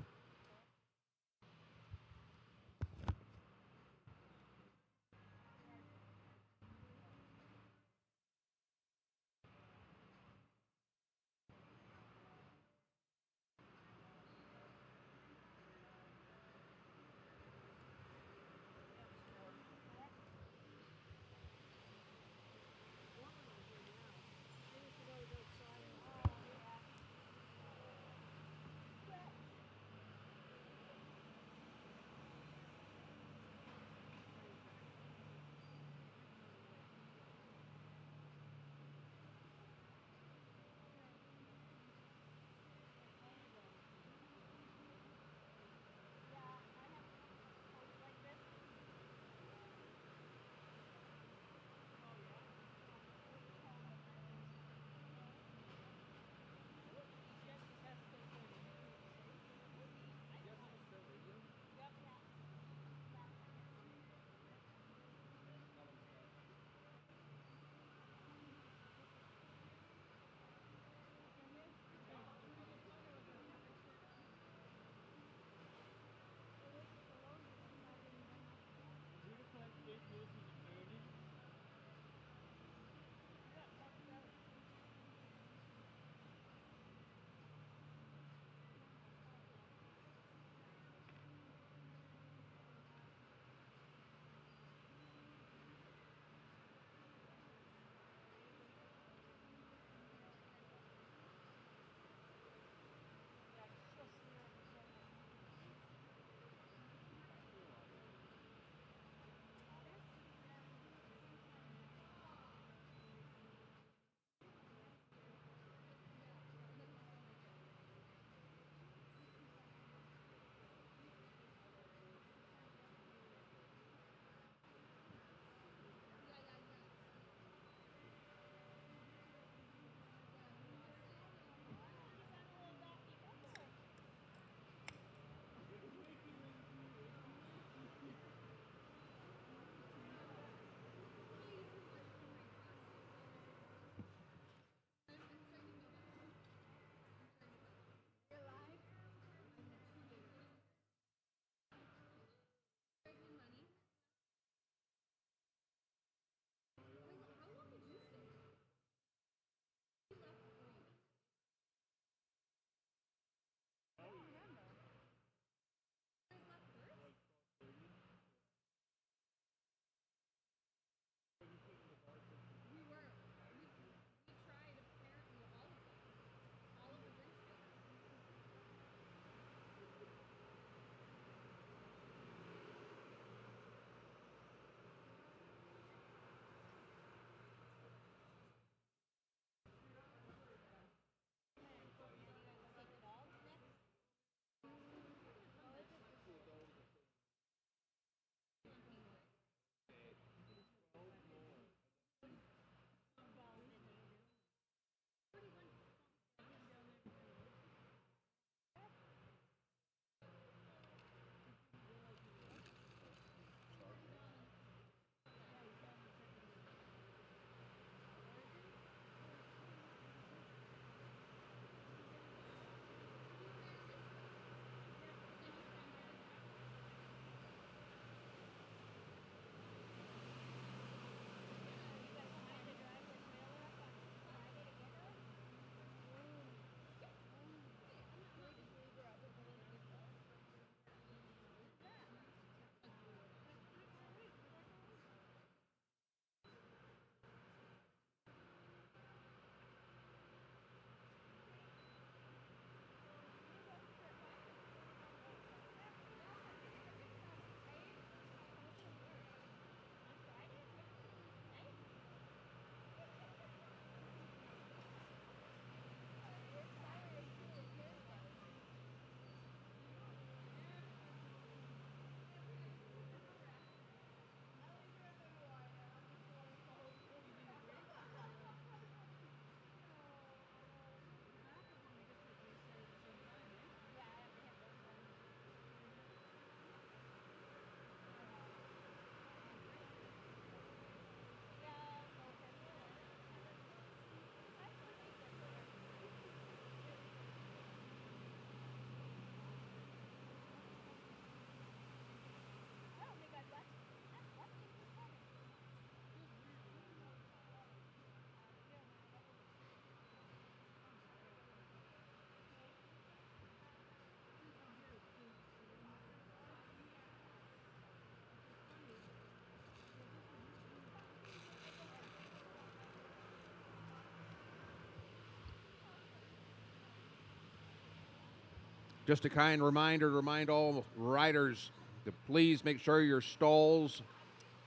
Just a kind reminder to remind all riders to please make sure your stalls,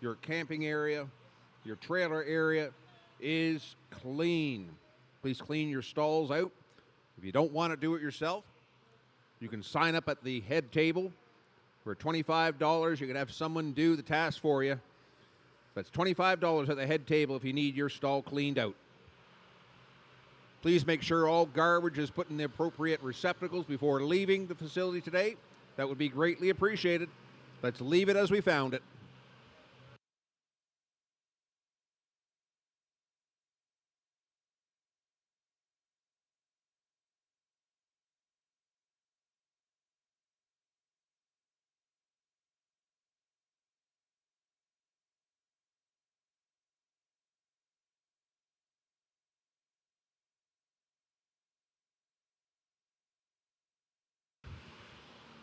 your camping area, your trailer area is clean. Please clean your stalls out. If you don't want to do it yourself, you can sign up at the head table. For $25, you can have someone do the task for you. That's $25 at the head table if you need your stall cleaned out. Please make sure all garbage is put in the appropriate receptacles before leaving the facility today. That would be greatly appreciated. Let's leave it as we found it.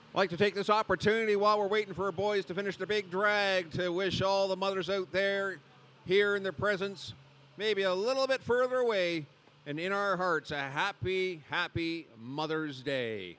I'd like to take this opportunity while we're waiting for our boys to finish the big drag to wish all the mothers out there here in their presence, maybe a little bit further away, and in our hearts, a happy, happy Mother's Day.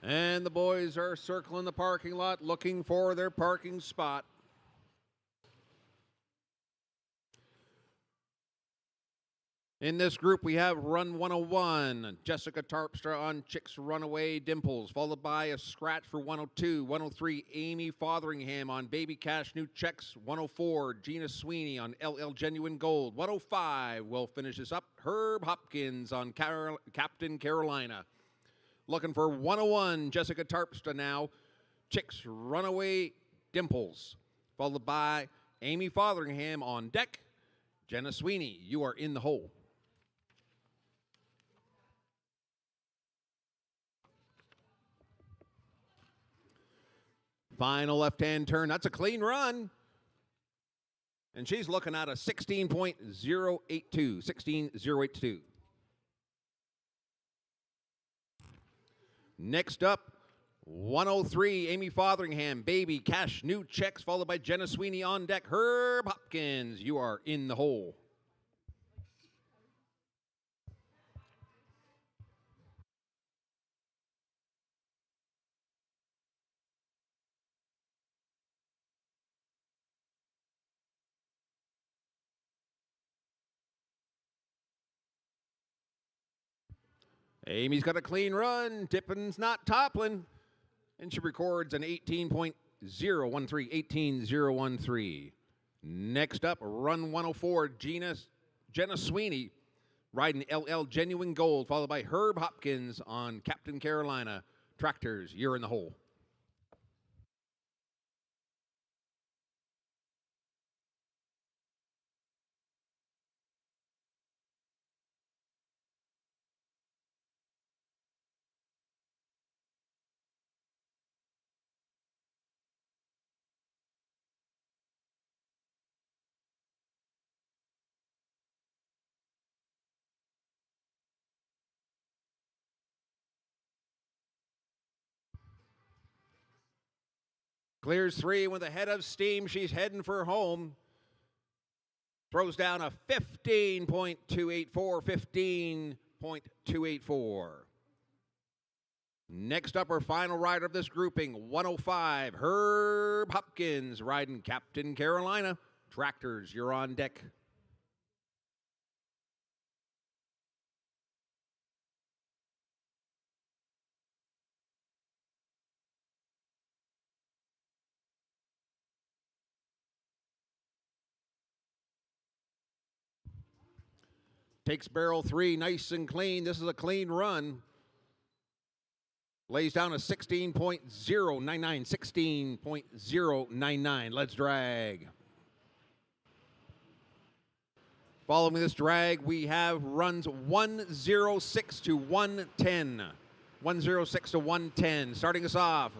And the boys are circling the parking lot looking for their parking spot. In this group, we have Run 101, Jessica Tarpstra on Chicks Runaway Dimples, followed by a scratch for 102, 103, Amy Fotheringham on Baby Cash New Checks, 104, Gina Sweeney on LL Genuine Gold, 105, we'll finish this up, Herb Hopkins on Captain Carolina. Looking for 101, Jessica Tarpstra now, Chicks Runaway Dimples, followed by Amy Fotheringham on deck, Jenna Sweeney, you are in the hole. Final left-hand turn. That's a clean run. And she's looking at a 16.082. 16.082. Next up, 103, Amy Fotheringham, Baby Cash New Checks, followed by Jenna Sweeney on deck. Herb Hopkins, you are in the hole. Amy's got a clean run. Tippin's not toppling. And she records an 18.013. 18.013. Next up, run 104, Jenna Sweeney riding LL Genuine Gold, followed by Herb Hopkins on Captain Carolina. Tractors, you're in the hole. Clears three with a head of steam. She's heading for home. Throws down a 15.284, 15.284. Next up, our final rider of this grouping, 105, Herb Hopkins riding Captain Carolina. Tractors, you're on deck. Takes barrel 3 nice and clean. This is a clean run. Lays down a 16.099. 16.099. Let's drag. Following this drag, we have runs 106 to 110. 106 to 110. Starting us off,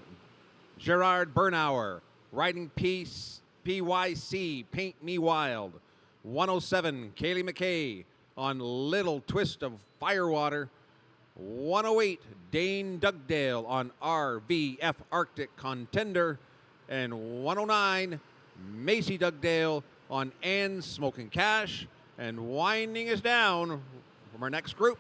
Gerard Bernauer, riding PYC, Paint Me Wild. 107, Kaylee McKay on Little Twist of Firewater. 108, Dane Dugdale on RVF Arctic Contender. And 109, Macy Dugdale on Ann's Smoking Cash. And winding us down from our next group,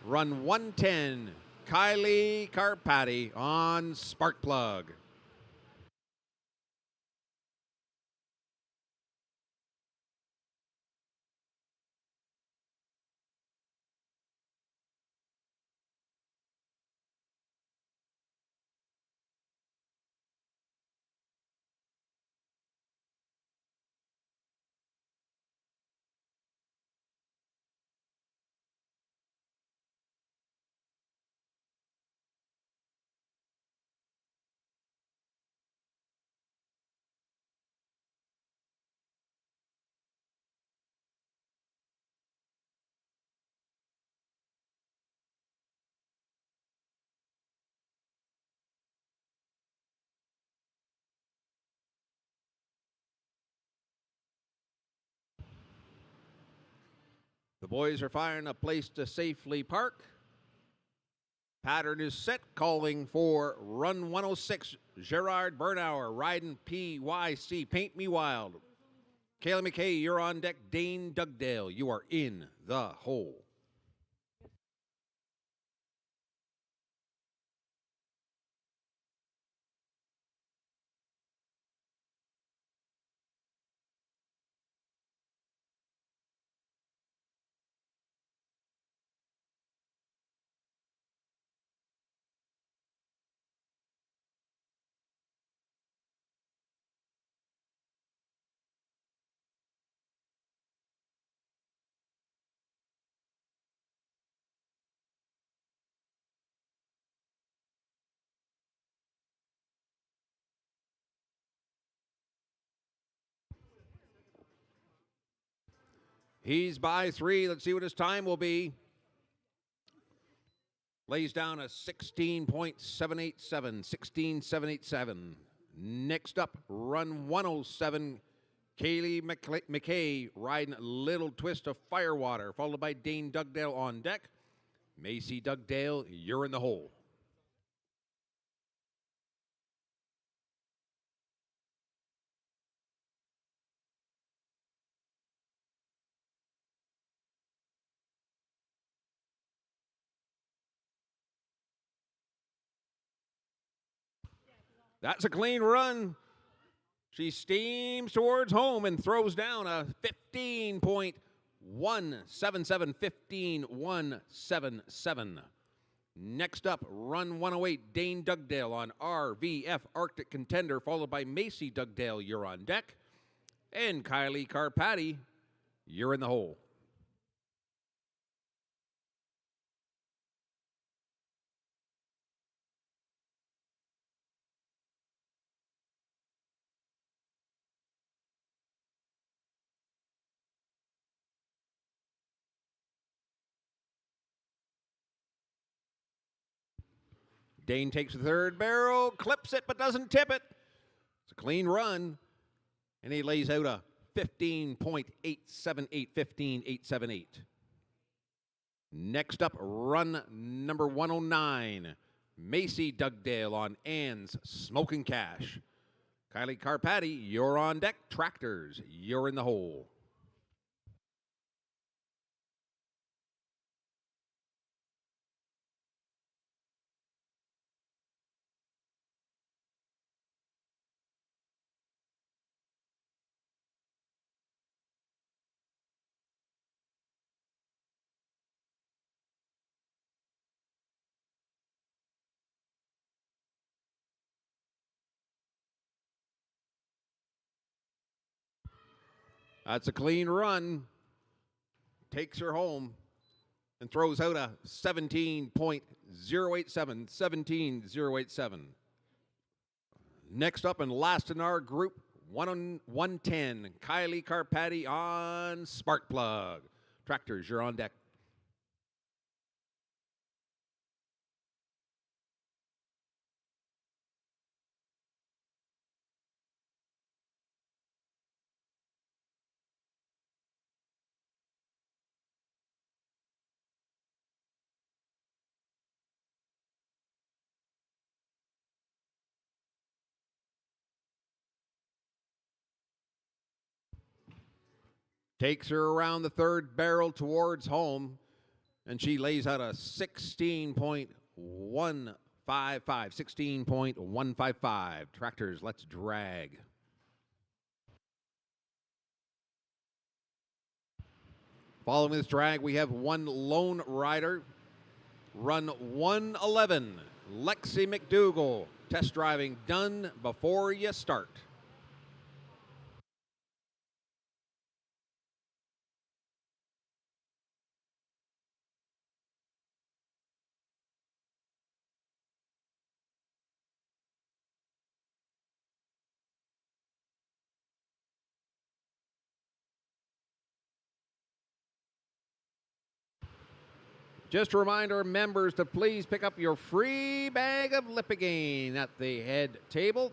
run 110, Kylie Carpati on Sparkplug. The boys are finding a place to safely park. Pattern is set, calling for run 106, Gerard Bernauer, riding PYC, Paint Me Wild. Kayla McKay, you're on deck. Dane Dugdale, you are in the hole. He's by 3. Let's see what his time will be. Lays down a 16.787. 16.787. Next up, run 107. Kaylee McKay riding Little Twist of Firewater, followed by Dane Dugdale on deck. Macy Dugdale, you're in the hole. That's a clean run. She steams towards home and throws down a 15.177. 15.177. Next up, run 108, Dane Dugdale on RVF Arctic Contender, followed by Macy Dugdale, you're on deck. And Kylie Carpati, you're in the hole. Dane takes the third barrel, clips it, but doesn't tip it. It's a clean run. And he lays out a 15.878, 15.878. Next up, run number 109, Macy Dugdale on Ann's Smoking Cash. Kylie Carpati, you're on deck. Tractors, you're in the hole. That's a clean run. takes her home and throws out a 17.087. 17.087. Next up and last in our group, 110, Kylie Carpati on Sparkplug. Tractors, you're on deck. Takes her around the third barrel towards home, and she lays out a 16.155. 16.155. Tractors, let's drag. Following this drag, we have one lone rider. Run 111, Lexi McDougall. Test driving done before you start. Just a reminder, members, to please pick up your free bag of Lipigain at the head table.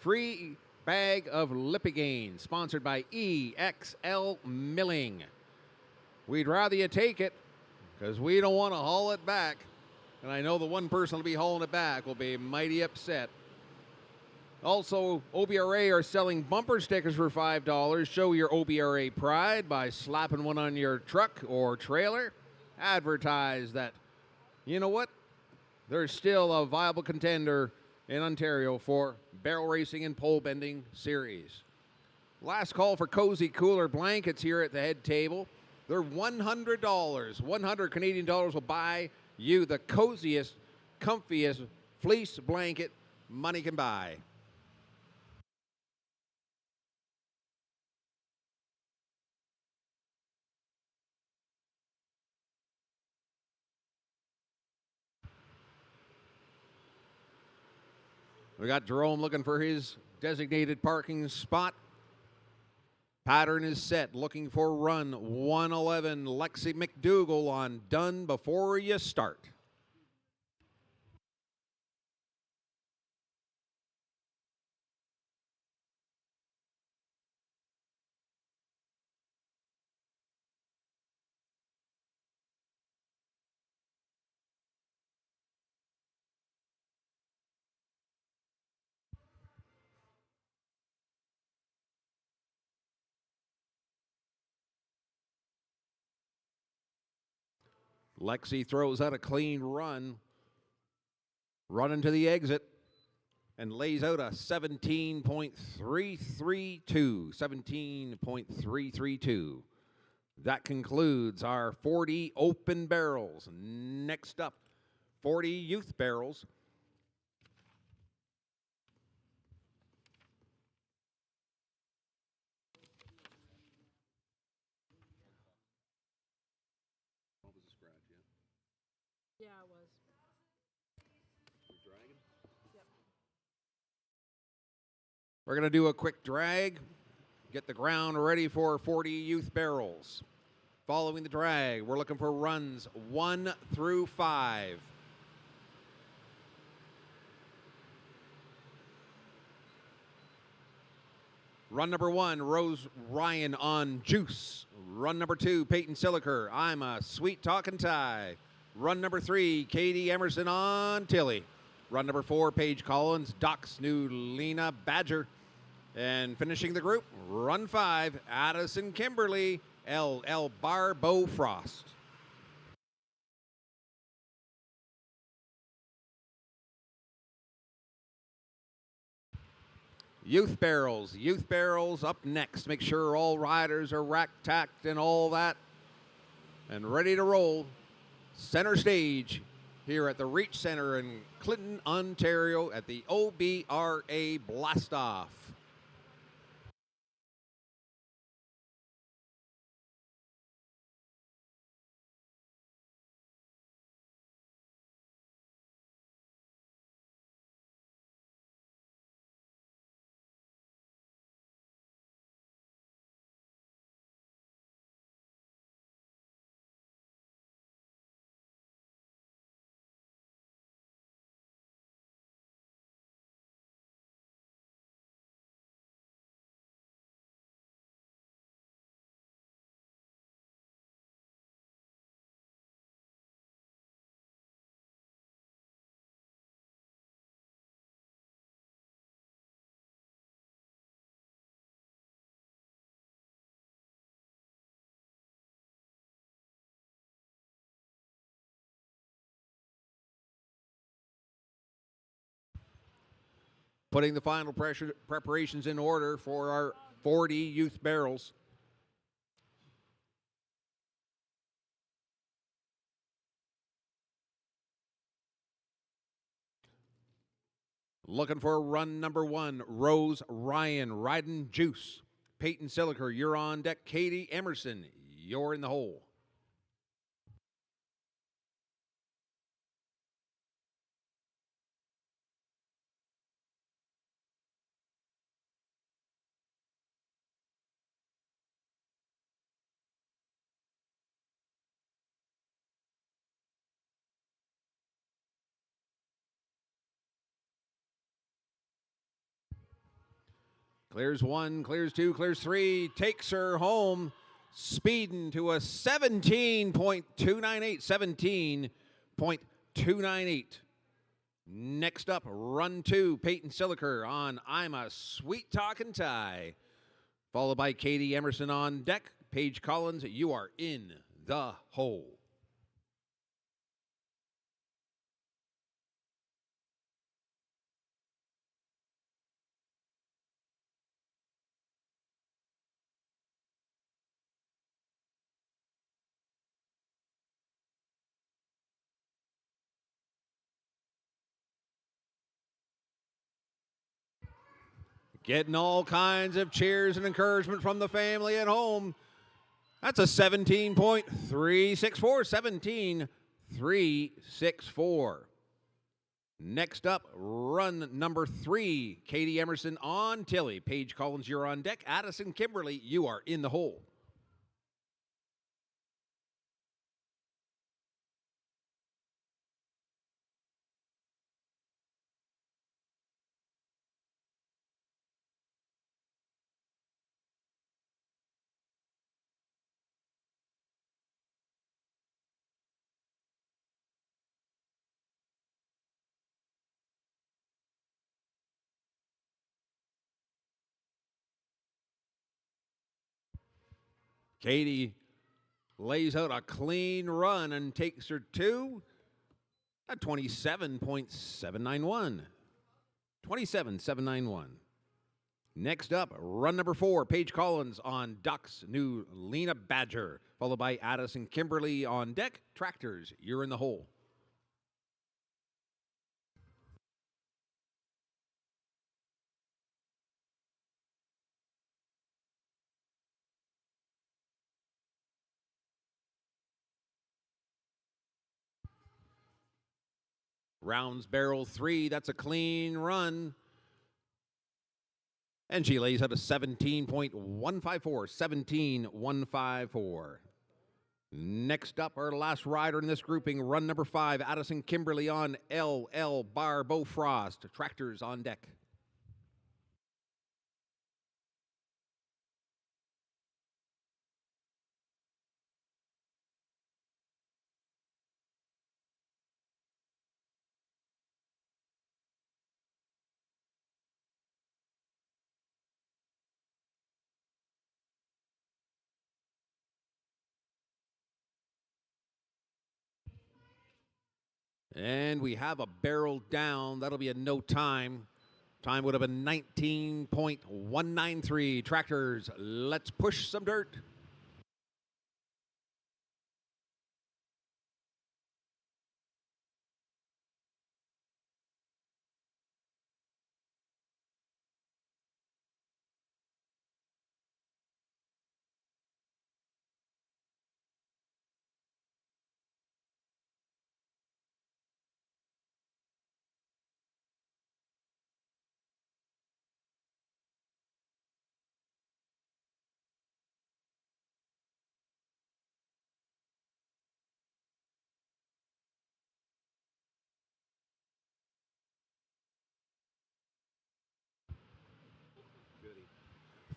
Free bag of Lipigain, sponsored by EXL Milling. We'd rather you take it because we don't want to haul it back. And I know the one person will be hauling it back will be mighty upset. Also, OBRA are selling bumper stickers for $5. Show your OBRA pride by slapping one on your truck or trailer. Advertise that, you know what, there's still a viable contender in Ontario for barrel racing and pole bending series. Last call for cozy cooler blankets here at the head table. They're $100. 100 Canadian dollars will buy you the coziest, comfiest fleece blanket money can buy. We got Jerome looking for his designated parking spot. Pattern is set, looking for run 111, Lexi McDougall on done before you start. Lexi throws out a clean run, running to the exit, and lays out a 17.332. 17.332. That concludes our 40 open barrels. Next up, 40 youth barrels. Yeah, it was. We're going to do a quick drag, get the ground ready for 40 youth barrels. Following the drag, we're looking for runs 1 through 5. Run number 1, Rose Ryan on Juice. Run number 2, Peyton Siliker, I'm a Sweet Talkin' Tie. Run number 3, Katie Emerson on Tilly. Run number 4, Paige Collins, Doc's new Lena Badger. And finishing the group, run 5, Addison Kimberly, LL Barbo Frost. Youth barrels up next. Make sure all riders are rack-tacked and all that. And ready to roll. Center stage here at the Reach Center in Clinton, Ontario at the OBRA Blastoff. Putting the final preparations in order for our 40 youth barrels. Looking for run number 1, Rose Ryan, riding Juice. Peyton Siliker, you're on deck. Katie Emerson, you're in the hole. Clears 1, clears 2, clears 3, takes her home, speeding to a 17.298, 17.298. Next up, run 2, Peyton Siliker on I'm a Sweet Talkin' Tie. Followed by Katie Emerson on deck. Paige Collins, you are in the hole. Getting all kinds of cheers and encouragement from the family at home. That's a 17.364, 17.364. Next up, run number 3, Katie Emerson on Tilly. Paige Collins, you're on deck. Addison Kimberly, you are in the hole. Katie lays out a clean run and takes her to a 27.791. 27.791. Next up, run number 4, Paige Collins on Ducks, new Lena Badger, followed by Addison Kimberly on deck. Tractors, you're in the hole. Rounds barrel 3, that's a clean run. And she lays out a 17.154, 17.154. Next up, our last rider in this grouping, run number 5, Addison Kimberly on LL Bar Bofrost. Tractors on deck. And we have a barrel down. That'll be a no time. Time would have been 19.193. Tractors, let's push some dirt.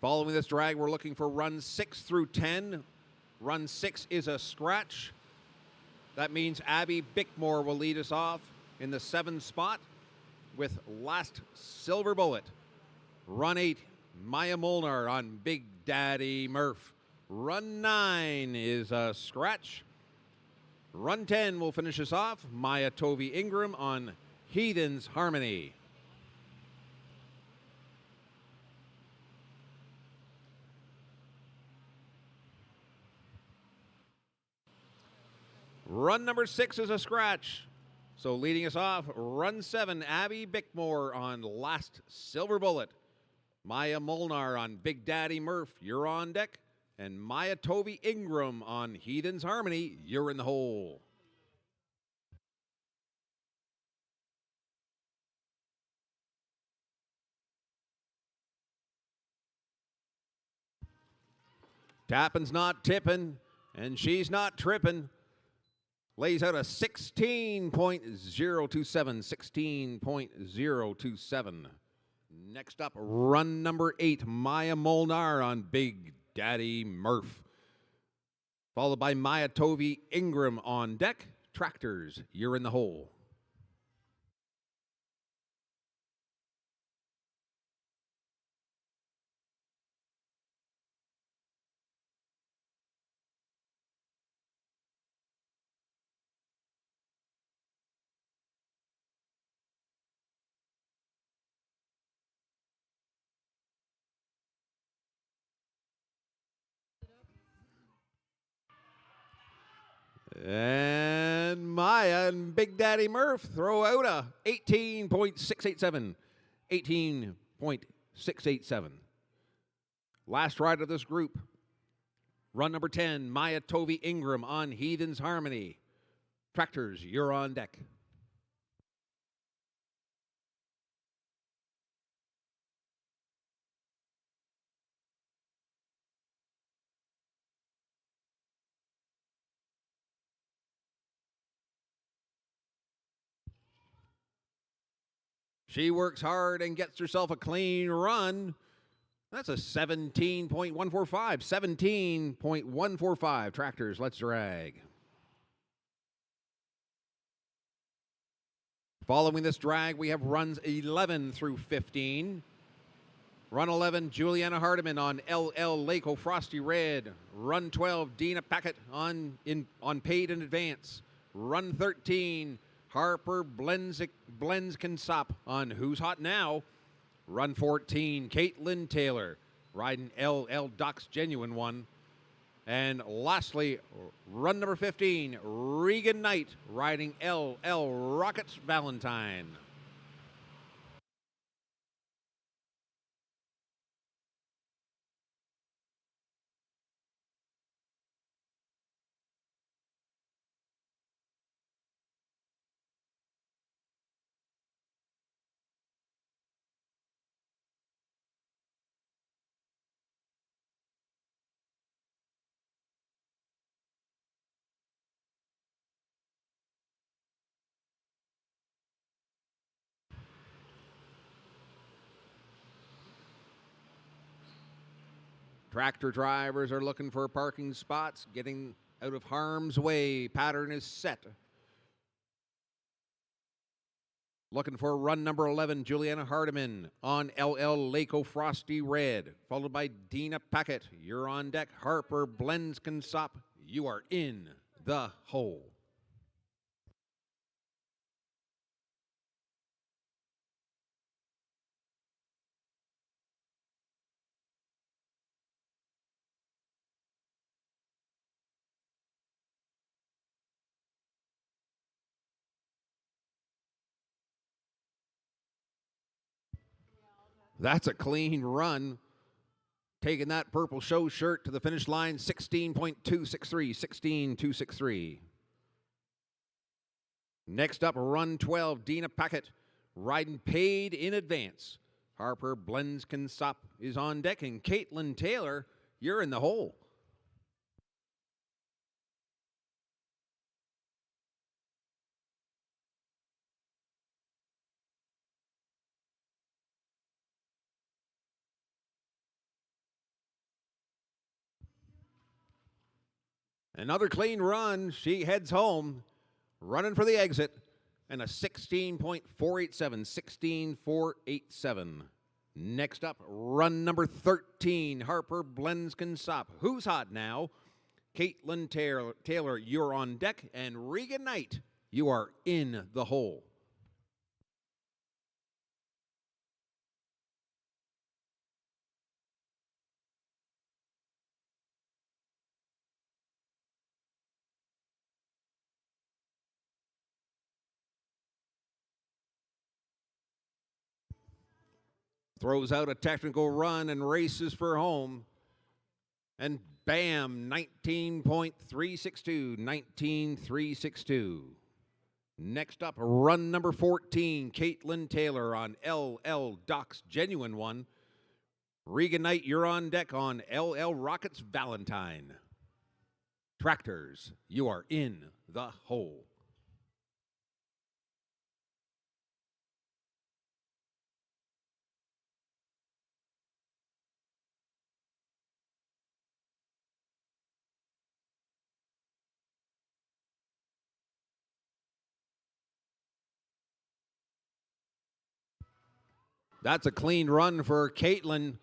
Following this drag, we're looking for runs 6 through 10. Run 6 is a scratch. That means Abby Bickmore will lead us off in the 7 spot with Last Silver Bullet. Run 8, Maya Molnar on Big Daddy Murph. Run 9 is a scratch. Run 10 will finish us off, Maya Tovey Ingram on Heathen's Harmony. Run number 6 is a scratch. So leading us off, run 7, Abby Bickmore on Last Silver Bullet. Maya Molnar on Big Daddy Murph, you're on deck. And Maya Tovey Ingram on Heathen's Harmony, you're in the hole. Tappin's not tipping, and she's not tripping. Lays out a 16.027, 16.027. Next up, run number 8, Maya Molnar on Big Daddy Murph. Followed by Maya Tovey Ingram on deck. Tractors, you're in the hole. And Maya and Big Daddy Murph throw out a 18.687. 18.687. Last ride of this group. Run number 10, Maya Tovey Ingram on Heathen's Harmony. Tractors, you're on deck. She works hard and gets herself a clean run. That's a 17.145. 17.145. Tractors, let's drag. Following this drag, we have runs 11 through 15. Run 11, Juliana Hardiman on LL Lake Frosty Red. Run 12, Dina Packett on Paid in Advance. Run 13, Harper Blenskinsop on Who's Hot Now. Run 14, Caitlin Taylor riding LL Doc's Genuine One. And lastly, run number 15, Regan Knight riding LL Rockets Valentine. Tractor drivers are looking for parking spots, getting out of harm's way. Pattern is set. Looking for run number 11, Juliana Hardiman on LL Lake Frosty Red. Followed by Dina Packett. You're on deck. Harper Blenskinsop. You are in the hole. That's a clean run. Taking that purple show shirt to the finish line, 16.263, 16.263. Next up, run 12, Dina Packett, riding Paid in Advance. Harper Blenskinsop is on deck, and Caitlin Taylor, you're in the hole. Another clean run. She heads home, running for the exit, and a 16.487, 16.487. Next up, run number 13, Harper Blenskinsop. Who's Hot Now? Caitlin Taylor, you're on deck, and Regan Knight, you are in the hole. Throws out a technical run and races for home. And bam, 19.362, 19.362. Next up, run number 14, Caitlin Taylor on LL Doc's Genuine One. Regan Knight, you're on deck on LL Rockets Valentine. Tractors, you are in the hole. That's a clean run for Caitlin.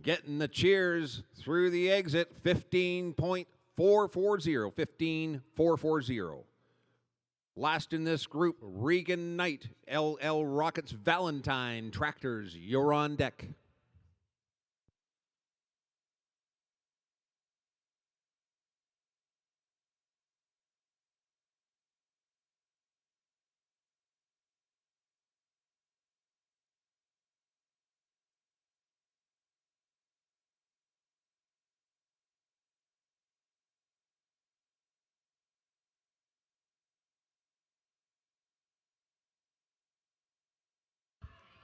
Getting the cheers through the exit, 15.440, 15.440. Last in this group, Regan Knight, LL Rockets Valentine. Tractors, you're on deck.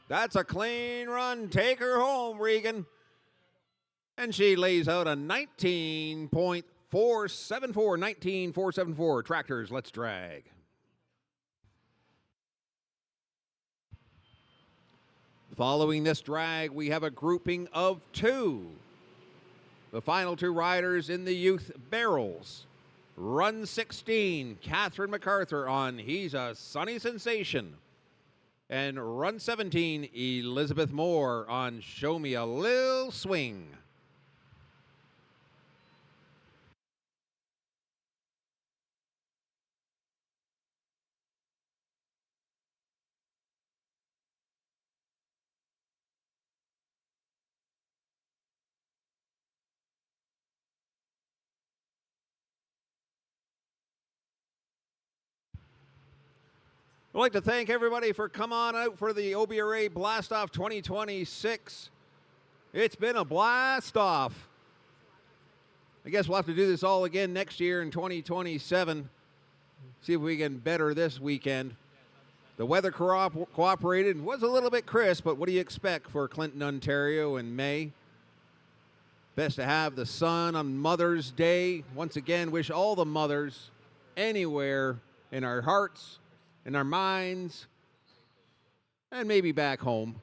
That's a clean run. Take her home, Regan. And she lays out a 19.474, 19.474. Tractors, let's drag. Following this drag, we have a grouping of two. The final two riders in the youth barrels. Run 16, Catherine MacArthur on He's a Sunny Sensation. And run 17, Elizabeth Moore on Show Me a Lil Swing. I'd like to thank everybody for coming on out for the OBRA Blast Off 2026. It's been a blast off. I guess we'll have to do this all again next year in 2027. See if we can better this weekend. The weather cooperated and was a little bit crisp, but what do you expect for Clinton, Ontario in May? Best to have the sun on Mother's Day. Once again, wish all the mothers anywhere in our hearts, in our minds, and maybe back home,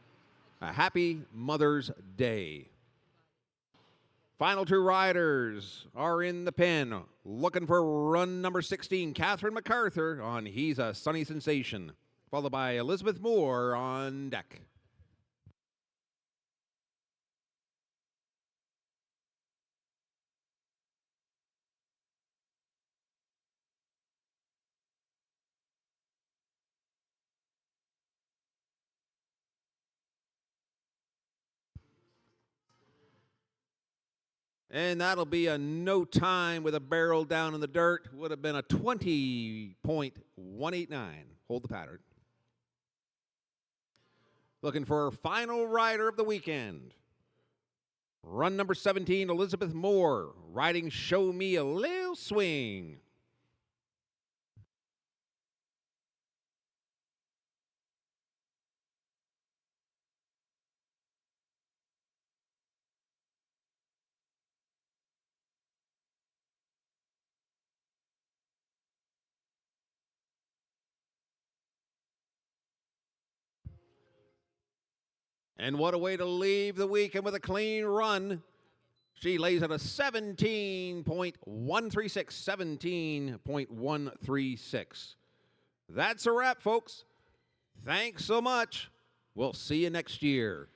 a happy Mother's Day. Final two riders are in the pen, looking for run number 16, Catherine MacArthur on He's a Sunny Sensation, followed by Elizabeth Moore on deck. And that'll be a no time with a barrel down in the dirt. Would have been a 20.189. Hold the pattern. Looking for our final rider of the weekend. Run number 17, Elizabeth Moore, riding Show Me a Lil Swing. And what a way to leave the weekend with a clean run. She lays at a 17.136, 17.136. That's a wrap, folks. Thanks so much. We'll see you next year.